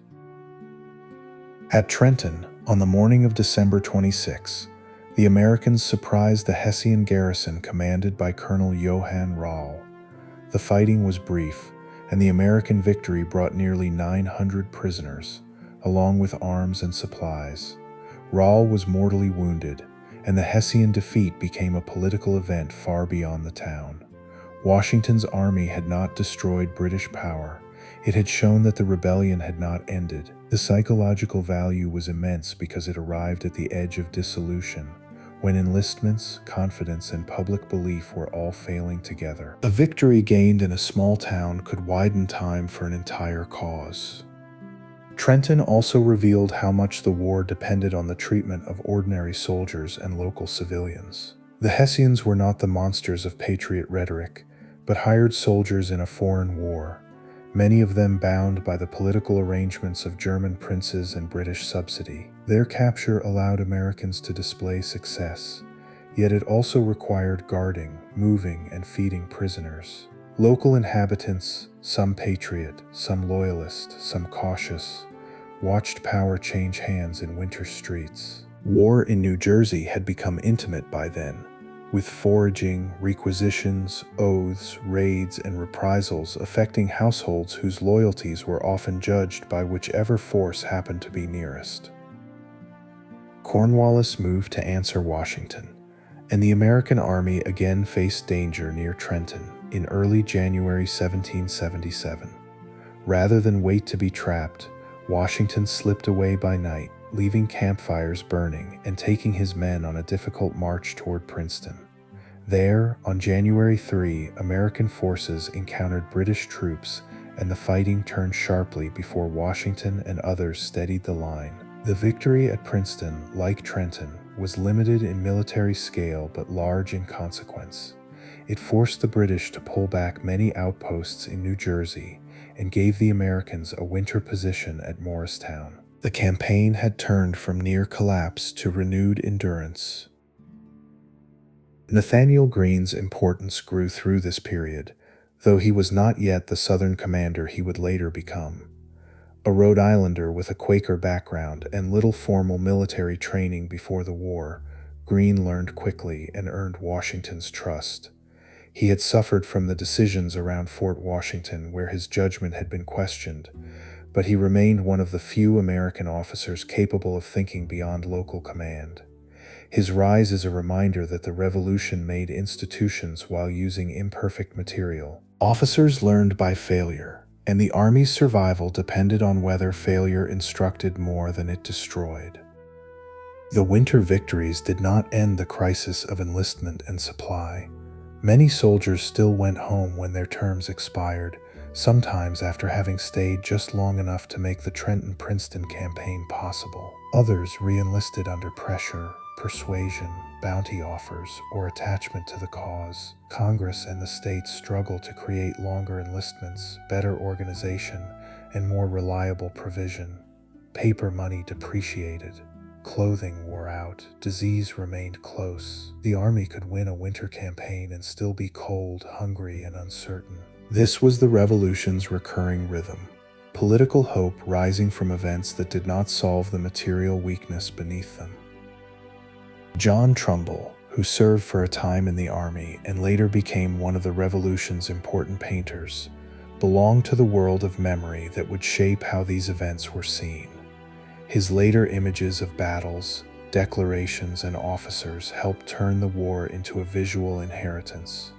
At Trenton, on the morning of December 26, the Americans surprised the Hessian garrison commanded by Colonel Johann Rall. The fighting was brief, and the American victory brought nearly 900 prisoners, along with arms and supplies. Rall was mortally wounded, and the Hessian defeat became a political event far beyond the town. Washington's army had not destroyed British power. It had shown that the rebellion had not ended. The psychological value was immense because it arrived at the edge of dissolution, when enlistments, confidence, and public belief were all failing together. A victory gained in a small town could widen time for an entire cause. Trenton also revealed how much the war depended on the treatment of ordinary soldiers and local civilians. The Hessians were not the monsters of patriot rhetoric, but hired soldiers in a foreign war, many of them bound by the political arrangements of German princes and British subsidy. Their capture allowed Americans to display success, yet it also required guarding, moving, and feeding prisoners. Local inhabitants, some patriot, some loyalist, some cautious, watched power change hands in winter streets. War in New Jersey had become intimate by then, with foraging, requisitions, oaths, raids, and reprisals affecting households whose loyalties were often judged by whichever force happened to be nearest. Cornwallis moved to answer Washington, and the American army again faced danger near Trenton in early January 1777. Rather than wait to be trapped, Washington slipped away by night, leaving campfires burning and taking his men on a difficult march toward Princeton. There, on January 3, American forces encountered British troops, and the fighting turned sharply before Washington and others steadied the line. The victory at Princeton, like Trenton, was limited in military scale but large in consequence. It forced the British to pull back many outposts in New Jersey and gave the Americans a winter position at Morristown. The campaign had turned from near collapse to renewed endurance. Nathaniel Greene's importance grew through this period, though he was not yet the Southern commander he would later become. A Rhode Islander with a Quaker background and little formal military training before the war, Greene learned quickly and earned Washington's trust. He had suffered from the decisions around Fort Washington where his judgment had been questioned, but he remained one of the few American officers capable of thinking beyond local command. His rise is a reminder that the Revolution made institutions while using imperfect material. Officers learned by failure, and the Army's survival depended on whether failure instructed more than it destroyed. The winter victories did not end the crisis of enlistment and supply. Many soldiers still went home when their terms expired, sometimes after having stayed just long enough to make the Trenton-Princeton campaign possible. Others re-enlisted under pressure, persuasion, bounty offers, or attachment to the cause. Congress and the states struggled to create longer enlistments, better organization, and more reliable provision. Paper money depreciated. Clothing wore out. Disease remained close. The Army could win a winter campaign and still be cold, hungry, and uncertain. This was the Revolution's recurring rhythm. Political hope rising from events that did not solve the material weakness beneath them. John Trumbull, who served for a time in the Army and later became one of the Revolution's important painters, belonged to the world of memory that would shape how these events were seen. His later images of battles, declarations, and officers helped turn the war into a visual inheritance.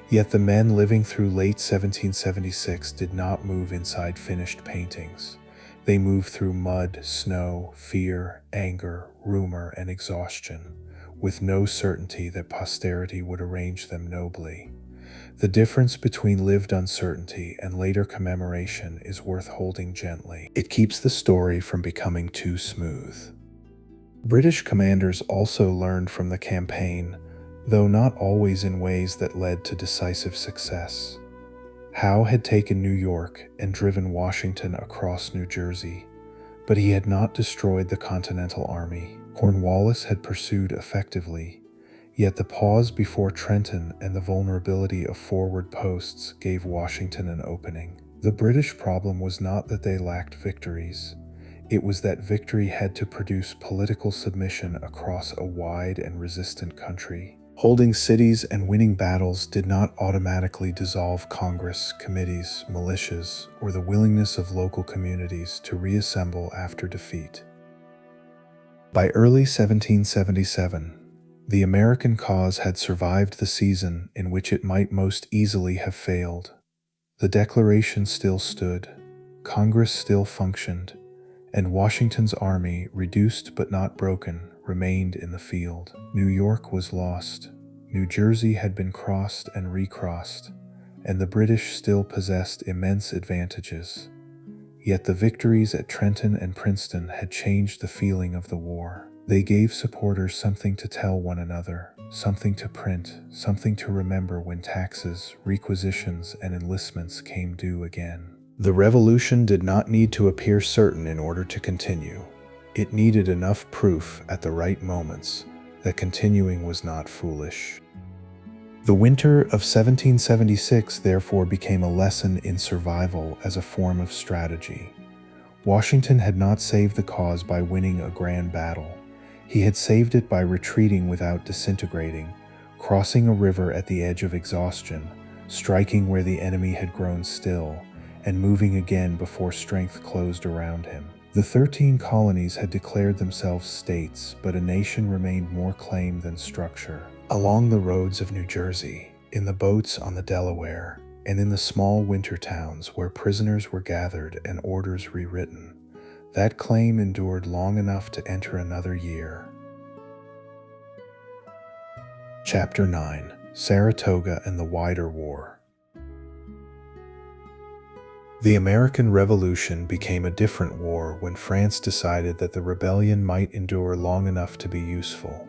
Yet the men living through late 1776 did not move inside finished paintings. They moved through mud, snow, fear, anger, rumor, and exhaustion, with no certainty that posterity would arrange them nobly. The difference between lived uncertainty and later commemoration is worth holding gently. It keeps the story from becoming too smooth. British commanders also learned from the campaign, though not always in ways that led to decisive success. Howe had taken New York and driven Washington across New Jersey, but he had not destroyed the Continental Army. Cornwallis had pursued effectively, yet the pause before Trenton and the vulnerability of forward posts gave Washington an opening. The British problem was not that they lacked victories. It was that victory had to produce political submission across a wide and resistant country. Holding cities and winning battles did not automatically dissolve Congress, committees, militias, or the willingness of local communities to reassemble after defeat. By early 1777, the American cause had survived the season in which it might most easily have failed. The Declaration still stood, Congress still functioned, and Washington's army, reduced but not broken, remained in the field. New York was lost, New Jersey had been crossed and recrossed, and the British still possessed immense advantages. Yet the victories at Trenton and Princeton had changed the feeling of the war. They gave supporters something to tell one another, something to print, something to remember when taxes, requisitions, and enlistments came due again. The revolution did not need to appear certain in order to continue. It needed enough proof at the right moments that continuing was not foolish. The winter of 1776 therefore became a lesson in survival as a form of strategy. Washington had not saved the cause by winning a grand battle. He had saved it by retreating without disintegrating, crossing a river at the edge of exhaustion, striking where the enemy had grown still, and moving again before strength closed around him. The 13 colonies had declared themselves states, but a nation remained more claim than structure. Along the roads of New Jersey, in the boats on the Delaware, and in the small winter towns where prisoners were gathered and orders rewritten, that claim endured long enough to enter another year. Chapter 9: Saratoga and the Wider War. The American Revolution became a different war when France decided that the rebellion might endure long enough to be useful.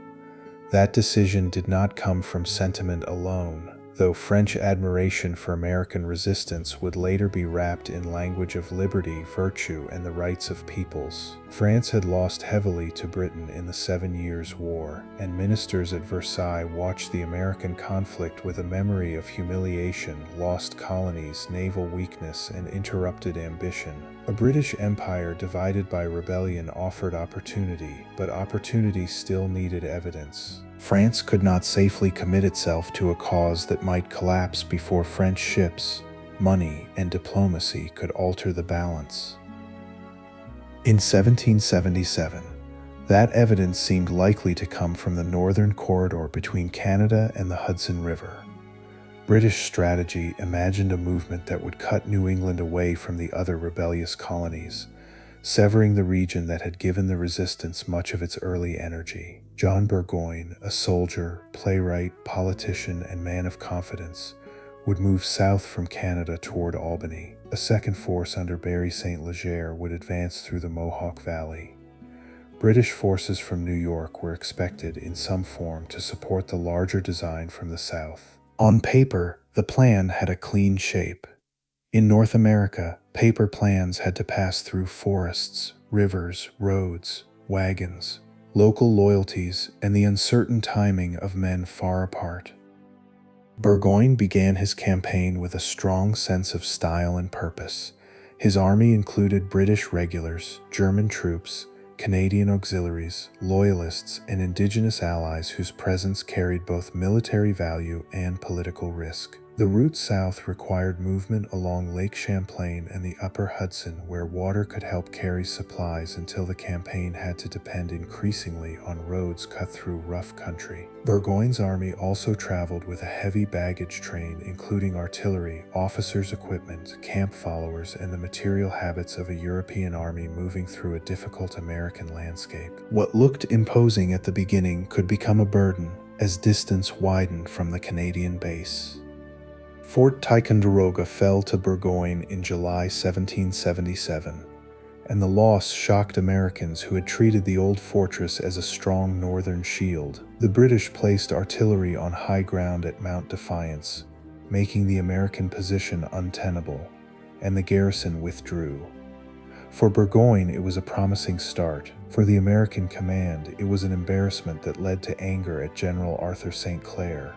That decision did not come from sentiment alone, though French admiration for American resistance would later be wrapped in language of liberty, virtue, and the rights of peoples. France had lost heavily to Britain in the 7 Years' War, and ministers at Versailles watched the American conflict with a memory of humiliation, lost colonies, naval weakness, and interrupted ambition. A British Empire divided by rebellion offered opportunity, but opportunity still needed evidence. France could not safely commit itself to a cause that might collapse before French ships, money, and diplomacy could alter the balance. In 1777, that evidence seemed likely to come from the northern corridor between Canada and the Hudson River. British strategy imagined a movement that would cut New England away from the other rebellious colonies, severing the region that had given the resistance much of its early energy. John Burgoyne, a soldier, playwright, politician, and man of confidence, would move south from Canada toward Albany. A second force under Barry St. Leger would advance through the Mohawk Valley. British forces from New York were expected in some form to support the larger design from the south. On paper, the plan had a clean shape. In North America, paper plans had to pass through forests, rivers, roads, wagons, local loyalties, and the uncertain timing of men far apart. Burgoyne began his campaign with a strong sense of style and purpose. His army included British regulars, German troops, Canadian auxiliaries, loyalists, and indigenous allies whose presence carried both military value and political risk. The route south required movement along Lake Champlain and the upper Hudson, where water could help carry supplies until the campaign had to depend increasingly on roads cut through rough country. Burgoyne's army also traveled with a heavy baggage train, including artillery, officers' equipment, camp followers, and the material habits of a European army moving through a difficult American landscape. What looked imposing at the beginning could become a burden as distance widened from the Canadian base. Fort Ticonderoga fell to Burgoyne in July 1777, and the loss shocked Americans who had treated the old fortress as a strong northern shield. The British placed artillery on high ground at Mount Defiance, making the American position untenable, and the garrison withdrew. For Burgoyne, it was a promising start. For the American command, it was an embarrassment that led to anger at General Arthur St. Clair,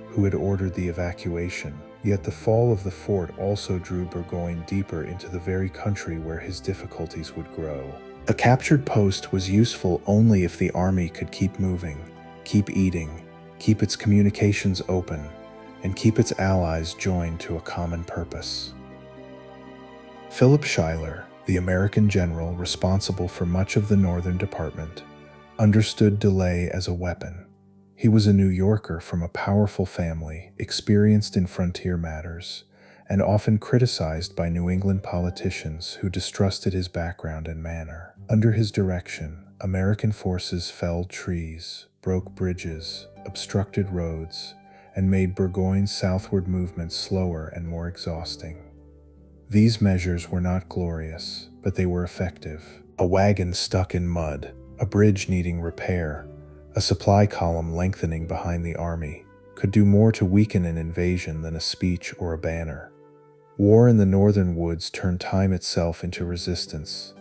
who had ordered the evacuation. Yet the fall of the fort also drew Burgoyne deeper into the very country where his difficulties would grow. A captured post was useful only if the army could keep moving, keep eating, keep its communications open, and keep its allies joined to a common purpose. Philip Schuyler, the American general responsible for much of the Northern Department, understood delay as a weapon. He was a New Yorker from a powerful family, experienced in frontier matters, and often criticized by New England politicians who distrusted his background and manner. Under his direction, American forces felled trees, broke bridges, obstructed roads, and made Burgoyne's southward movement slower and more exhausting. These measures were not glorious, but they were effective. A wagon stuck in mud, a bridge needing repair, a supply column lengthening behind the army could do more to weaken an invasion than a speech or a banner. War in the northern woods turned time itself into resistance.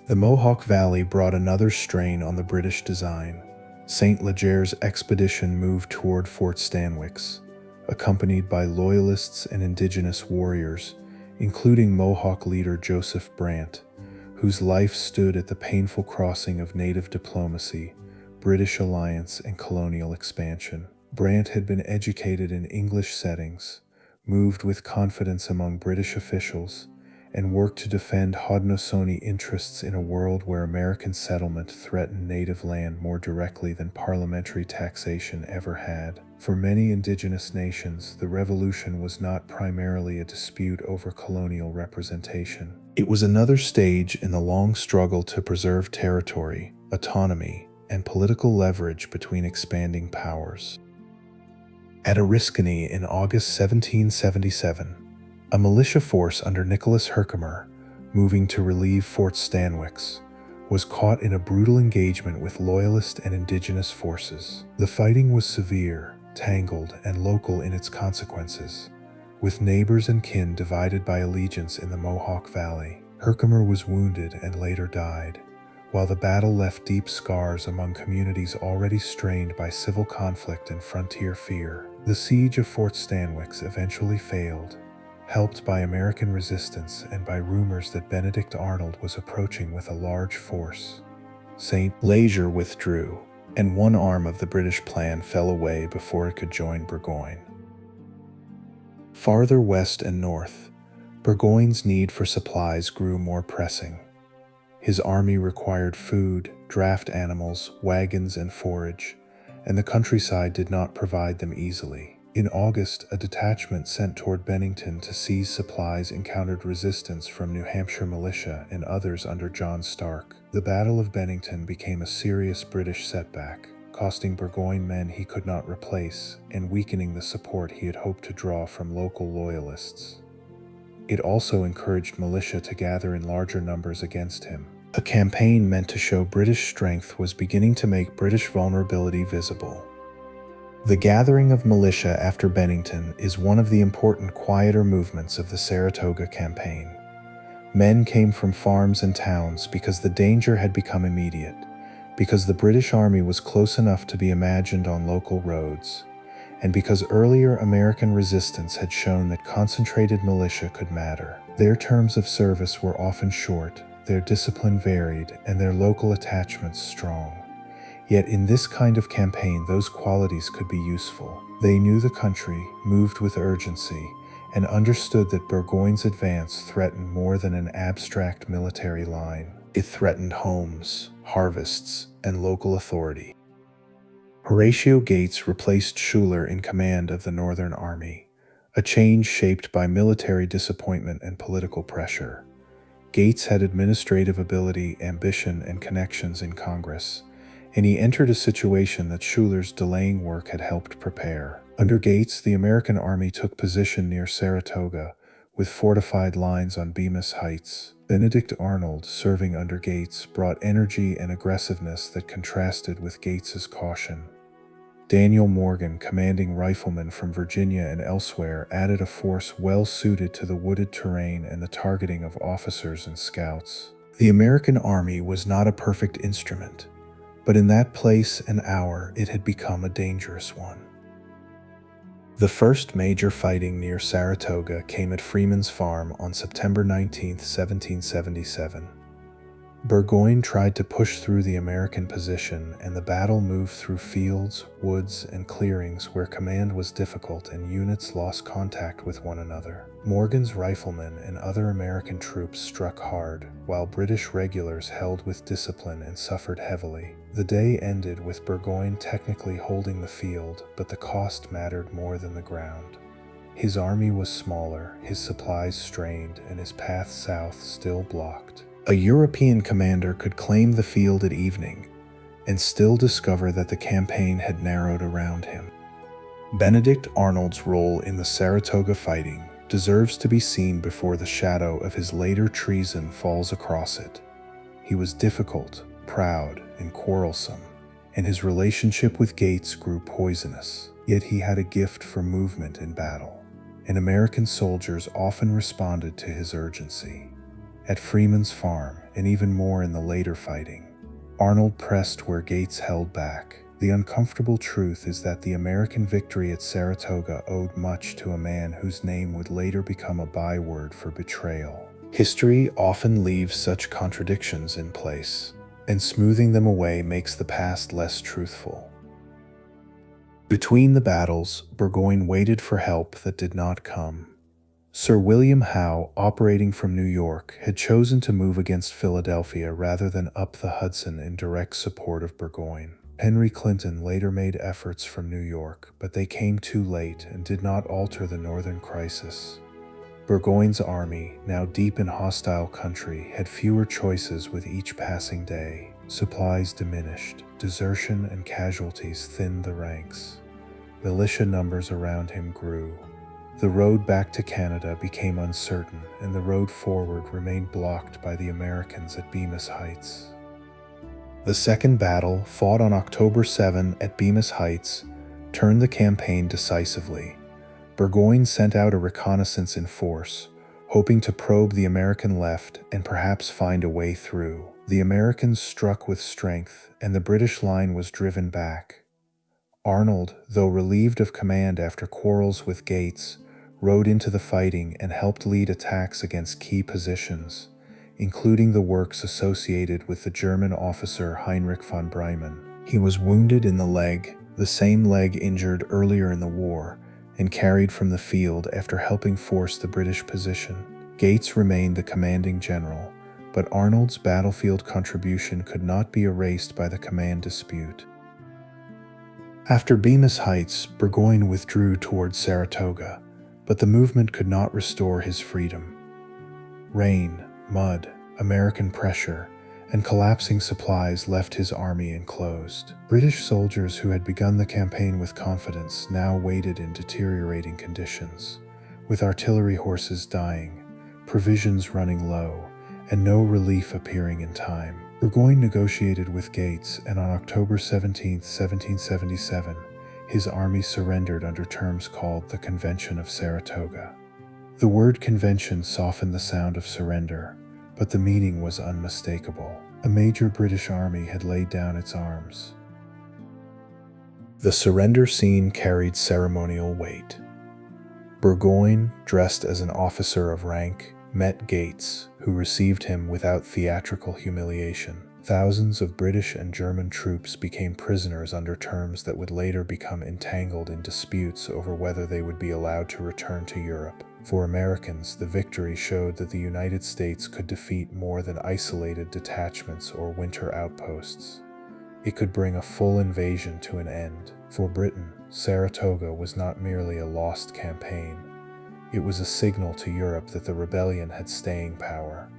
The Mohawk Valley brought another strain on the British design. St. Leger's expedition moved toward Fort Stanwix, accompanied by Loyalists and Indigenous warriors, including Mohawk leader Joseph Brant, whose life stood at the painful crossing of native diplomacy, British alliance, and colonial expansion. Brant had been educated in English settings, moved with confidence among British officials, and worked to defend Haudenosaunee interests in a world where American settlement threatened native land more directly than parliamentary taxation ever had. For many indigenous nations, the revolution was not primarily a dispute over colonial representation. It was another stage in the long struggle to preserve territory, autonomy, and political leverage between expanding powers. At Oriskany in August 1777, a militia force under Nicholas Herkimer, moving to relieve Fort Stanwix, was caught in a brutal engagement with Loyalist and Indigenous forces. The fighting was severe, tangled, and local in its consequences, with neighbors and kin divided by allegiance in the Mohawk Valley. Herkimer was wounded and later died, while the battle left deep scars among communities already strained by civil conflict and frontier fear. The siege of Fort Stanwix eventually failed, helped by American resistance and by rumors that Benedict Arnold was approaching with a large force. St. Leger withdrew, and one arm of the British plan fell away before it could join Burgoyne. Farther west and north, Burgoyne's need for supplies grew more pressing. His army required food, draft animals, wagons, and forage, and the countryside did not provide them easily. In August, a detachment sent toward Bennington to seize supplies encountered resistance from New Hampshire militia and others under John Stark. The Battle of Bennington became a serious British setback, costing Burgoyne men he could not replace and weakening the support he had hoped to draw from local loyalists. It also encouraged militia to gather in larger numbers against him. A campaign meant to show British strength was beginning to make British vulnerability visible. The gathering of militia after Bennington is one of the important quieter movements of the Saratoga campaign. Men came from farms and towns because the danger had become immediate, because the British Army was close enough to be imagined on local roads, and because earlier American resistance had shown that concentrated militia could matter. Their terms of service were often short, their discipline varied, and their local attachments strong. Yet in this kind of campaign, those qualities could be useful. They knew the country, moved with urgency, and understood that Burgoyne's advance threatened more than an abstract military line. It threatened homes, harvests, and local authority. Horatio Gates replaced Schuyler in command of the Northern Army, a change shaped by military disappointment and political pressure. Gates had administrative ability, ambition, and connections in Congress, and he entered a situation that Schuyler's delaying work had helped prepare. Under Gates, the American army took position near Saratoga, with fortified lines on Bemis Heights. Benedict Arnold, serving under Gates, brought energy and aggressiveness that contrasted with Gates's caution. Daniel Morgan, commanding riflemen from Virginia and elsewhere, added a force well suited to the wooded terrain and the targeting of officers and scouts. The American army was not a perfect instrument, but in that place and hour it had become a dangerous one. The first major fighting near Saratoga came at Freeman's Farm on September 19, 1777. Burgoyne tried to push through the American position, and the battle moved through fields, woods, and clearings where command was difficult and units lost contact with one another. Morgan's riflemen and other American troops struck hard, while British regulars held with discipline and suffered heavily. The day ended with Burgoyne technically holding the field, but the cost mattered more than the ground. His army was smaller, his supplies strained, and his path south still blocked. A European commander could claim the field at evening and still discover that the campaign had narrowed around him. Benedict Arnold's role in the Saratoga fighting deserves to be seen before the shadow of his later treason falls across it. He was difficult, proud, and quarrelsome, and his relationship with Gates grew poisonous. Yet he had a gift for movement in battle, and American soldiers often responded to his urgency. At Freeman's Farm, and even more in the later fighting, Arnold pressed where Gates held back. The uncomfortable truth is that the American victory at Saratoga owed much to a man whose name would later become a byword for betrayal. History often leaves such contradictions in place, and smoothing them away makes the past less truthful. Between the battles, Burgoyne waited for help that did not come. Sir William Howe, operating from New York, had chosen to move against Philadelphia rather than up the Hudson in direct support of Burgoyne. Henry Clinton later made efforts from New York, but they came too late and did not alter the northern crisis. Burgoyne's army, now deep in hostile country, had fewer choices with each passing day. Supplies diminished, desertion and casualties thinned the ranks. Militia numbers around him grew. The road back to Canada became uncertain, and the road forward remained blocked by the Americans at Bemis Heights. The second battle, fought on October 7 at Bemis Heights, turned the campaign decisively. Burgoyne sent out a reconnaissance in force, hoping to probe the American left and perhaps find a way through. The Americans struck with strength, and the British line was driven back. Arnold, though relieved of command after quarrels with Gates, rode into the fighting and helped lead attacks against key positions, including the works associated with the German officer Heinrich von Breymann. He was wounded in the leg, the same leg injured earlier in the war, and carried from the field after helping force the British position. Gates remained the commanding general, but Arnold's battlefield contribution could not be erased by the command dispute. After Bemis Heights, Burgoyne withdrew towards Saratoga, but the movement could not restore his freedom. Rain, mud, American pressure, and collapsing supplies left his army enclosed. British soldiers who had begun the campaign with confidence now waited in deteriorating conditions, with artillery horses dying, provisions running low, and no relief appearing in time. Burgoyne negotiated with Gates, and on October 17, 1777, his army surrendered under terms called the Convention of Saratoga. The word convention softened the sound of surrender, but the meaning was unmistakable. A major British army had laid down its arms. The surrender scene carried ceremonial weight. Burgoyne, dressed as an officer of rank, met Gates, who received him without theatrical humiliation. Thousands of British and German troops became prisoners under terms that would later become entangled in disputes over whether they would be allowed to return to Europe. For Americans, the victory showed that the United States could defeat more than isolated detachments or winter outposts. It could bring a full invasion to an end. For Britain, Saratoga was not merely a lost campaign. It was a signal to Europe that the rebellion had staying power.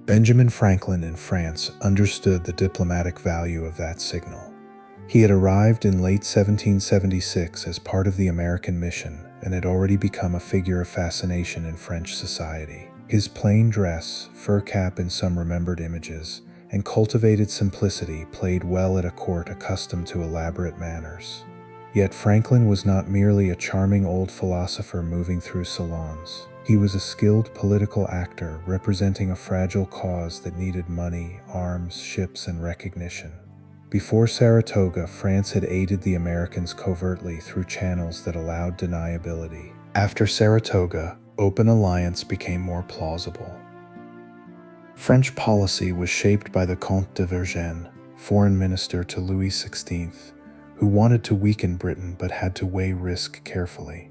Benjamin Franklin in France understood the diplomatic value of that signal. He had arrived in late 1776 as part of the American mission and had already become a figure of fascination in French society. His plain dress, fur cap in some remembered images, and cultivated simplicity played well at a court accustomed to elaborate manners. Yet Franklin was not merely a charming old philosopher moving through salons. He was a skilled political actor representing a fragile cause that needed money, arms, ships, and recognition. Before Saratoga, France had aided the Americans covertly through channels that allowed deniability. After Saratoga, open alliance became more plausible. French policy was shaped by the Comte de Vergennes, foreign minister to Louis XVI, who wanted to weaken Britain but had to weigh risk carefully.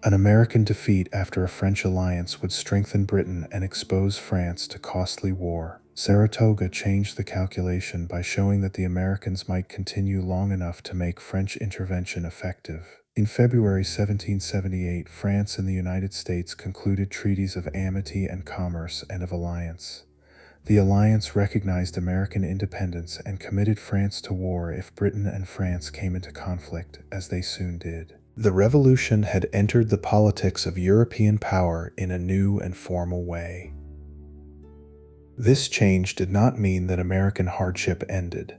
An American defeat after a French alliance would strengthen Britain and expose France to costly war. Saratoga changed the calculation by showing that the Americans might continue long enough to make French intervention effective. In February 1778, France and the United States concluded treaties of amity and commerce and of alliance. The alliance recognized American independence and committed France to war if Britain and France came into conflict, as they soon did. The Revolution had entered the politics of European power in a new and formal way. This change did not mean that American hardship ended.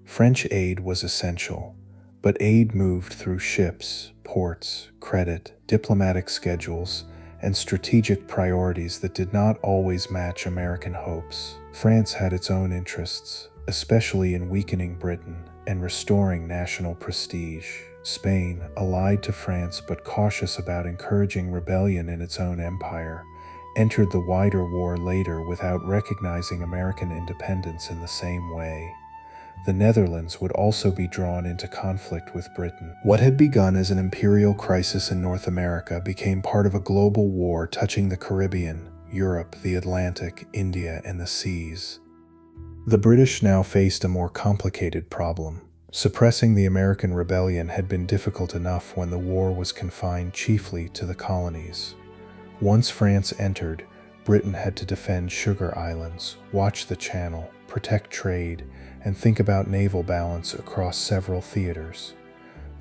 French aid was essential, but aid moved through ships, ports, credit, diplomatic schedules, and strategic priorities that did not always match American hopes. France had its own interests, especially in weakening Britain and restoring national prestige. Spain, allied to France but cautious about encouraging rebellion in its own empire, entered the wider war later without recognizing American independence in the same way. The Netherlands would also be drawn into conflict with Britain. What had begun as an imperial crisis in North America became part of a global war touching the Caribbean, Europe, the Atlantic, India, and the seas. The British now faced a more complicated problem. Suppressing the American rebellion had been difficult enough when the war was confined chiefly to the colonies. Once France entered, Britain had to defend sugar islands, watch the Channel, protect trade, and think about naval balance across several theaters.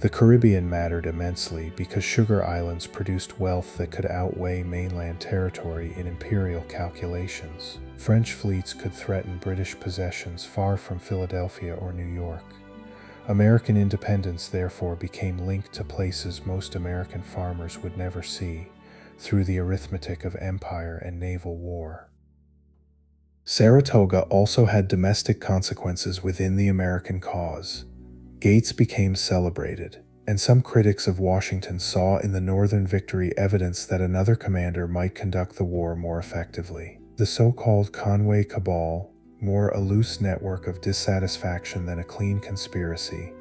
The Caribbean mattered immensely because sugar islands produced wealth that could outweigh mainland territory in imperial calculations. French fleets could threaten British possessions far from Philadelphia or New York. American independence therefore became linked to places most American farmers would never see, through the arithmetic of empire and naval war. Saratoga also had domestic consequences within the American cause. Gates became celebrated, and some critics of Washington saw in the Northern victory evidence that another commander might conduct the war more effectively. The so-called Conway Cabal, more a loose network of dissatisfaction than a clean conspiracy,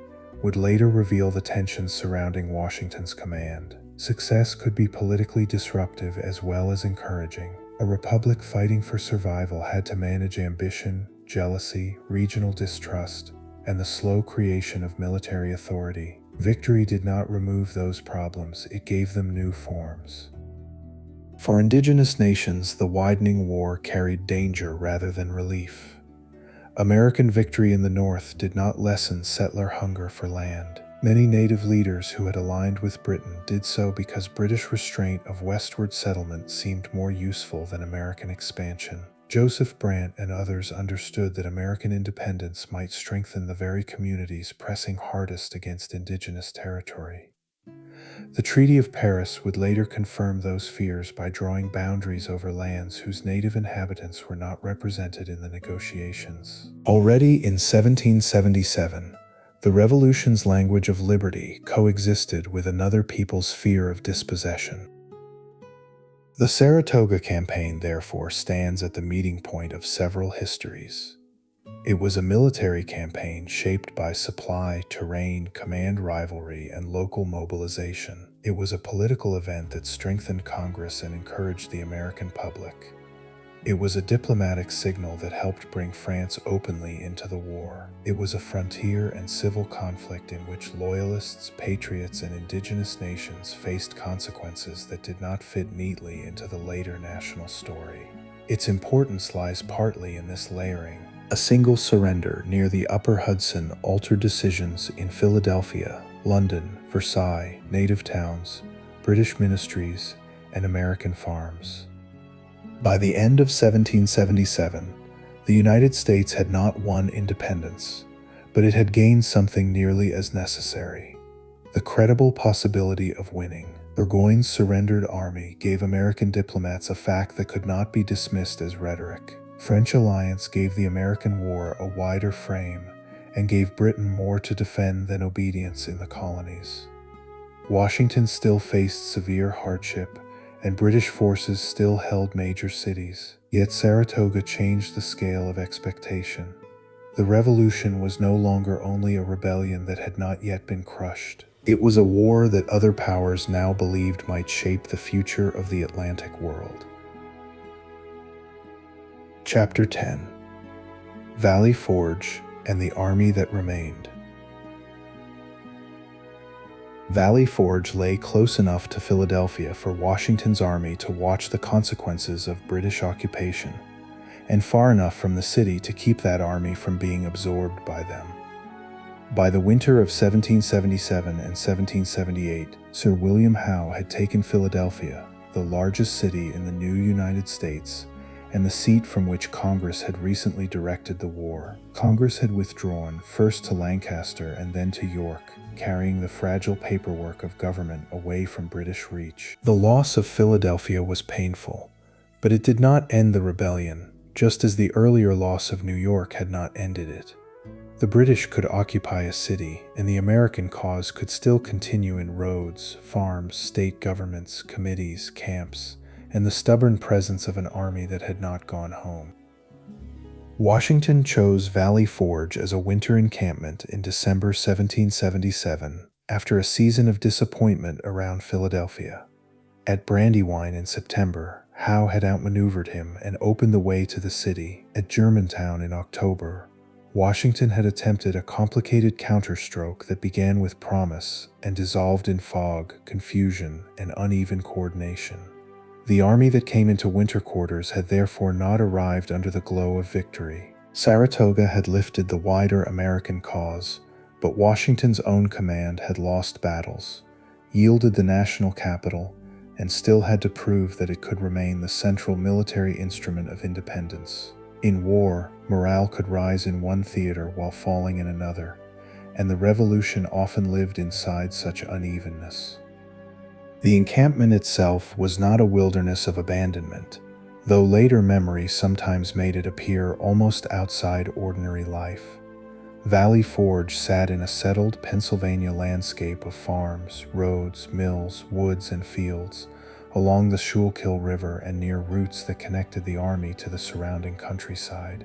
would later reveal the tensions surrounding Washington's command. Success could be politically disruptive as well as encouraging. A republic fighting for survival had to manage ambition, jealousy, regional distrust, and the slow creation of military authority. Victory did not remove those problems, it gave them new forms. For indigenous nations, the widening war carried danger rather than relief. American victory in the North did not lessen settler hunger for land. Many native leaders who had aligned with Britain did so because British restraint of westward settlement seemed more useful than American expansion. Joseph Brant and others understood that American independence might strengthen the very communities pressing hardest against indigenous territory. The Treaty of Paris would later confirm those fears by drawing boundaries over lands whose native inhabitants were not represented in the negotiations. Already in 1777, the Revolution's language of liberty coexisted with another people's fear of dispossession. The Saratoga campaign, therefore, stands at the meeting point of several histories. It was a military campaign shaped by supply, terrain, command rivalry, and local mobilization. It was a political event that strengthened Congress and encouraged the American public. It was a diplomatic signal that helped bring France openly into the war. It was a frontier and civil conflict in which loyalists, patriots, and indigenous nations faced consequences that did not fit neatly into the later national story. Its importance lies partly in this layering. A single surrender near the Upper Hudson altered decisions in Philadelphia, London, Versailles, native towns, British ministries, and American farms. By the end of 1777, the United States had not won independence, but it had gained something nearly as necessary: the credible possibility of winning. Burgoyne's surrendered army gave American diplomats a fact that could not be dismissed as rhetoric. French alliance gave the American war a wider frame and gave Britain more to defend than obedience in the colonies. Washington still faced severe hardship, and British forces still held major cities. Yet Saratoga changed the scale of expectation. The revolution was no longer only a rebellion that had not yet been crushed. It was a war that other powers now believed might shape the future of the Atlantic world. Chapter 10: Valley Forge and the Army That Remained. Valley Forge lay close enough to Philadelphia for Washington's army to watch the consequences of British occupation, and far enough from the city to keep that army from being absorbed by them. By the winter of 1777 and 1778, Sir William Howe had taken Philadelphia, the largest city in the new United States, and the seat from which Congress had recently directed the war. Congress had withdrawn, first to Lancaster and then to York, carrying the fragile paperwork of government away from British reach. The loss of Philadelphia was painful, but it did not end the rebellion, just as the earlier loss of New York had not ended it. The British could occupy a city, and the American cause could still continue in roads, farms, state governments, committees, camps, and the stubborn presence of an army that had not gone home. Washington chose Valley Forge as a winter encampment in December 1777, after a season of disappointment around Philadelphia. At Brandywine in September, Howe had outmaneuvered him and opened the way to the city. At Germantown in October, Washington had attempted a complicated counterstroke that began with promise and dissolved in fog, confusion, and uneven coordination. The army that came into winter quarters had therefore not arrived under the glow of victory. Saratoga had lifted the wider American cause, but Washington's own command had lost battles, yielded the national capital, and still had to prove that it could remain the central military instrument of independence. In war, morale could rise in one theater while falling in another, and the revolution often lived inside such unevenness. The encampment itself was not a wilderness of abandonment, though later memory sometimes made it appear almost outside ordinary life. Valley Forge sat in a settled Pennsylvania landscape of farms, roads, mills, woods, and fields, along the Schuylkill River and near routes that connected the army to the surrounding countryside.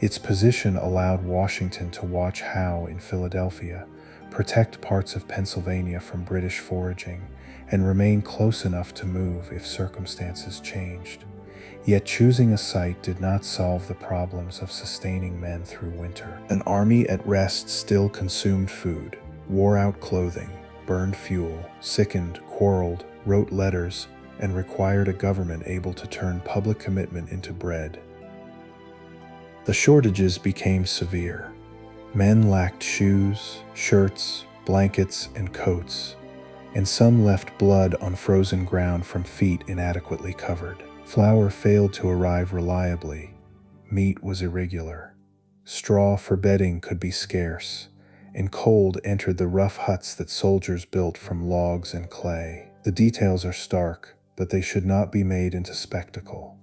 Its position allowed Washington to watch Howe in Philadelphia, protect parts of Pennsylvania from British foraging, and remain close enough to move if circumstances changed. Yet choosing a site did not solve the problems of sustaining men through winter. An army at rest still consumed food, wore out clothing, burned fuel, sickened, quarreled, wrote letters, and required a government able to turn public commitment into bread. The shortages became severe. Men lacked shoes, shirts, blankets, and coats, and some left blood on frozen ground from feet inadequately covered. Flour failed to arrive reliably. Meat was irregular. Straw for bedding could be scarce, and cold entered the rough huts that soldiers built from logs and clay. The details are stark, but they should not be made into spectacle.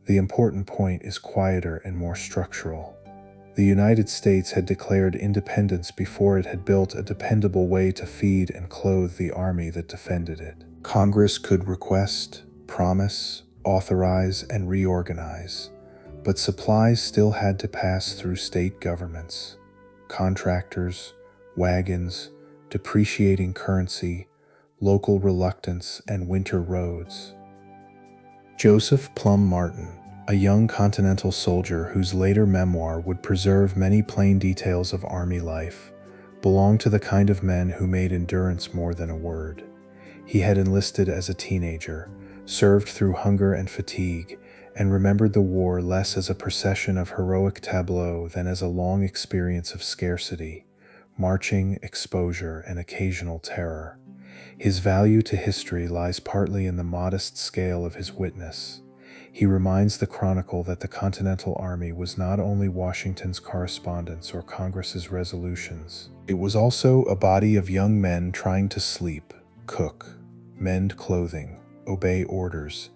The important point is quieter and more structural. The United States had declared independence before it had built a dependable way to feed and clothe the army that defended it. Congress could request, promise, authorize, and reorganize, but supplies still had to pass through state governments, contractors, wagons, depreciating currency, local reluctance, and winter roads. Joseph Plum Martin, a young Continental soldier whose later memoir would preserve many plain details of Army life, belonged to the kind of men who made endurance more than a word. He had enlisted as a teenager, served through hunger and fatigue, and remembered the war less as a procession of heroic tableaux than as a long experience of scarcity, marching, exposure, and occasional terror. His value to history lies partly in the modest scale of his witness. He reminds the Chronicle that the Continental Army was not only Washington's correspondence or Congress's resolutions. It was also a body of young men trying to sleep, cook, mend clothing, obey orders,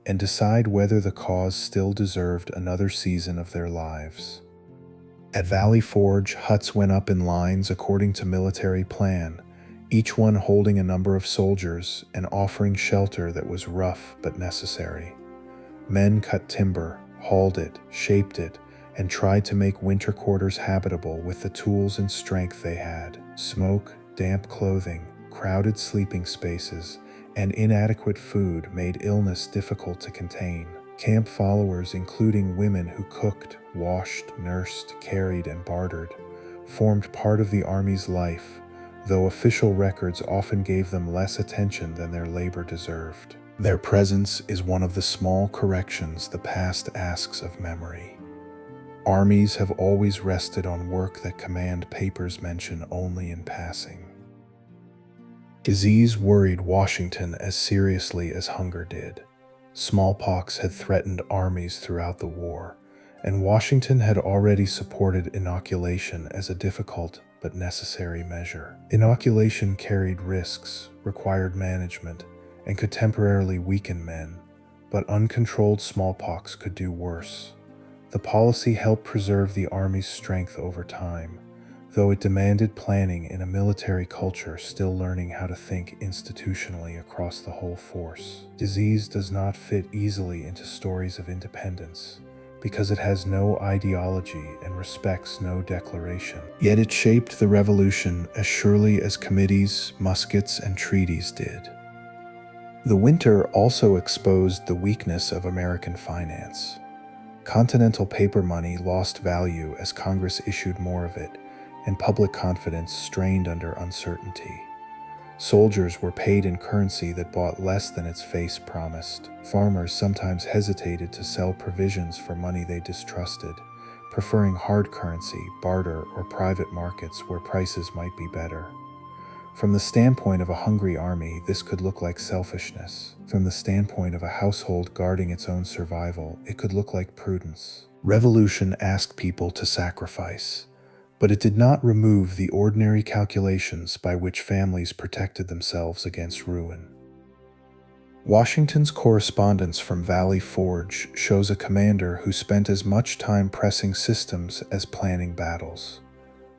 and decide whether the cause still deserved another season of their lives. At Valley Forge, huts went up in lines according to military plan, each one holding a number of soldiers and offering shelter that was rough but necessary. Men cut timber, hauled it, shaped it, and tried to make winter quarters habitable with the tools and strength they had. Smoke, damp clothing, crowded sleeping spaces, and inadequate food made illness difficult to contain. Camp followers, including women who cooked, washed, nursed, carried, and bartered, formed part of the Army's life, though official records often gave them less attention than their labor deserved. Their presence is one of the small corrections the past asks of memory. Armies have always rested on work that command papers mention only in passing. Disease worried Washington as seriously as hunger did. Smallpox had threatened armies throughout the war, and Washington had already supported inoculation as a difficult but necessary measure. Inoculation carried risks, required management, and could temporarily weaken men, but uncontrolled smallpox could do worse. The policy helped preserve the Army's strength over time, though it demanded planning in a military culture still learning how to think institutionally across the whole force. Disease does not fit easily into stories of independence, because it has no ideology and respects no declaration. Yet it shaped the revolution as surely as committees, muskets, and treaties did. The winter also exposed the weakness of American finance. Continental paper money lost value as Congress issued more of it, and public confidence strained under uncertainty. Soldiers were paid in currency that bought less than its face promised. Farmers sometimes hesitated to sell provisions for money they distrusted, preferring hard currency, barter, or private markets where prices might be better. From the standpoint of a hungry army, this could look like selfishness. From the standpoint of a household guarding its own survival, it could look like prudence. Revolution asked people to sacrifice, but it did not remove the ordinary calculations by which families protected themselves against ruin. Washington's correspondence from Valley Forge shows a commander who spent as much time pressing systems as planning battles.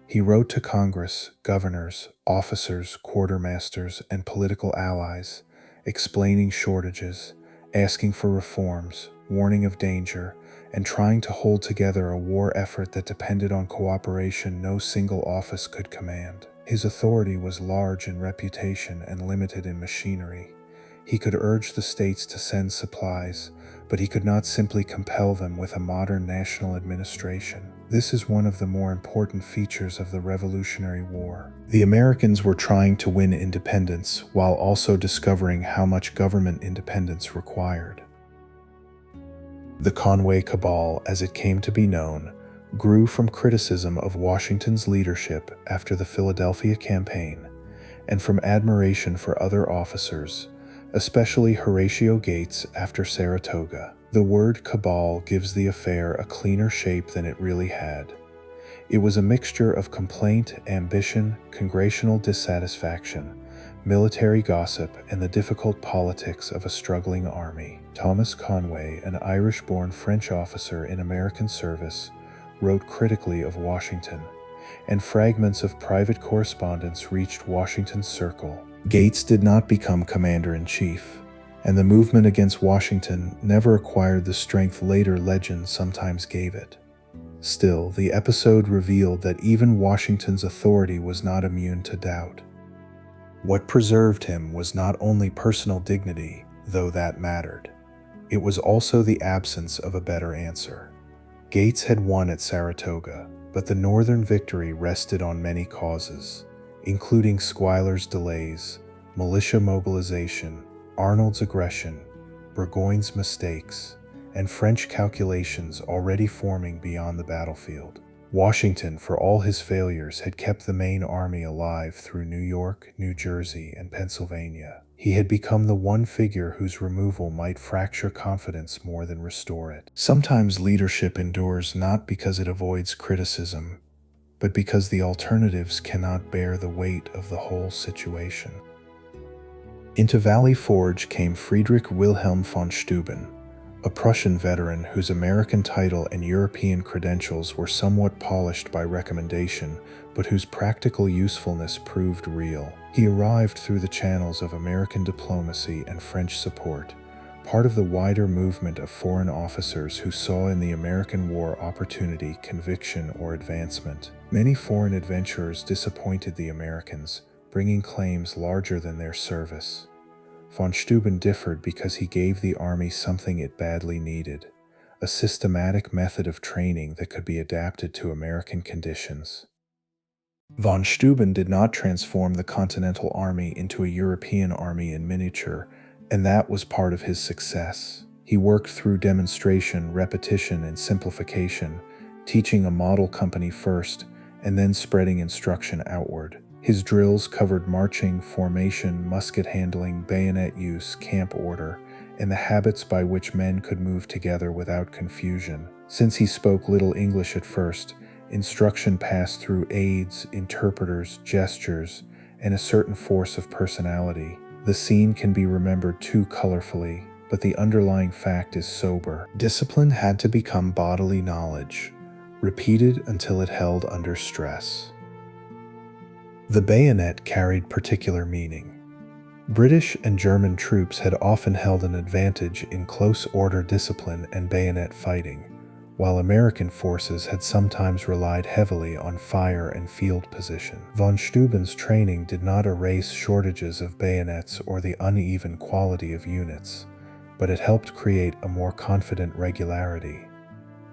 He wrote to Congress, governors, officers, quartermasters, and political allies, explaining shortages, asking for reforms, warning of danger, and trying to hold together a war effort that depended on cooperation no single office could command. His authority was large in reputation and limited in machinery. He could urge the states to send supplies, but he could not simply compel them with a modern national administration. This is one of the more important features of the Revolutionary War. The Americans were trying to win independence while also discovering how much government independence required. The Conway Cabal, as it came to be known, grew from criticism of Washington's leadership after the Philadelphia campaign, and from admiration for other officers, especially Horatio Gates after Saratoga. The word cabal gives the affair a cleaner shape than it really had. It was a mixture of complaint, ambition, congressional dissatisfaction, military gossip, and the difficult politics of a struggling army. Thomas Conway, an Irish-born French officer in American service, wrote critically of Washington, and fragments of private correspondence reached Washington's circle. Gates did not become commander-in-chief, and the movement against Washington never acquired the strength later legends sometimes gave it. Still, the episode revealed that even Washington's authority was not immune to doubt. What preserved him was not only personal dignity, though that mattered. It was also the absence of a better answer. Gates had won at Saratoga, but the Northern victory rested on many causes, including Schuyler's delays, militia mobilization, Arnold's aggression, Burgoyne's mistakes, and French calculations already forming beyond the battlefield. Washington, for all his failures, had kept the main army alive through New York, New Jersey, and Pennsylvania. He had become the one figure whose removal might fracture confidence more than restore it. Sometimes leadership endures not because it avoids criticism, but because the alternatives cannot bear the weight of the whole situation. Into Valley Forge came Friedrich Wilhelm von Steuben, a Prussian veteran whose American title and European credentials were somewhat polished by recommendation, but whose practical usefulness proved real. He arrived through the channels of American diplomacy and French support, part of the wider movement of foreign officers who saw in the American war opportunity, conviction, or advancement. Many foreign adventurers disappointed the Americans, bringing claims larger than their service. Von Steuben differed because he gave the army something it badly needed, a systematic method of training that could be adapted to American conditions. Von Steuben did not transform the Continental Army into a European army in miniature, and that was part of his success. He worked through demonstration, repetition, and simplification, teaching a model company first, and then spreading instruction outward. His drills covered marching, formation, musket handling, bayonet use, camp order, and the habits by which men could move together without confusion. Since he spoke little English at first, instruction passed through aids, interpreters, gestures, and a certain force of personality. The scene can be remembered too colorfully, but the underlying fact is sober. Discipline had to become bodily knowledge, repeated until it held under stress. The bayonet carried particular meaning. British and German troops had often held an advantage in close order discipline and bayonet fighting, while American forces had sometimes relied heavily on fire and field position. Von Steuben's training did not erase shortages of bayonets or the uneven quality of units, but it helped create a more confident regularity.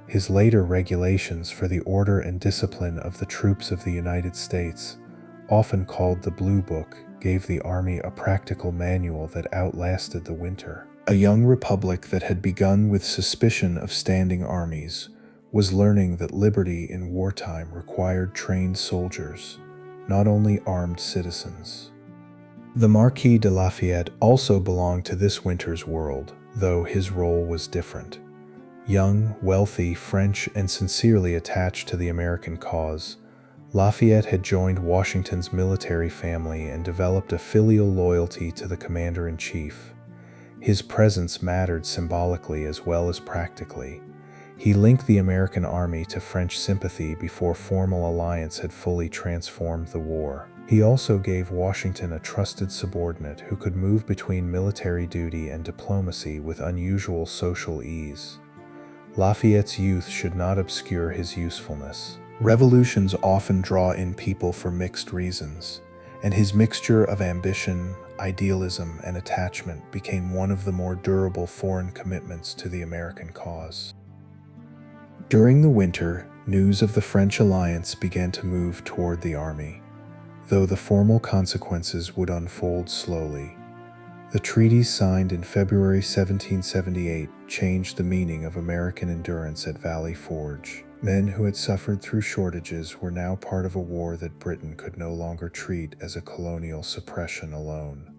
His later regulations for the order and discipline of the troops of the United States, often called the Blue Book, gave the Army a practical manual that outlasted the winter. A young republic that had begun with suspicion of standing armies was learning that liberty in wartime required trained soldiers, not only armed citizens. The Marquis de Lafayette also belonged to this winter's world, though his role was different. Young, wealthy, French, and sincerely attached to the American cause, Lafayette had joined Washington's military family and developed a filial loyalty to the commander-in-chief. His presence mattered symbolically as well as practically. He linked the American army to French sympathy before formal alliance had fully transformed the war. He also gave Washington a trusted subordinate who could move between military duty and diplomacy with unusual social ease. Lafayette's youth should not obscure his usefulness. Revolutions often draw in people for mixed reasons, and his mixture of ambition, idealism, and attachment became one of the more durable foreign commitments to the American cause. During the winter, news of the French alliance began to move toward the army, though the formal consequences would unfold slowly. The treaties signed in February 1778 changed the meaning of American endurance at Valley Forge. Men who had suffered through shortages were now part of a war that Britain could no longer treat as a colonial suppression alone.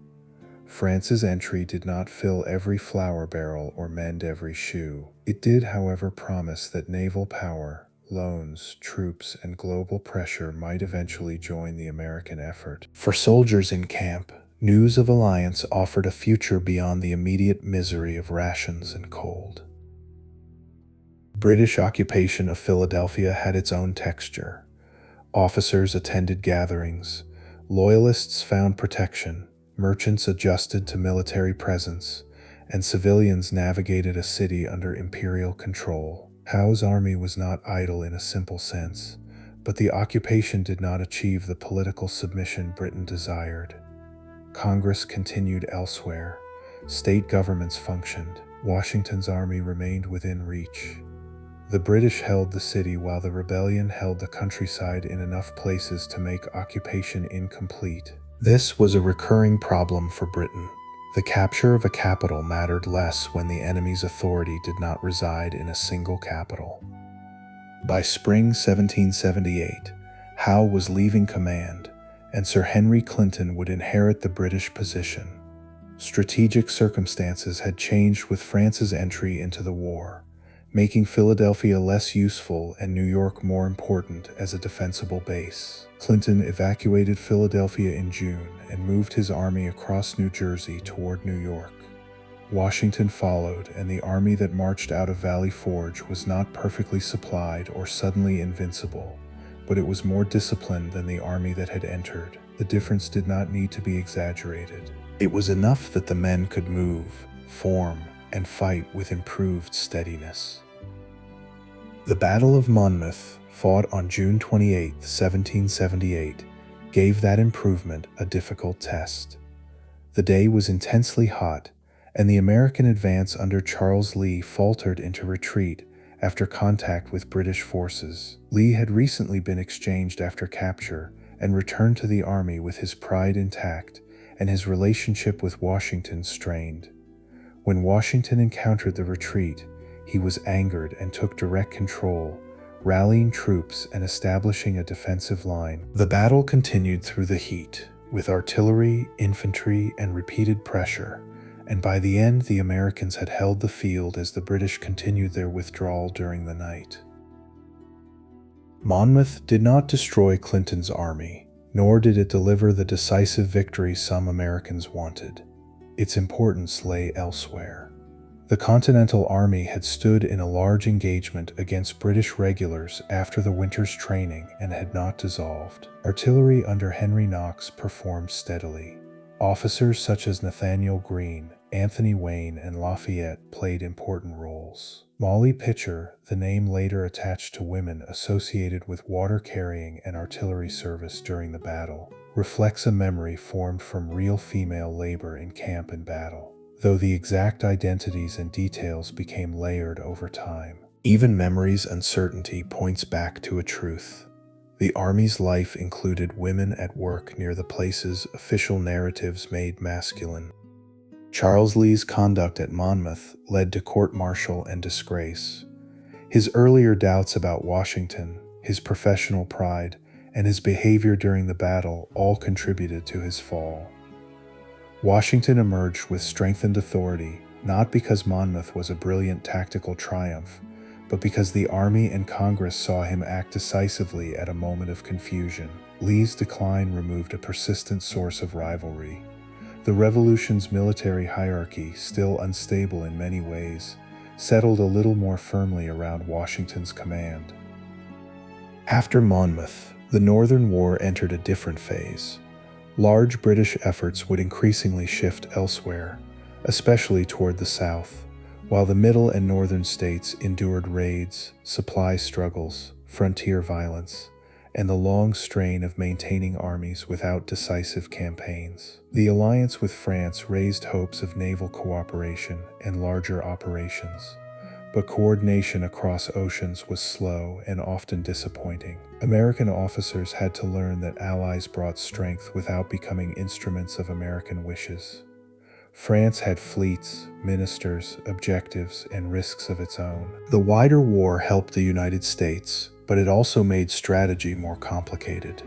France's entry did not fill every flour barrel or mend every shoe. It did, however, promise that naval power, loans, troops, and global pressure might eventually join the American effort. For soldiers in camp, news of alliance offered a future beyond the immediate misery of rations and cold. British occupation of Philadelphia had its own texture. Officers attended gatherings, loyalists found protection, merchants adjusted to military presence, and civilians navigated a city under imperial control. Howe's army was not idle in a simple sense, but the occupation did not achieve the political submission Britain desired. Congress continued elsewhere. State governments functioned. Washington's army remained within reach. The British held the city while the rebellion held the countryside in enough places to make occupation incomplete. This was a recurring problem for Britain. The capture of a capital mattered less when the enemy's authority did not reside in a single capital. By spring 1778, Howe was leaving command, and Sir Henry Clinton would inherit the British position. Strategic circumstances had changed with France's entry into the war, making Philadelphia less useful and New York more important as a defensible base. Clinton evacuated Philadelphia in June and moved his army across New Jersey toward New York. Washington followed, and the army that marched out of Valley Forge was not perfectly supplied or suddenly invincible, but it was more disciplined than the army that had entered. The difference did not need to be exaggerated. It was enough that the men could move, form, and fight with improved steadiness. The Battle of Monmouth, fought on June 28, 1778, gave that improvement a difficult test. The day was intensely hot, and the American advance under Charles Lee faltered into retreat after contact with British forces. Lee had recently been exchanged after capture and returned to the army with his pride intact and his relationship with Washington strained. When Washington encountered the retreat, he was angered and took direct control, rallying troops and establishing a defensive line. The battle continued through the heat, with artillery, infantry, and repeated pressure, and by the end the Americans had held the field as the British continued their withdrawal during the night. Monmouth did not destroy Clinton's army, nor did it deliver the decisive victory some Americans wanted. Its importance lay elsewhere. The Continental Army had stood in a large engagement against British regulars after the winter's training and had not dissolved. Artillery under Henry Knox performed steadily. Officers such as Nathaniel Greene, Anthony Wayne, and Lafayette played important roles. Molly Pitcher, the name later attached to women associated with water carrying and artillery service during the battle, reflects a memory formed from real female labor in camp and battle, though the exact identities and details became layered over time. Even memory's uncertainty points back to a truth. The Army's life included women at work near the places official narratives made masculine. Charles Lee's conduct at Monmouth led to court-martial and disgrace. His earlier doubts about Washington, his professional pride, and his behavior during the battle all contributed to his fall. Washington emerged with strengthened authority, not because Monmouth was a brilliant tactical triumph, but because the Army and Congress saw him act decisively at a moment of confusion. Lee's decline removed a persistent source of rivalry. The Revolution's military hierarchy, still unstable in many ways, settled a little more firmly around Washington's command. After Monmouth, the Northern War entered a different phase. Large British efforts would increasingly shift elsewhere, especially toward the south, while the middle and northern states endured raids, supply struggles, frontier violence, and the long strain of maintaining armies without decisive campaigns. The alliance with France raised hopes of naval cooperation and larger operations, but coordination across oceans was slow and often disappointing. American officers had to learn that allies brought strength without becoming instruments of American wishes. France had fleets, ministers, objectives, and risks of its own. The wider war helped the United States, but it also made strategy more complicated.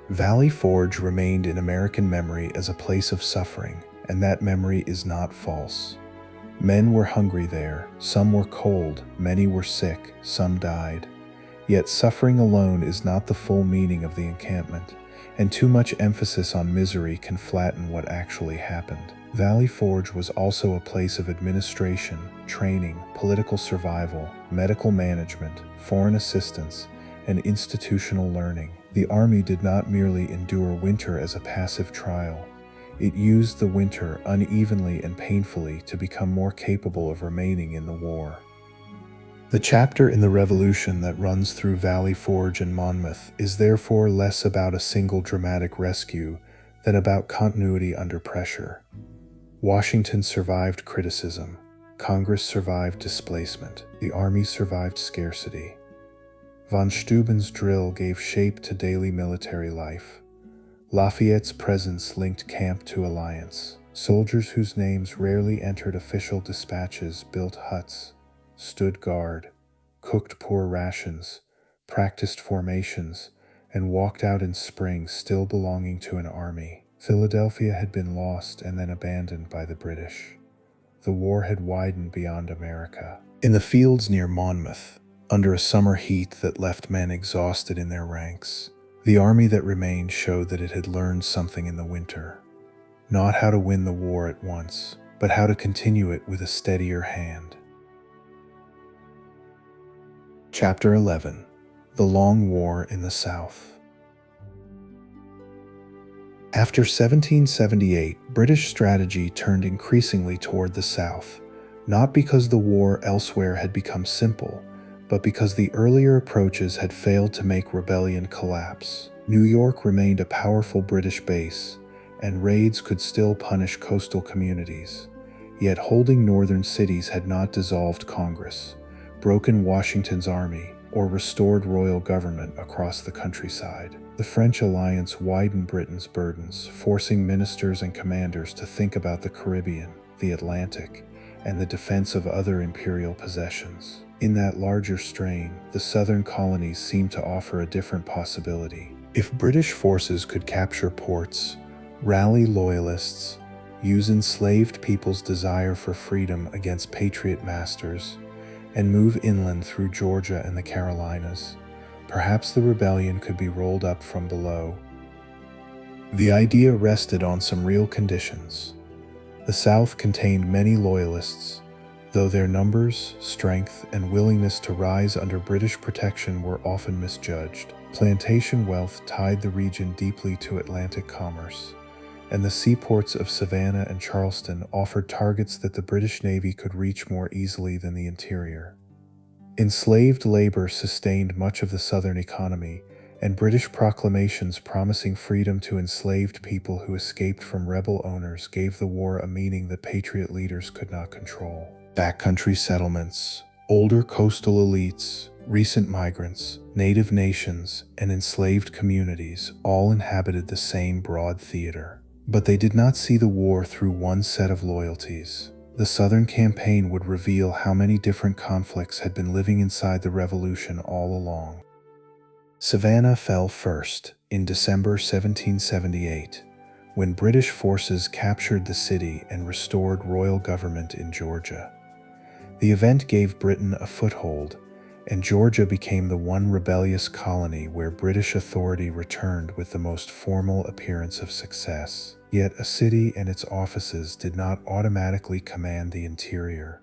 Valley Forge remained in American memory as a place of suffering, and that memory is not false. Men were hungry there, some were cold, many were sick, some died. Yet suffering alone is not the full meaning of the encampment, and too much emphasis on misery can flatten what actually happened. Valley Forge was also a place of administration, training, political survival, medical management, foreign assistance, and institutional learning. The Army did not merely endure winter as a passive trial. It used the winter unevenly and painfully to become more capable of remaining in the war. The chapter in the Revolution that runs through Valley Forge and Monmouth is therefore less about a single dramatic rescue than about continuity under pressure. Washington survived criticism, Congress survived displacement, the army survived scarcity. Von Steuben's drill gave shape to daily military life. Lafayette's presence linked camp to alliance. Soldiers whose names rarely entered official dispatches built huts, stood guard, cooked poor rations, practiced formations, and walked out in spring still belonging to an army. Philadelphia had been lost and then abandoned by the British. The war had widened beyond America. In the fields near Monmouth, under a summer heat that left men exhausted in their ranks, the army that remained showed that it had learned something in the winter. Not how to win the war at once, but how to continue it with a steadier hand. Chapter 11. The Long War in the South. After 1778, British strategy turned increasingly toward the South, not because the war elsewhere had become simple, but because the earlier approaches had failed to make rebellion collapse. New York remained a powerful British base, and raids could still punish coastal communities. Yet holding northern cities had not dissolved Congress, broken Washington's army, or restored royal government across the countryside. The French alliance widened Britain's burdens, forcing ministers and commanders to think about the Caribbean, the Atlantic, and the defense of other imperial possessions. In that larger strain, the southern colonies seemed to offer a different possibility. If British forces could capture ports, rally loyalists, use enslaved people's desire for freedom against patriot masters, and move inland through Georgia and the Carolinas, perhaps the rebellion could be rolled up from below. The idea rested on some real conditions. The South contained many loyalists, though their numbers, strength, and willingness to rise under British protection were often misjudged. Plantation wealth tied the region deeply to Atlantic commerce, and the seaports of Savannah and Charleston offered targets that the British Navy could reach more easily than the interior. Enslaved labor sustained much of the southern economy, and British proclamations promising freedom to enslaved people who escaped from rebel owners gave the war a meaning that patriot leaders could not control. Backcountry settlements, older coastal elites, recent migrants, native nations, and enslaved communities all inhabited the same broad theater. But they did not see the war through one set of loyalties. The Southern campaign would reveal how many different conflicts had been living inside the Revolution all along. Savannah fell first in December 1778, when British forces captured the city and restored royal government in Georgia. The event gave Britain a foothold, and Georgia became the one rebellious colony where British authority returned with the most formal appearance of success. Yet a city and its offices did not automatically command the interior.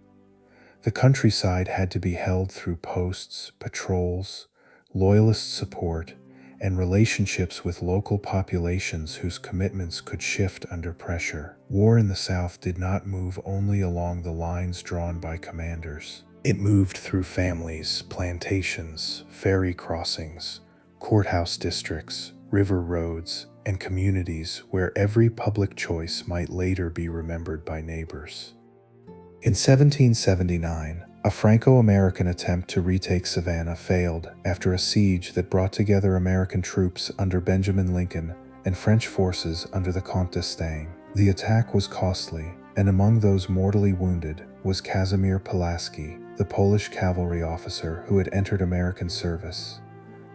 The countryside had to be held through posts, patrols, loyalist support, and relationships with local populations whose commitments could shift under pressure. War in the South did not move only along the lines drawn by commanders. It moved through families, plantations, ferry crossings, courthouse districts, river roads, and communities where every public choice might later be remembered by neighbors. In 1779, a Franco-American attempt to retake Savannah failed after a siege that brought together American troops under Benjamin Lincoln and French forces under the Comte d'Estaing. The attack was costly, and among those mortally wounded was Casimir Pulaski, the Polish cavalry officer who had entered American service.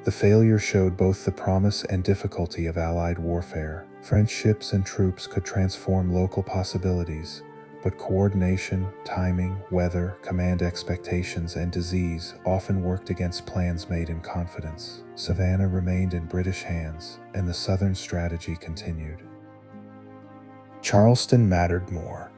The failure showed both the promise and difficulty of Allied warfare. French ships and troops could transform local possibilities, but coordination, timing, weather, command expectations, and disease often worked against plans made in confidence. Savannah remained in British hands, and the Southern strategy continued. Charleston mattered more.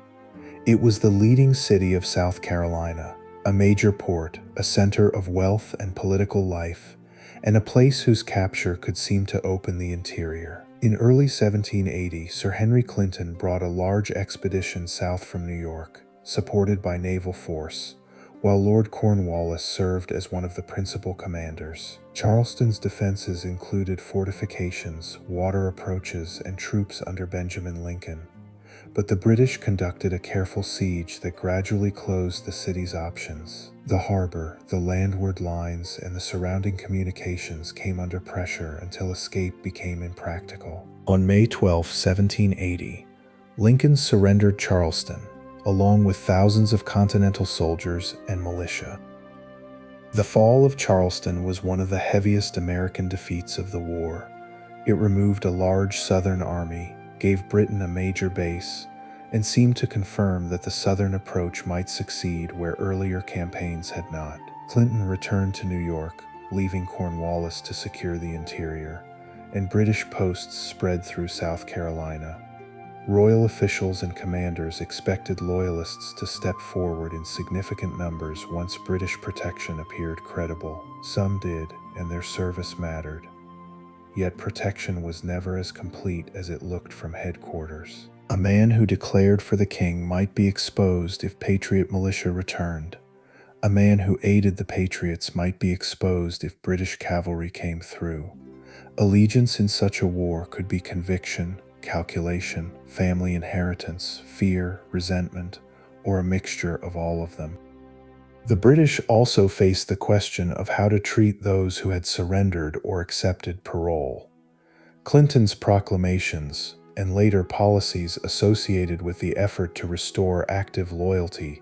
It was the leading city of South Carolina, a major port, a center of wealth and political life, and a place whose capture could seem to open the interior. In early 1780, Sir Henry Clinton brought a large expedition south from New York, supported by naval force, while Lord Cornwallis served as one of the principal commanders. Charleston's defenses included fortifications, water approaches, and troops under Benjamin Lincoln. But the British conducted a careful siege that gradually closed the city's options. The harbor, the landward lines, and the surrounding communications came under pressure until escape became impractical. On May 12, 1780, Lincoln surrendered Charleston, along with thousands of Continental soldiers and militia. The fall of Charleston was one of the heaviest American defeats of the war. It removed a large Southern army, gave Britain a major base, and seemed to confirm that the Southern approach might succeed where earlier campaigns had not. Clinton returned to New York, leaving Cornwallis to secure the interior, and British posts spread through South Carolina. Royal officials and commanders expected Loyalists to step forward in significant numbers once British protection appeared credible. Some did, and their service mattered. Yet protection was never as complete as it looked from headquarters. A man who declared for the king might be exposed if Patriot militia returned. A man who aided the Patriots might be exposed if British cavalry came through. Allegiance in such a war could be conviction, calculation, family inheritance, fear, resentment, or a mixture of all of them. The British also faced the question of how to treat those who had surrendered or accepted parole. Clinton's proclamations, and later policies associated with the effort to restore active loyalty,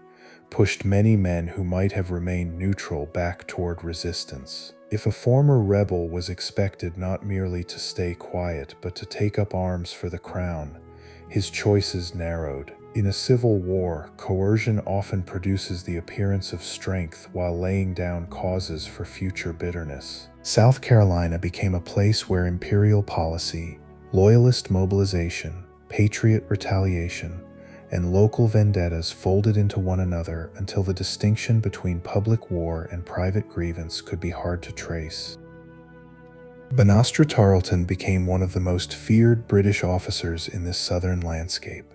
pushed many men who might have remained neutral back toward resistance. If a former rebel was expected not merely to stay quiet but to take up arms for the crown, his choices narrowed. In a civil war, coercion often produces the appearance of strength while laying down causes for future bitterness. South Carolina became a place where imperial policy, Loyalist mobilization, Patriot retaliation, and local vendettas folded into one another until the distinction between public war and private grievance could be hard to trace. Banastra Tarleton became one of the most feared British officers in this southern landscape.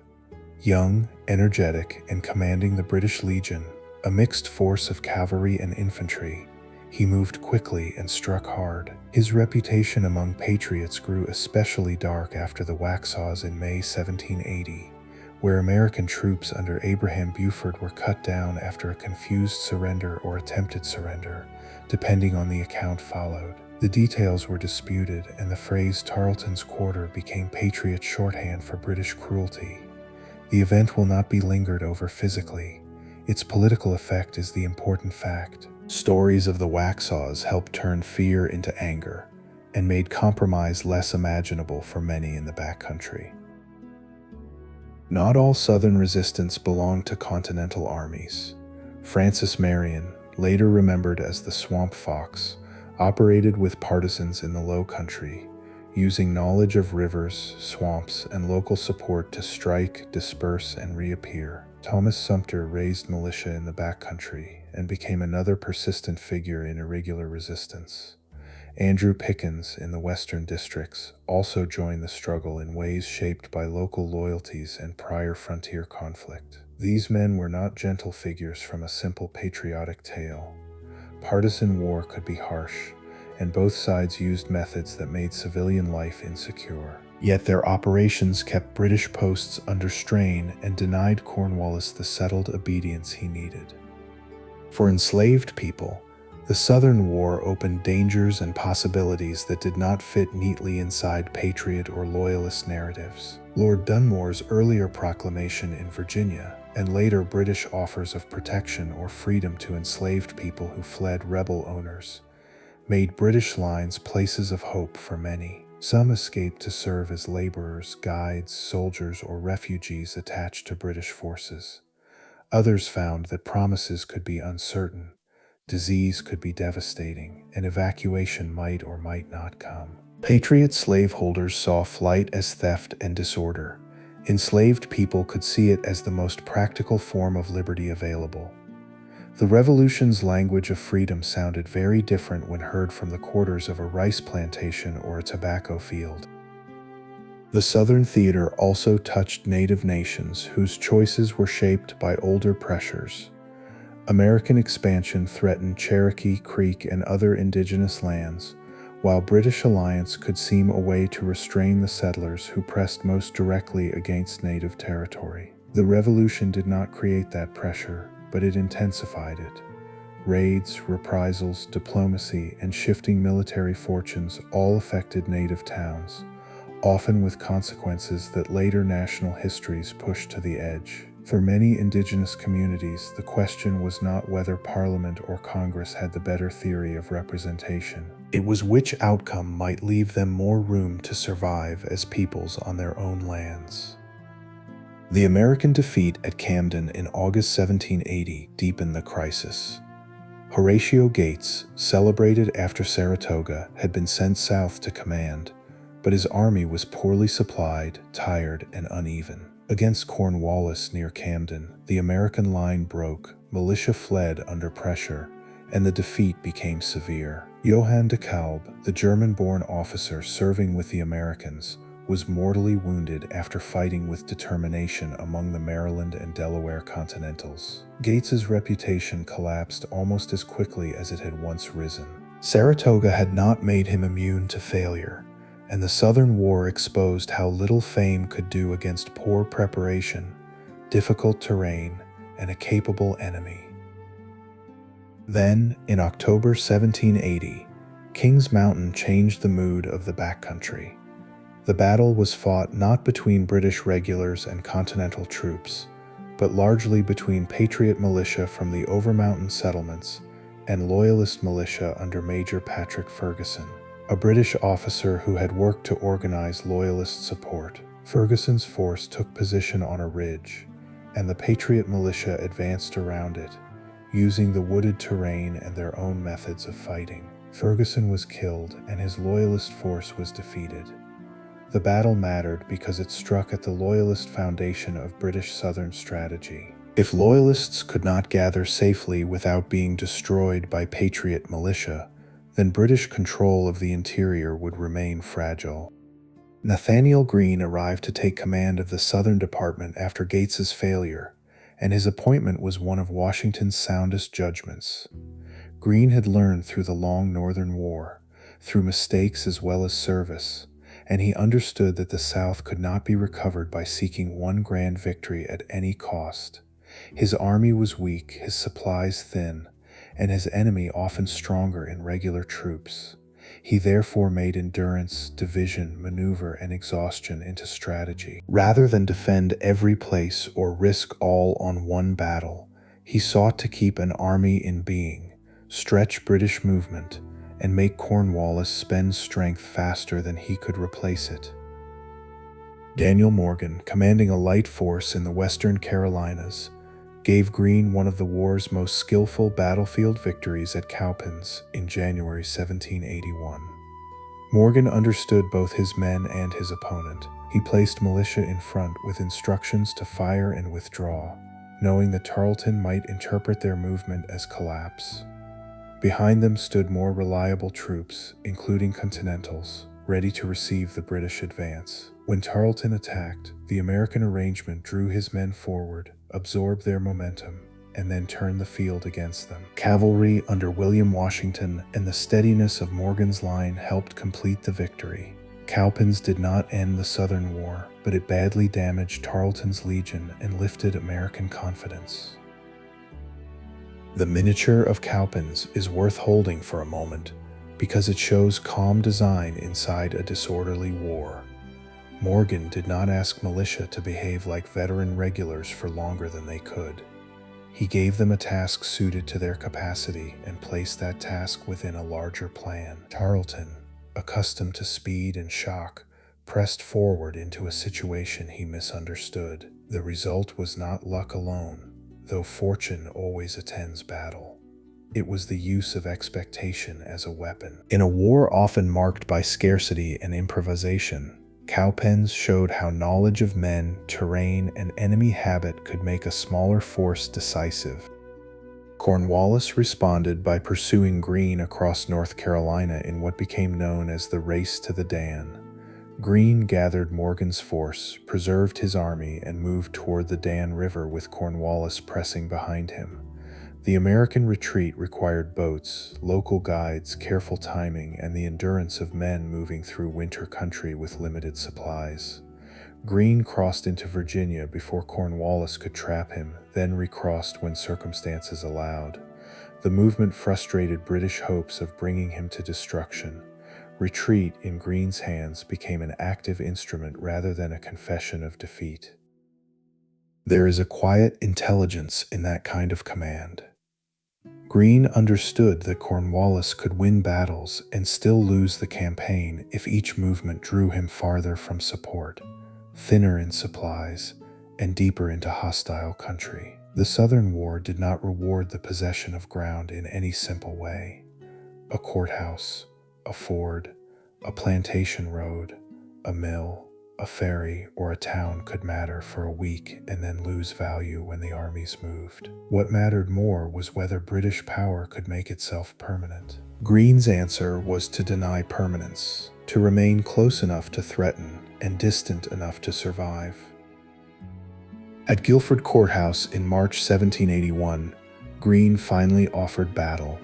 Young, energetic, and commanding the British Legion, a mixed force of cavalry and infantry, he moved quickly and struck hard. His reputation among patriots grew especially dark after the Waxhaws in May 1780, where American troops under Abraham Buford were cut down after a confused surrender or attempted surrender, depending on the account followed. The details were disputed, and the phrase Tarleton's Quarter became Patriot shorthand for British cruelty. The event will not be lingered over physically. Its political effect is the important fact. Stories of the Waxhaws helped turn fear into anger and made compromise less imaginable for many in the backcountry. Not all Southern resistance belonged to Continental armies. Francis Marion, later remembered as the Swamp Fox, operated with partisans in the Low Country, using knowledge of rivers, swamps, and local support to strike, disperse, and reappear. Thomas Sumter raised militia in the backcountry and became another persistent figure in irregular resistance. Andrew Pickens in the western districts also joined the struggle in ways shaped by local loyalties and prior frontier conflict. These men were not gentle figures from a simple patriotic tale. Partisan war could be harsh, and both sides used methods that made civilian life insecure. Yet their operations kept British posts under strain and denied Cornwallis the settled obedience he needed. For enslaved people, the Southern War opened dangers and possibilities that did not fit neatly inside Patriot or Loyalist narratives. Lord Dunmore's earlier proclamation in Virginia, and later British offers of protection or freedom to enslaved people who fled rebel owners, made British lines places of hope for many. Some escaped to serve as laborers, guides, soldiers, or refugees attached to British forces. Others found that promises could be uncertain, disease could be devastating, and evacuation might or might not come. Patriot slaveholders saw flight as theft and disorder. Enslaved people could see it as the most practical form of liberty available. The Revolution's language of freedom sounded very different when heard from the quarters of a rice plantation or a tobacco field. The Southern theater also touched Native nations whose choices were shaped by older pressures. American expansion threatened Cherokee, Creek, and other indigenous lands, while British alliance could seem a way to restrain the settlers who pressed most directly against native territory. The Revolution did not create that pressure, but it intensified it. Raids, reprisals, diplomacy, and shifting military fortunes all affected native towns, often with consequences that later national histories pushed to the edge. For many indigenous communities, the question was not whether Parliament or Congress had the better theory of representation. It was which outcome might leave them more room to survive as peoples on their own lands. The American defeat at Camden in August 1780 deepened the crisis. Horatio Gates, celebrated after Saratoga, had been sent south to command, but his army was poorly supplied, tired, and uneven. Against Cornwallis near Camden, the American line broke, militia fled under pressure, and the defeat became severe. Johann de Kalb, the German-born officer serving with the Americans, was mortally wounded after fighting with determination among the Maryland and Delaware Continentals. Gates's reputation collapsed almost as quickly as it had once risen. Saratoga had not made him immune to failure, and the Southern War exposed how little fame could do against poor preparation, difficult terrain, and a capable enemy. Then, in October 1780, Kings Mountain changed the mood of the backcountry. The battle was fought not between British regulars and Continental troops, but largely between Patriot militia from the Overmountain settlements and Loyalist militia under Major Patrick Ferguson, a British officer who had worked to organize Loyalist support. Ferguson's force took position on a ridge, and the Patriot militia advanced around it, using the wooded terrain and their own methods of fighting. Ferguson was killed, and his Loyalist force was defeated. The battle mattered because it struck at the Loyalist foundation of British Southern strategy. If Loyalists could not gather safely without being destroyed by Patriot militia, then British control of the interior would remain fragile. Nathaniel Greene arrived to take command of the Southern Department after Gates's failure, and his appointment was one of Washington's soundest judgments. Greene had learned through the long Northern War, through mistakes as well as service, and he understood that the South could not be recovered by seeking one grand victory at any cost. His army was weak, his supplies thin, and his enemy often stronger in regular troops. He therefore made endurance, division, maneuver, and exhaustion into strategy. Rather than defend every place or risk all on one battle, he sought to keep an army in being, stretch British movement, and make Cornwallis spend strength faster than he could replace it. Daniel Morgan, commanding a light force in the Western Carolinas, gave Greene one of the war's most skillful battlefield victories at Cowpens in January 1781. Morgan understood both his men and his opponent. He placed militia in front with instructions to fire and withdraw, knowing that Tarleton might interpret their movement as collapse. Behind them stood more reliable troops, including Continentals, ready to receive the British advance. When Tarleton attacked, the American arrangement drew his men forward, absorbed their momentum, and then turned the field against them. Cavalry under William Washington and the steadiness of Morgan's line helped complete the victory. Cowpens did not end the Southern War, but it badly damaged Tarleton's legion and lifted American confidence. The miniature of Cowpens is worth holding for a moment because it shows calm design inside a disorderly war. Morgan did not ask militia to behave like veteran regulars for longer than they could. He gave them a task suited to their capacity and placed that task within a larger plan. Tarleton, accustomed to speed and shock, pressed forward into a situation he misunderstood. The result was not luck alone, though fortune always attends battle. It was the use of expectation as a weapon. In a war often marked by scarcity and improvisation, Cowpens showed how knowledge of men, terrain, and enemy habit could make a smaller force decisive. Cornwallis responded by pursuing Greene across North Carolina in what became known as the Race to the Dan. Greene gathered Morgan's force, preserved his army, and moved toward the Dan River with Cornwallis pressing behind him. The American retreat required boats, local guides, careful timing, and the endurance of men moving through winter country with limited supplies. Greene crossed into Virginia before Cornwallis could trap him, then recrossed when circumstances allowed. The movement frustrated British hopes of bringing him to destruction. Retreat, in Greene's hands, became an active instrument rather than a confession of defeat. There is a quiet intelligence in that kind of command. Greene understood that Cornwallis could win battles and still lose the campaign if each movement drew him farther from support, thinner in supplies, and deeper into hostile country. The Southern War did not reward the possession of ground in any simple way. A courthouse, a ford, a plantation road, a mill, a ferry, or a town could matter for a week and then lose value when the armies moved. What mattered more was whether British power could make itself permanent. Greene's answer was to deny permanence, to remain close enough to threaten and distant enough to survive. At Guilford Courthouse in March 1781, Greene finally offered battle.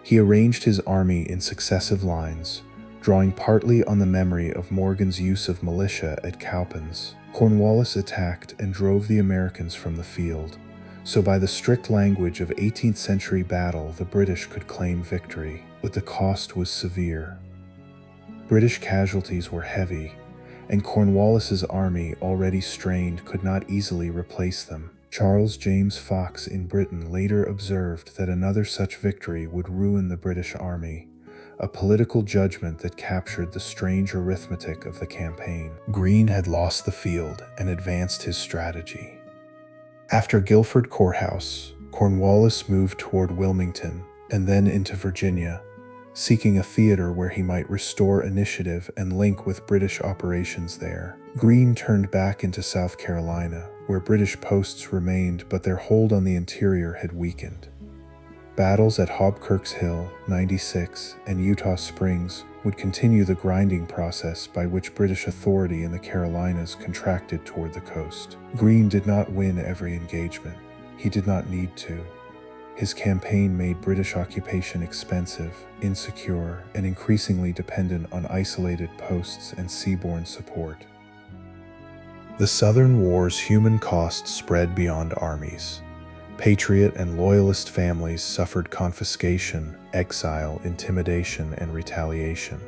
He arranged his army in successive lines, drawing partly on the memory of Morgan's use of militia at Cowpens. Cornwallis attacked and drove the Americans from the field, so by the strict language of 18th century battle, the British could claim victory, but the cost was severe. British casualties were heavy, and Cornwallis's army, already strained, could not easily replace them. Charles James Fox in Britain later observed that another such victory would ruin the British army, a political judgment that captured the strange arithmetic of the campaign. Greene had lost the field and advanced his strategy. After Guilford Courthouse, Cornwallis moved toward Wilmington and then into Virginia, seeking a theater where he might restore initiative and link with British operations there. Greene turned back into South Carolina, where British posts remained, but their hold on the interior had weakened. Battles at Hobkirk's Hill, 96, and Eutaw Springs would continue the grinding process by which British authority in the Carolinas contracted toward the coast. Greene did not win every engagement. He did not need to. His campaign made British occupation expensive, insecure, and increasingly dependent on isolated posts and seaborne support. The Southern War's human cost spread beyond armies. Patriot and Loyalist families suffered confiscation, exile, intimidation, and retaliation.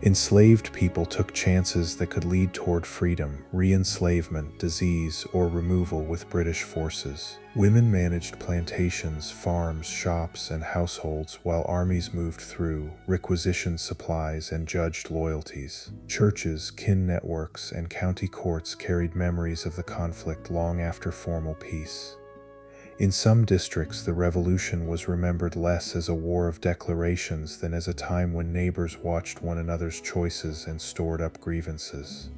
Enslaved people took chances that could lead toward freedom, re-enslavement, disease, or removal with British forces. Women managed plantations, farms, shops, and households while armies moved through, requisitioned supplies, and judged loyalties. Churches, kin networks, and county courts carried memories of the conflict long after formal peace. In some districts, the Revolution was remembered less as a war of declarations than as a time when neighbors watched one another's choices and stored up grievances.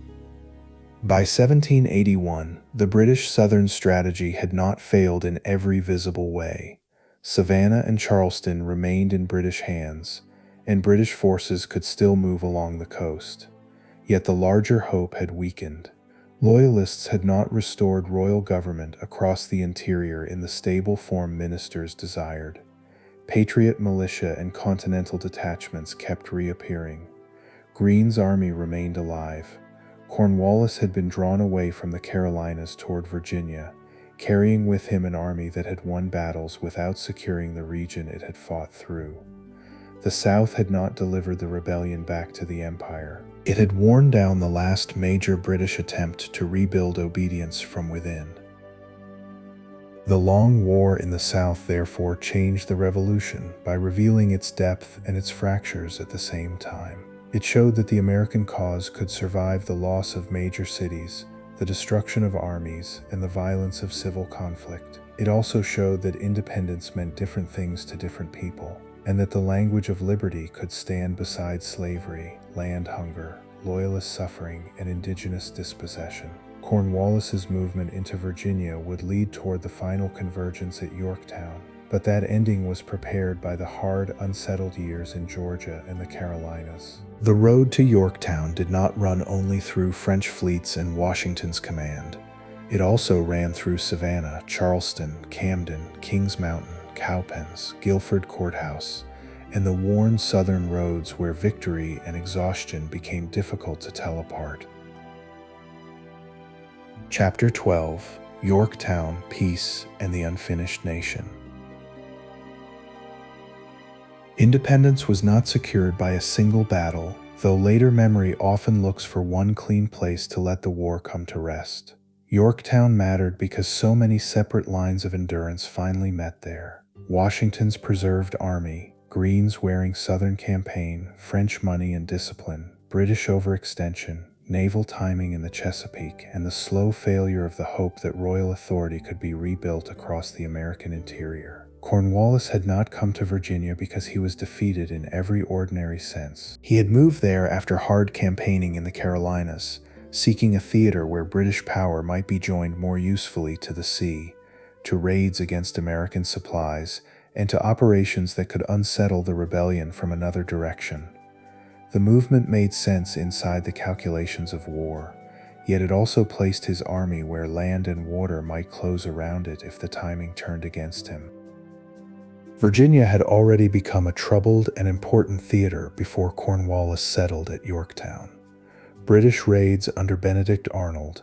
By 1781, the British Southern strategy had not failed in every visible way. Savannah and Charleston remained in British hands, and British forces could still move along the coast. Yet the larger hope had weakened. Loyalists had not restored royal government across the interior in the stable form ministers desired. Patriot militia and continental detachments kept reappearing. Greene's army remained alive. Cornwallis had been drawn away from the Carolinas toward Virginia, carrying with him an army that had won battles without securing the region it had fought through. The South had not delivered the rebellion back to the Empire. It had worn down the last major British attempt to rebuild obedience from within. The long war in the South therefore changed the Revolution by revealing its depth and its fractures at the same time. It showed that the American cause could survive the loss of major cities, the destruction of armies, and the violence of civil conflict. It also showed that independence meant different things to different people, and that the language of liberty could stand beside slavery, land hunger, loyalist suffering, and indigenous dispossession. Cornwallis's movement into Virginia would lead toward the final convergence at Yorktown, but that ending was prepared by the hard, unsettled years in Georgia and the Carolinas. The road to Yorktown did not run only through French fleets and Washington's command. It also ran through Savannah, Charleston, Camden, Kings Mountain, Cowpens, Guilford Courthouse, and the worn southern roads where victory and exhaustion became difficult to tell apart. Chapter 12: Yorktown, Peace, and the Unfinished Nation. Independence was not secured by a single battle, though later memory often looks for one clean place to let the war come to rest. Yorktown mattered because so many separate lines of endurance finally met there. Washington's preserved army, Greene's wearing Southern campaign, French money and discipline, British overextension, naval timing in the Chesapeake, and the slow failure of the hope that royal authority could be rebuilt across the American interior. Cornwallis had not come to Virginia because he was defeated in every ordinary sense. He had moved there after hard campaigning in the Carolinas, seeking a theater where British power might be joined more usefully to the sea, to raids against American supplies, and to operations that could unsettle the rebellion from another direction. The movement made sense inside the calculations of war, yet it also placed his army where land and water might close around it if the timing turned against him. Virginia had already become a troubled and important theater before Cornwallis settled at Yorktown. British raids under Benedict Arnold,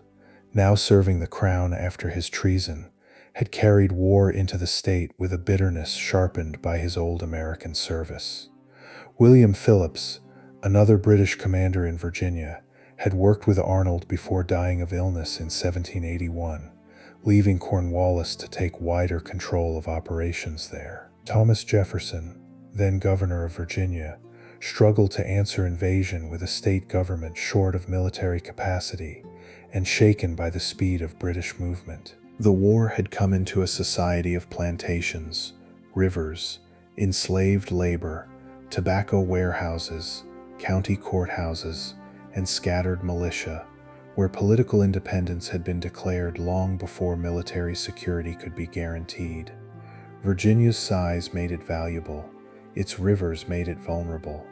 now serving the crown after his treason, had carried war into the state with a bitterness sharpened by his old American service. William Phillips, another British commander in Virginia, had worked with Arnold before dying of illness in 1781, leaving Cornwallis to take wider control of operations there. Thomas Jefferson, then governor of Virginia, struggled to answer invasion with a state government short of military capacity and shaken by the speed of British movement. The war had come into a society of plantations, rivers, enslaved labor, tobacco warehouses, county courthouses, and scattered militia, where political independence had been declared long before military security could be guaranteed. Virginia's size made it valuable, its rivers made it vulnerable.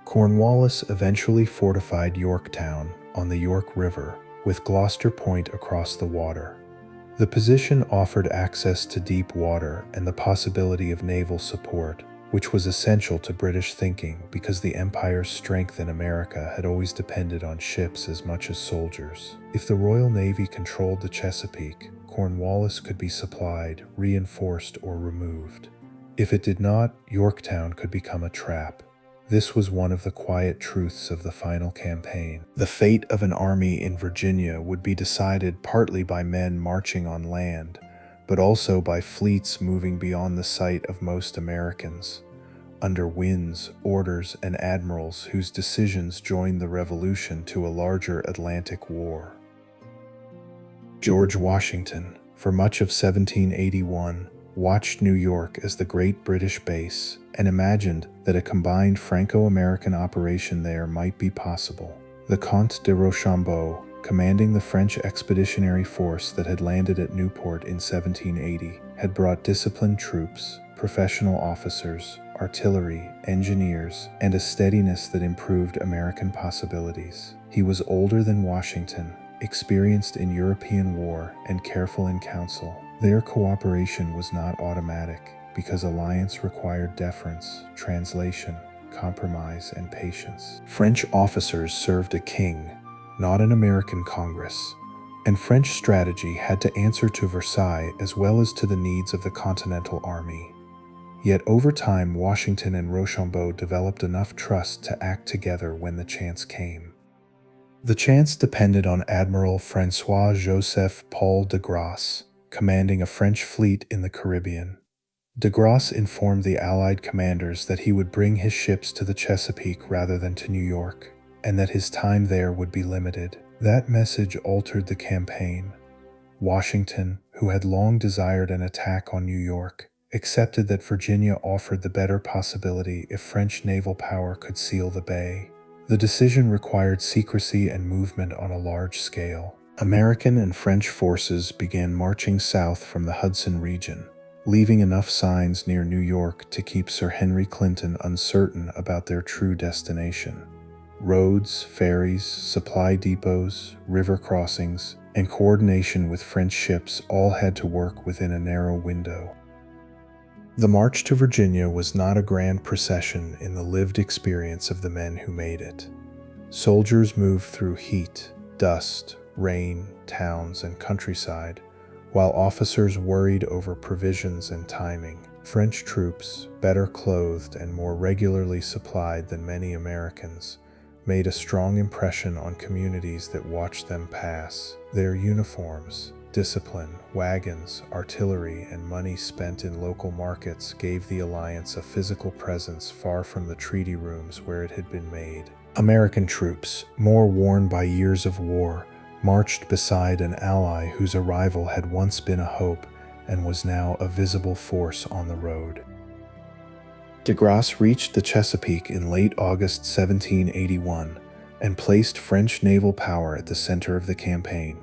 Cornwallis eventually fortified Yorktown on the York River, with Gloucester Point across the water. The position offered access to deep water and the possibility of naval support, which was essential to British thinking because the Empire's strength in America had always depended on ships as much as soldiers. If the Royal Navy controlled the Chesapeake, Cornwallis could be supplied, reinforced, or removed. If it did not, Yorktown could become a trap. This was one of the quiet truths of the final campaign. The fate of an army in Virginia would be decided partly by men marching on land, but also by fleets moving beyond the sight of most Americans, under winds, orders, and admirals whose decisions joined the Revolution to a larger Atlantic war. George Washington, for much of 1781, watched New York as the great British base and imagined that a combined Franco-American operation there might be possible. The Comte de Rochambeau, commanding the French expeditionary force that had landed at Newport in 1780, had brought disciplined troops, professional officers, artillery, engineers, and a steadiness that improved American possibilities. He was older than Washington, experienced in European war, and careful in council. Their cooperation was not automatic, because alliance required deference, translation, compromise, and patience. French officers served a king, not an American Congress, and French strategy had to answer to Versailles as well as to the needs of the Continental Army. Yet over time, Washington and Rochambeau developed enough trust to act together when the chance came. The chance depended on Admiral François-Joseph Paul de Grasse, commanding a French fleet in the Caribbean. De Grasse informed the Allied commanders that he would bring his ships to the Chesapeake rather than to New York, and that his time there would be limited. That message altered the campaign. Washington, who had long desired an attack on New York, accepted that Virginia offered the better possibility if French naval power could seal the bay. The decision required secrecy and movement on a large scale. American and French forces began marching south from the Hudson region, leaving enough signs near New York to keep Sir Henry Clinton uncertain about their true destination. Roads, ferries, supply depots, river crossings, and coordination with French ships all had to work within a narrow window. The march to Virginia was not a grand procession in the lived experience of the men who made it. Soldiers moved through heat, dust, rain, towns, and countryside, while officers worried over provisions and timing. French troops, better clothed and more regularly supplied than many Americans, made a strong impression on communities that watched them pass. Their uniforms, discipline, wagons, artillery, and money spent in local markets gave the alliance a physical presence far from the treaty rooms where it had been made. American troops, more worn by years of war, marched beside an ally whose arrival had once been a hope and was now a visible force on the road. De Grasse reached the Chesapeake in late August 1781 and placed French naval power at the center of the campaign.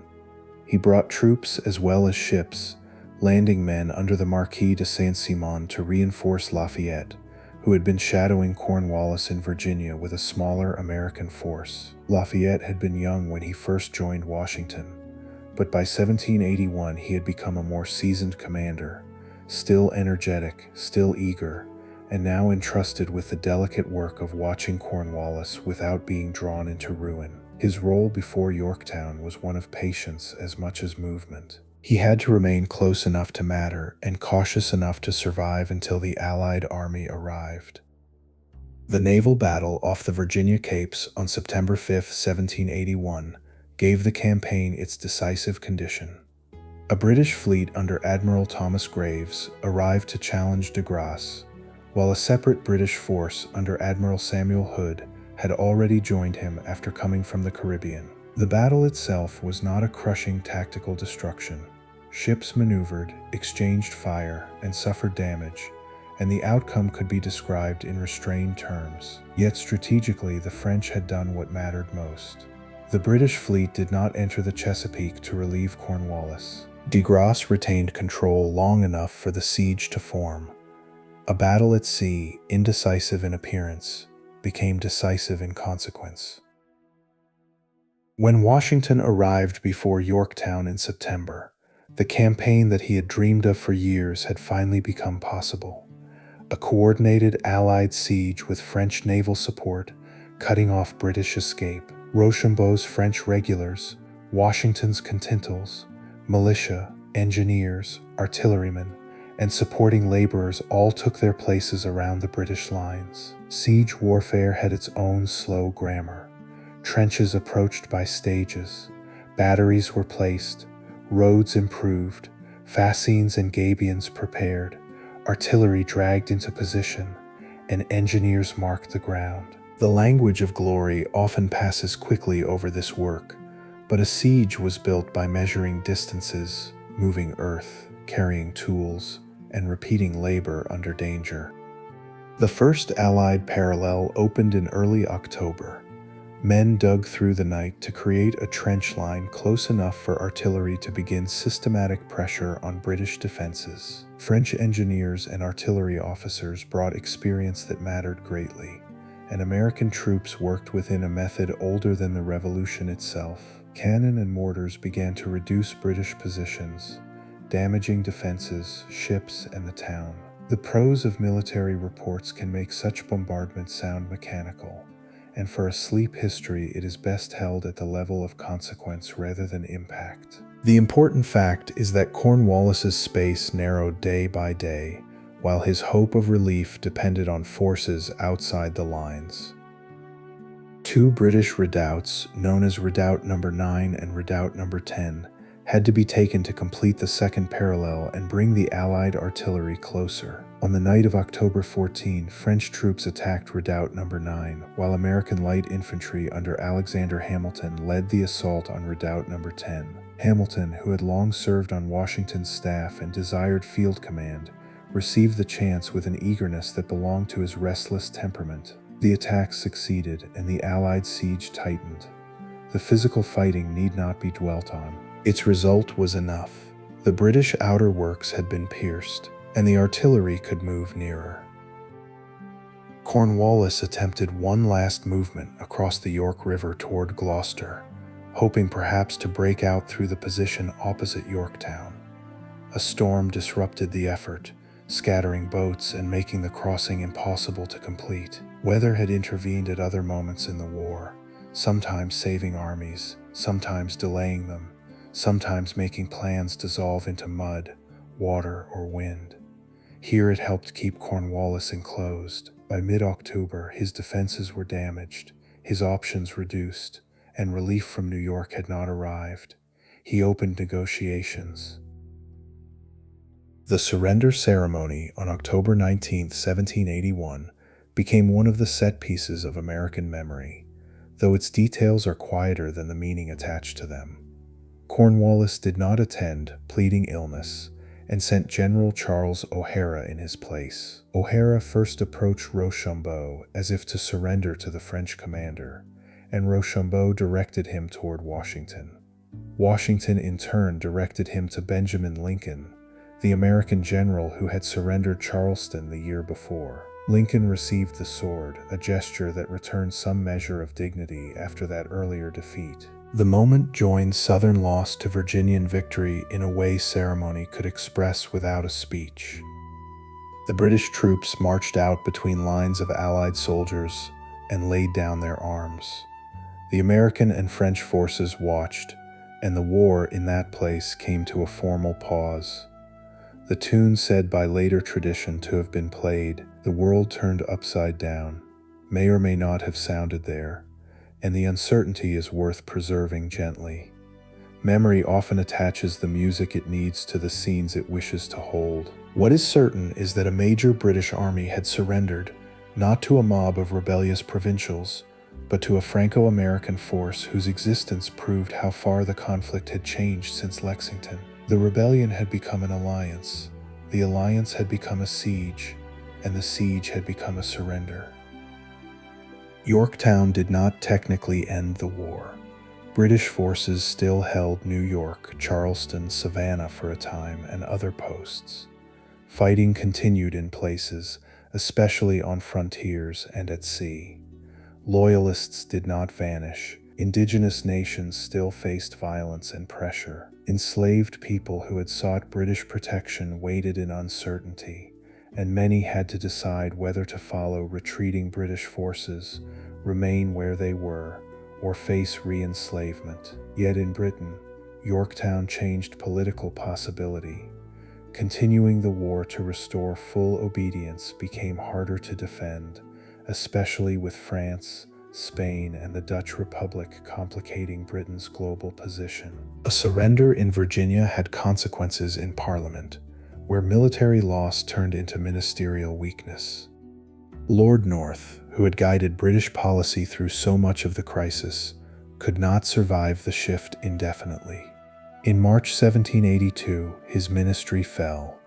He brought troops as well as ships, landing men under the Marquis de Saint-Simon to reinforce Lafayette, who had been shadowing Cornwallis in Virginia with a smaller American force. Lafayette had been young when he first joined Washington, but by 1781 he had become a more seasoned commander, still energetic, still eager, and now entrusted with the delicate work of watching Cornwallis without being drawn into ruin. His role before Yorktown was one of patience as much as movement. He had to remain close enough to matter and cautious enough to survive until the Allied army arrived. The naval battle off the Virginia Capes on September 5, 1781, gave the campaign its decisive condition. A British fleet under Admiral Thomas Graves arrived to challenge de Grasse, while a separate British force under Admiral Samuel Hood had already joined him after coming from the Caribbean. The battle itself was not a crushing tactical destruction. Ships maneuvered, exchanged fire, and suffered damage, and the outcome could be described in restrained terms. Yet strategically, the French had done what mattered most. The British fleet did not enter the Chesapeake to relieve Cornwallis. De Grasse retained control long enough for the siege to form. A battle at sea, indecisive in appearance, became decisive in consequence. When Washington arrived before Yorktown in September, the campaign that he had dreamed of for years had finally become possible. A coordinated Allied siege with French naval support, cutting off British escape. Rochambeau's French regulars, Washington's Continentals, militia, engineers, artillerymen, and supporting laborers all took their places around the British lines. Siege warfare had its own slow grammar. Trenches approached by stages, batteries were placed, roads improved, fascines and gabions prepared, artillery dragged into position, and engineers marked the ground. The language of glory often passes quickly over this work, but a siege was built by measuring distances, moving earth, carrying tools, and repeating labor under danger. The first Allied parallel opened in early October. Men dug through the night to create a trench line close enough for artillery to begin systematic pressure on British defenses. French engineers and artillery officers brought experience that mattered greatly, and American troops worked within a method older than the Revolution itself. Cannon and mortars began to reduce British positions, damaging defenses, ships, and the town. The prose of military reports can make such bombardment sound mechanical, and for a sleep history it is best held at the level of consequence rather than impact. The important fact is that Cornwallis's space narrowed day by day, while his hope of relief depended on forces outside the lines. Two British redoubts, known as Redoubt No. 9 and Redoubt No. 10, had to be taken to complete the second parallel and bring the Allied artillery closer. On the night of October 14, French troops attacked Redoubt No. 9, while American light infantry under Alexander Hamilton led the assault on Redoubt No. 10. Hamilton, who had long served on Washington's staff and desired field command, received the chance with an eagerness that belonged to his restless temperament. The attack succeeded, and the Allied siege tightened. The physical fighting need not be dwelt on. Its result was enough. The British outer works had been pierced, and the artillery could move nearer. Cornwallis attempted one last movement across the York River toward Gloucester, hoping perhaps to break out through the position opposite Yorktown. A storm disrupted the effort, scattering boats and making the crossing impossible to complete. Weather had intervened at other moments in the war, sometimes saving armies, sometimes delaying them, sometimes making plans dissolve into mud, water, or wind. Here it helped keep Cornwallis enclosed. By mid-October, his defenses were damaged, his options reduced, and relief from New York had not arrived. He opened negotiations. The surrender ceremony on October 19, 1781, became one of the set pieces of American memory, though its details are quieter than the meaning attached to them. Cornwallis did not attend, pleading illness, and sent General Charles O'Hara in his place. O'Hara first approached Rochambeau as if to surrender to the French commander, and Rochambeau directed him toward Washington. Washington in turn directed him to Benjamin Lincoln, the American general who had surrendered Charleston the year before. Lincoln received the sword, a gesture that returned some measure of dignity after that earlier defeat. The moment joined Southern loss to Virginian victory in a way ceremony could express without a speech. The British troops marched out between lines of Allied soldiers and laid down their arms. The American and French forces watched, and the war in that place came to a formal pause. The tune said by later tradition to have been played, "The world turned upside down," may or may not have sounded there, and the uncertainty is worth preserving gently. Memory often attaches the music it needs to the scenes it wishes to hold. What is certain is that a major British army had surrendered, not to a mob of rebellious provincials, but to a Franco-American force whose existence proved how far the conflict had changed since Lexington. The rebellion had become an alliance, the alliance had become a siege, and the siege had become a surrender. Yorktown did not technically end the war. British forces still held New York, Charleston, Savannah for a time, and other posts. Fighting continued in places, especially on frontiers and at sea. Loyalists did not vanish. Indigenous nations still faced violence and pressure. Enslaved people who had sought British protection waited in uncertainty, and many had to decide whether to follow retreating British forces, remain where they were, or face re-enslavement. Yet in Britain, Yorktown changed political possibility. Continuing the war to restore full obedience became harder to defend, especially with France, Spain, and the Dutch Republic complicating Britain's global position. A surrender in Virginia had consequences in Parliament, where military loss turned into ministerial weakness. Lord North, who had guided British policy through so much of the crisis, could not survive the shift indefinitely. In March 1782, his ministry fell.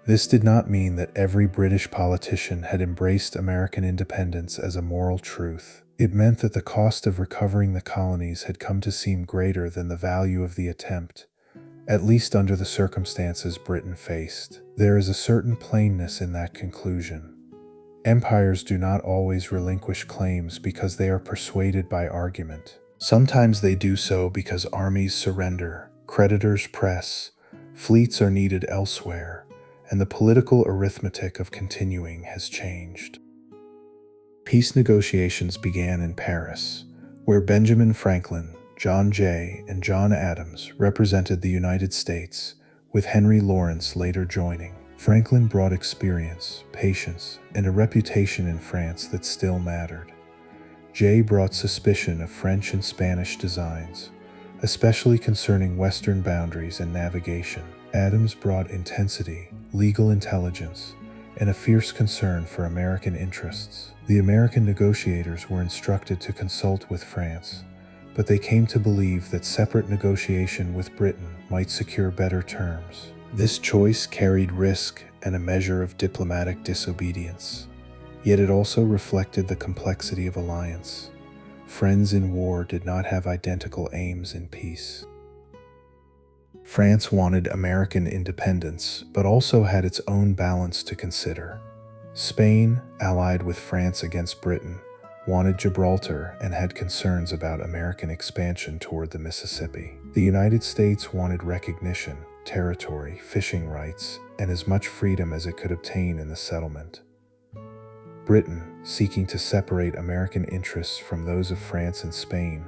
This did not mean that every British politician had embraced American independence as a moral truth. It meant that the cost of recovering the colonies had come to seem greater than the value of the attempt, at least under the circumstances Britain faced. There is a certain plainness in that conclusion. Empires do not always relinquish claims because they are persuaded by argument. Sometimes they do so because armies surrender, creditors press, fleets are needed elsewhere, and the political arithmetic of continuing has changed. Peace negotiations began in Paris, where Benjamin Franklin, John Jay, and John Adams represented the United States, with Henry Lawrence later joining. Franklin brought experience, patience, and a reputation in France that still mattered. Jay brought suspicion of French and Spanish designs, especially concerning Western boundaries and navigation. Adams brought intensity, legal intelligence, and a fierce concern for American interests. The American negotiators were instructed to consult with France, but they came to believe that separate negotiation with Britain might secure better terms. This choice carried risk and a measure of diplomatic disobedience, yet it also reflected the complexity of alliance. Friends in war did not have identical aims in peace. France wanted American independence, but also had its own balance to consider. Spain, allied with France against Britain, wanted Gibraltar and had concerns about American expansion toward the Mississippi. The United States wanted recognition, territory, fishing rights, and as much freedom as it could obtain in the settlement. Britain, seeking to separate American interests from those of France and Spain,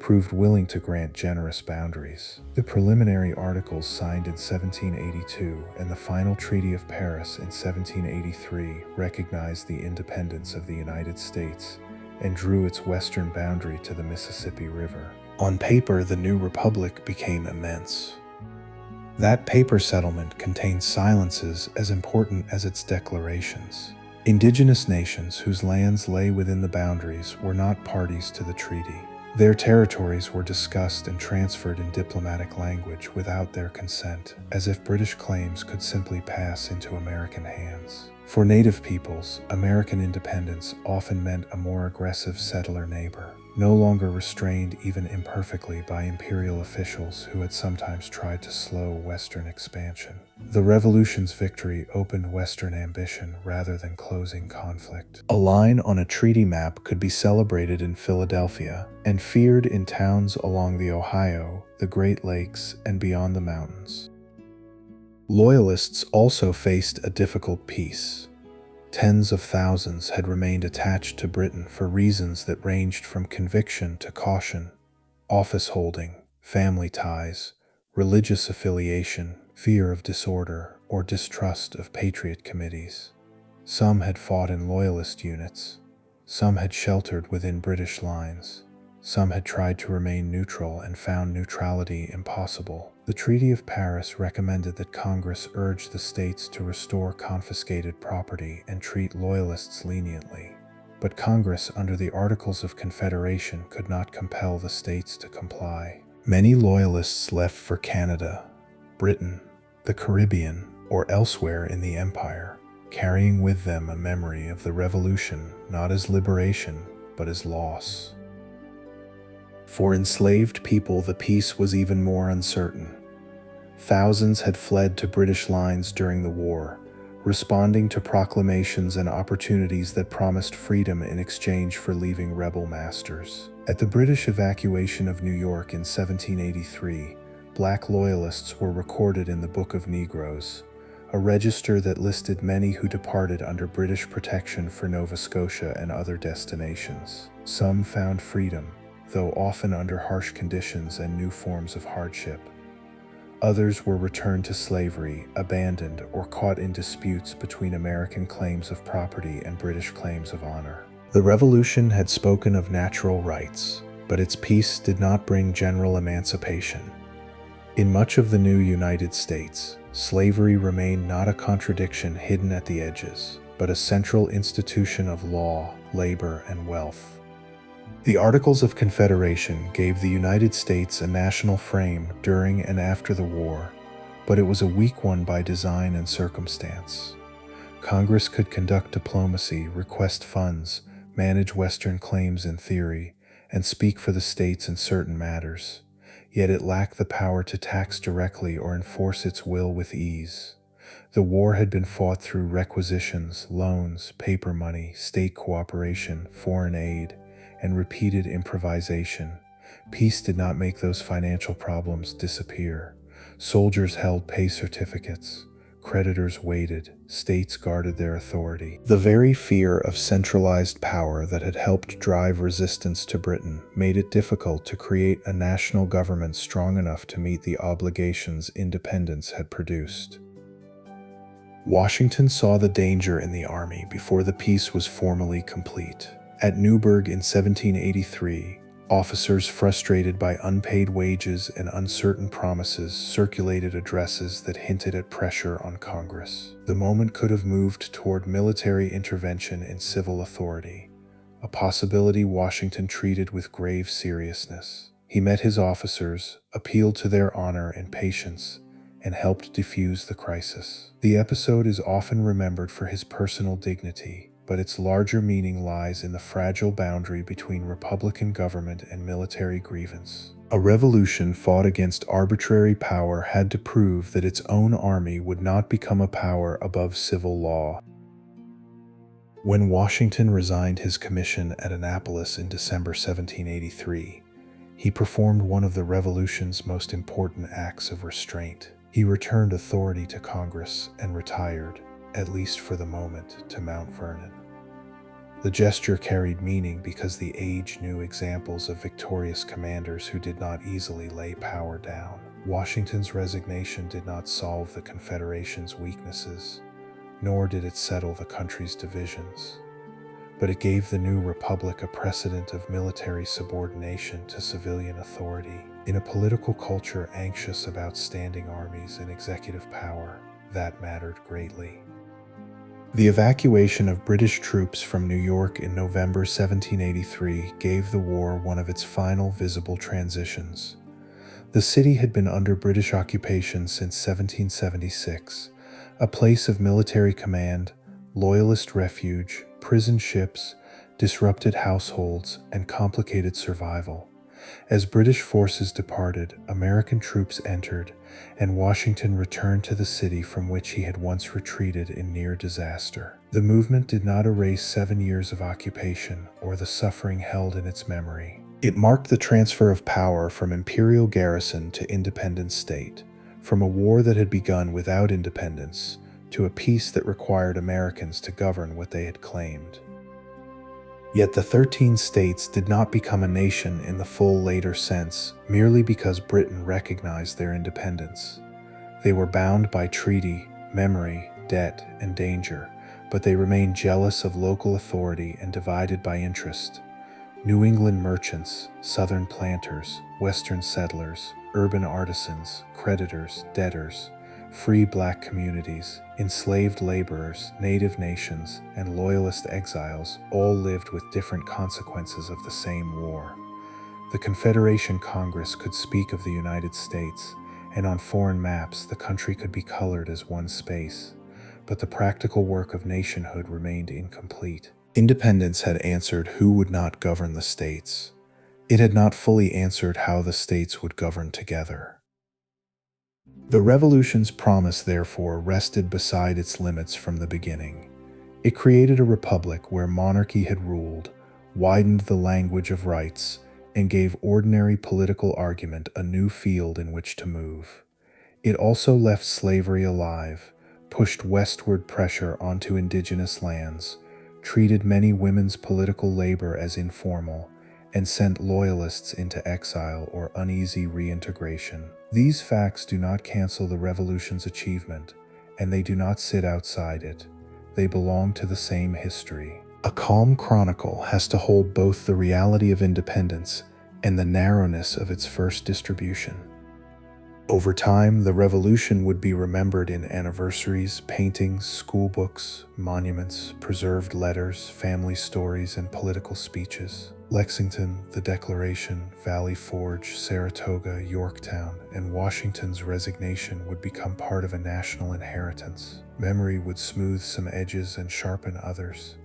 proved willing to grant generous boundaries. The preliminary articles signed in 1782 and the final Treaty of Paris in 1783 recognized the independence of the United States and drew its western boundary to the Mississippi River. On paper, the new republic became immense. That paper settlement contained silences as important as its declarations. Indigenous nations whose lands lay within the boundaries were not parties to the treaty. Their territories were discussed and transferred in diplomatic language without their consent, as if British claims could simply pass into American hands. For Native peoples, American independence often meant a more aggressive settler neighbor, no longer restrained even imperfectly by imperial officials who had sometimes tried to slow Western expansion. The Revolution's victory opened Western ambition rather than closing conflict. A line on a treaty map could be celebrated in Philadelphia and feared in towns along the Ohio, the Great Lakes, and beyond the mountains. Loyalists also faced a difficult peace. Tens of thousands had remained attached to Britain for reasons that ranged from conviction to caution, office holding, family ties, religious affiliation, fear of disorder, or distrust of patriot committees. Some had fought in loyalist units, some had sheltered within British lines, some had tried to remain neutral and found neutrality impossible. The Treaty of Paris recommended that Congress urge the states to restore confiscated property and treat loyalists leniently, but Congress, under the Articles of Confederation, could not compel the states to comply. Many loyalists left for Canada, Britain, the Caribbean, or elsewhere in the Empire, carrying with them a memory of the Revolution not as liberation, but as loss. For enslaved people, the peace was even more uncertain. Thousands had fled to British lines during the war, responding to proclamations and opportunities that promised freedom in exchange for leaving rebel masters. At the British evacuation of New York in 1783, Black Loyalists were recorded in the Book of Negroes, a register that listed many who departed under British protection for Nova Scotia and other destinations. Some found freedom, though often under harsh conditions and new forms of hardship. Others were returned to slavery, abandoned, or caught in disputes between American claims of property and British claims of honor. The Revolution had spoken of natural rights, but its peace did not bring general emancipation. In much of the new United States, slavery remained not a contradiction hidden at the edges, but a central institution of law, labor, and wealth. The Articles of Confederation gave the United States a national frame during and after the war, but it was a weak one by design and circumstance. Congress could conduct diplomacy, request funds, manage Western claims in theory, and speak for the states in certain matters, yet it lacked the power to tax directly or enforce its will with ease. The war had been fought through requisitions, loans, paper money, state cooperation, foreign aid, and repeated improvisation. Peace did not make those financial problems disappear. Soldiers held pay certificates. Creditors waited. States guarded their authority. The very fear of centralized power that had helped drive resistance to Britain made it difficult to create a national government strong enough to meet the obligations independence had produced. Washington saw the danger in the army before the peace was formally complete. At Newburgh in 1783, officers frustrated by unpaid wages and uncertain promises circulated addresses that hinted at pressure on Congress. The moment could have moved toward military intervention in civil authority, a possibility Washington treated with grave seriousness. He met his officers, appealed to their honor and patience, and helped defuse the crisis. The episode is often remembered for his personal dignity. but its larger meaning lies in the fragile boundary between republican government and military grievance. A revolution fought against arbitrary power had to prove that its own army would not become a power above civil law. When Washington resigned his commission at Annapolis in December 1783, he performed one of the Revolution's most important acts of restraint. He returned authority to Congress and retired, at least for the moment, to Mount Vernon. The gesture carried meaning because the age knew examples of victorious commanders who did not easily lay power down. Washington's resignation did not solve the Confederation's weaknesses, nor did it settle the country's divisions, but it gave the new republic a precedent of military subordination to civilian authority. In a political culture anxious about standing armies and executive power, that mattered greatly. The evacuation of British troops from New York in November 1783 gave the war one of its final visible transitions. The city had been under British occupation since 1776, a place of military command, loyalist refuge, prison ships, disrupted households, and complicated survival. As British forces departed, American troops entered, and Washington returned to the city from which he had once retreated in near disaster. The movement did not erase 7 years of occupation or the suffering held in its memory. It marked the transfer of power from imperial garrison to independent state, from a war that had begun without independence to a peace that required Americans to govern what they had claimed. Yet the 13 states did not become a nation in the full later sense merely because Britain recognized their independence. They were bound by treaty, memory, debt, and danger, but they remained jealous of local authority and divided by interest. New England merchants, Southern planters, Western settlers, urban artisans, creditors, debtors, free black communities, enslaved laborers, native nations, and loyalist exiles all lived with different consequences of the same war. The Confederation Congress could speak of the United States, and on foreign maps the country could be colored as one space, but the practical work of nationhood remained incomplete. Independence had answered who would not govern the states. It had not fully answered how the states would govern together. The Revolution's promise, therefore, rested beside its limits from the beginning. It created a republic where monarchy had ruled, widened the language of rights, and gave ordinary political argument a new field in which to move. It also left slavery alive, pushed westward pressure onto indigenous lands, treated many women's political labor as informal, and sent loyalists into exile or uneasy reintegration. These facts do not cancel the Revolution's achievement, and they do not sit outside it. They belong to the same history. A calm chronicle has to hold both the reality of independence and the narrowness of its first distribution. Over time, the Revolution would be remembered in anniversaries, paintings, school books, monuments, preserved letters, family stories, and political speeches. Lexington, the Declaration, Valley Forge, Saratoga, Yorktown, and Washington's resignation would become part of a national inheritance. Memory would smooth some edges and sharpen others.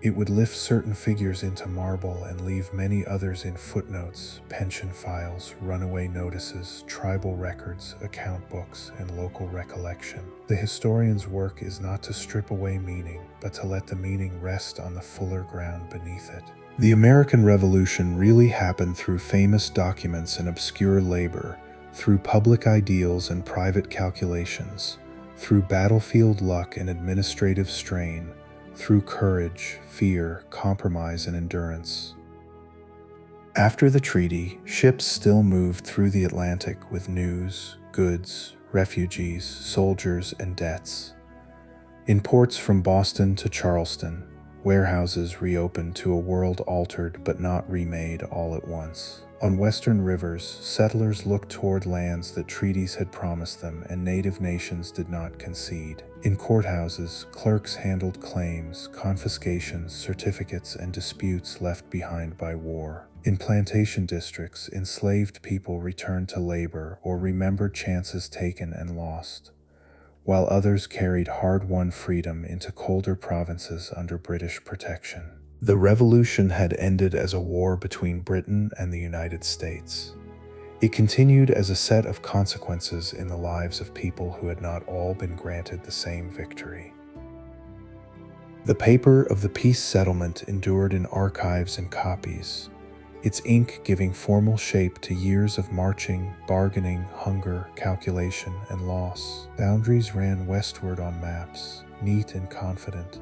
It would lift certain figures into marble and leave many others in footnotes, pension files, runaway notices, tribal records, account books, and local recollection. The historian's work is not to strip away meaning, but to let the meaning rest on the fuller ground beneath it. The American Revolution really happened through famous documents and obscure labor, through public ideals and private calculations, through battlefield luck and administrative strain, through courage, fear, compromise, and endurance. After the treaty, ships still moved through the Atlantic with news, goods, refugees, soldiers, and debts. In ports from Boston to Charleston, warehouses reopened to a world altered but not remade all at once. On western rivers, settlers looked toward lands that treaties had promised them and native nations did not concede. In courthouses, clerks handled claims, confiscations, certificates, and disputes left behind by war. In plantation districts, enslaved people returned to labor or remembered chances taken and lost. while others carried hard-won freedom into colder provinces under British protection. The revolution had ended as a war between Britain and the United States. It continued as a set of consequences in the lives of people who had not all been granted the same victory. The paper of the peace settlement endured in archives and copies, its ink giving formal shape to years of marching, bargaining, hunger, calculation, and loss. Boundaries ran westward on maps, neat and confident,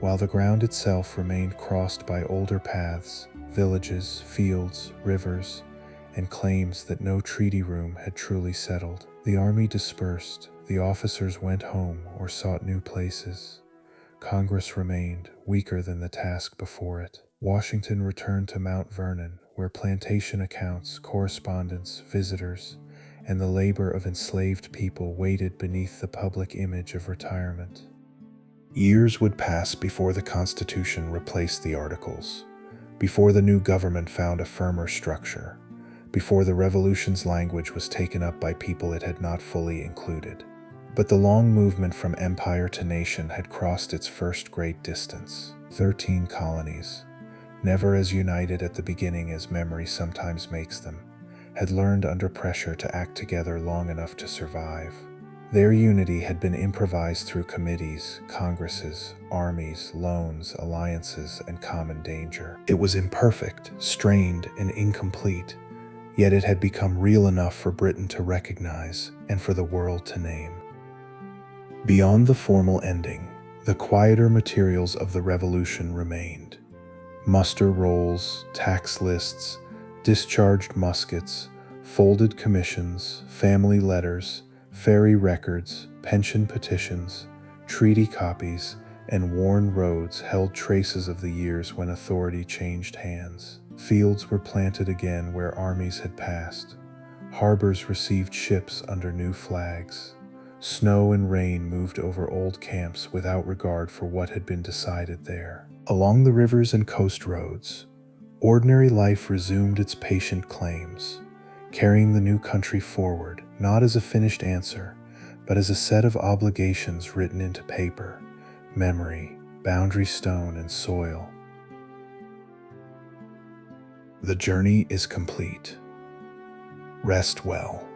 while the ground itself remained crossed by older paths, villages, fields, rivers, and claims that no treaty room had truly settled. The army dispersed, the officers went home or sought new places. Congress remained, weaker than the task before it. Washington returned to Mount Vernon, where plantation accounts, correspondence, visitors, and the labor of enslaved people waited beneath the public image of retirement. Years would pass before the Constitution replaced the Articles, before the new government found a firmer structure, before the Revolution's language was taken up by people it had not fully included. But the long movement from empire to nation had crossed its first great distance. 13 colonies, never as united at the beginning as memory sometimes makes them, had learned under pressure to act together long enough to survive. Their unity had been improvised through committees, congresses, armies, loans, alliances, and common danger. It was imperfect, strained, and incomplete, yet it had become real enough for Britain to recognize and for the world to name. Beyond the formal ending, the quieter materials of the revolution remained. Muster rolls, tax lists, discharged muskets, folded commissions, family letters, ferry records, pension petitions, treaty copies, and worn roads held traces of the years when authority changed hands. Fields were planted again where armies had passed. Harbors received ships under new flags. Snow and rain moved over old camps without regard for what had been decided there. Along the rivers and coast roads, ordinary life resumed its patient claims, carrying the new country forward, not as a finished answer, but as a set of obligations written into paper, memory, boundary stone, and soil. The journey is complete. Rest well.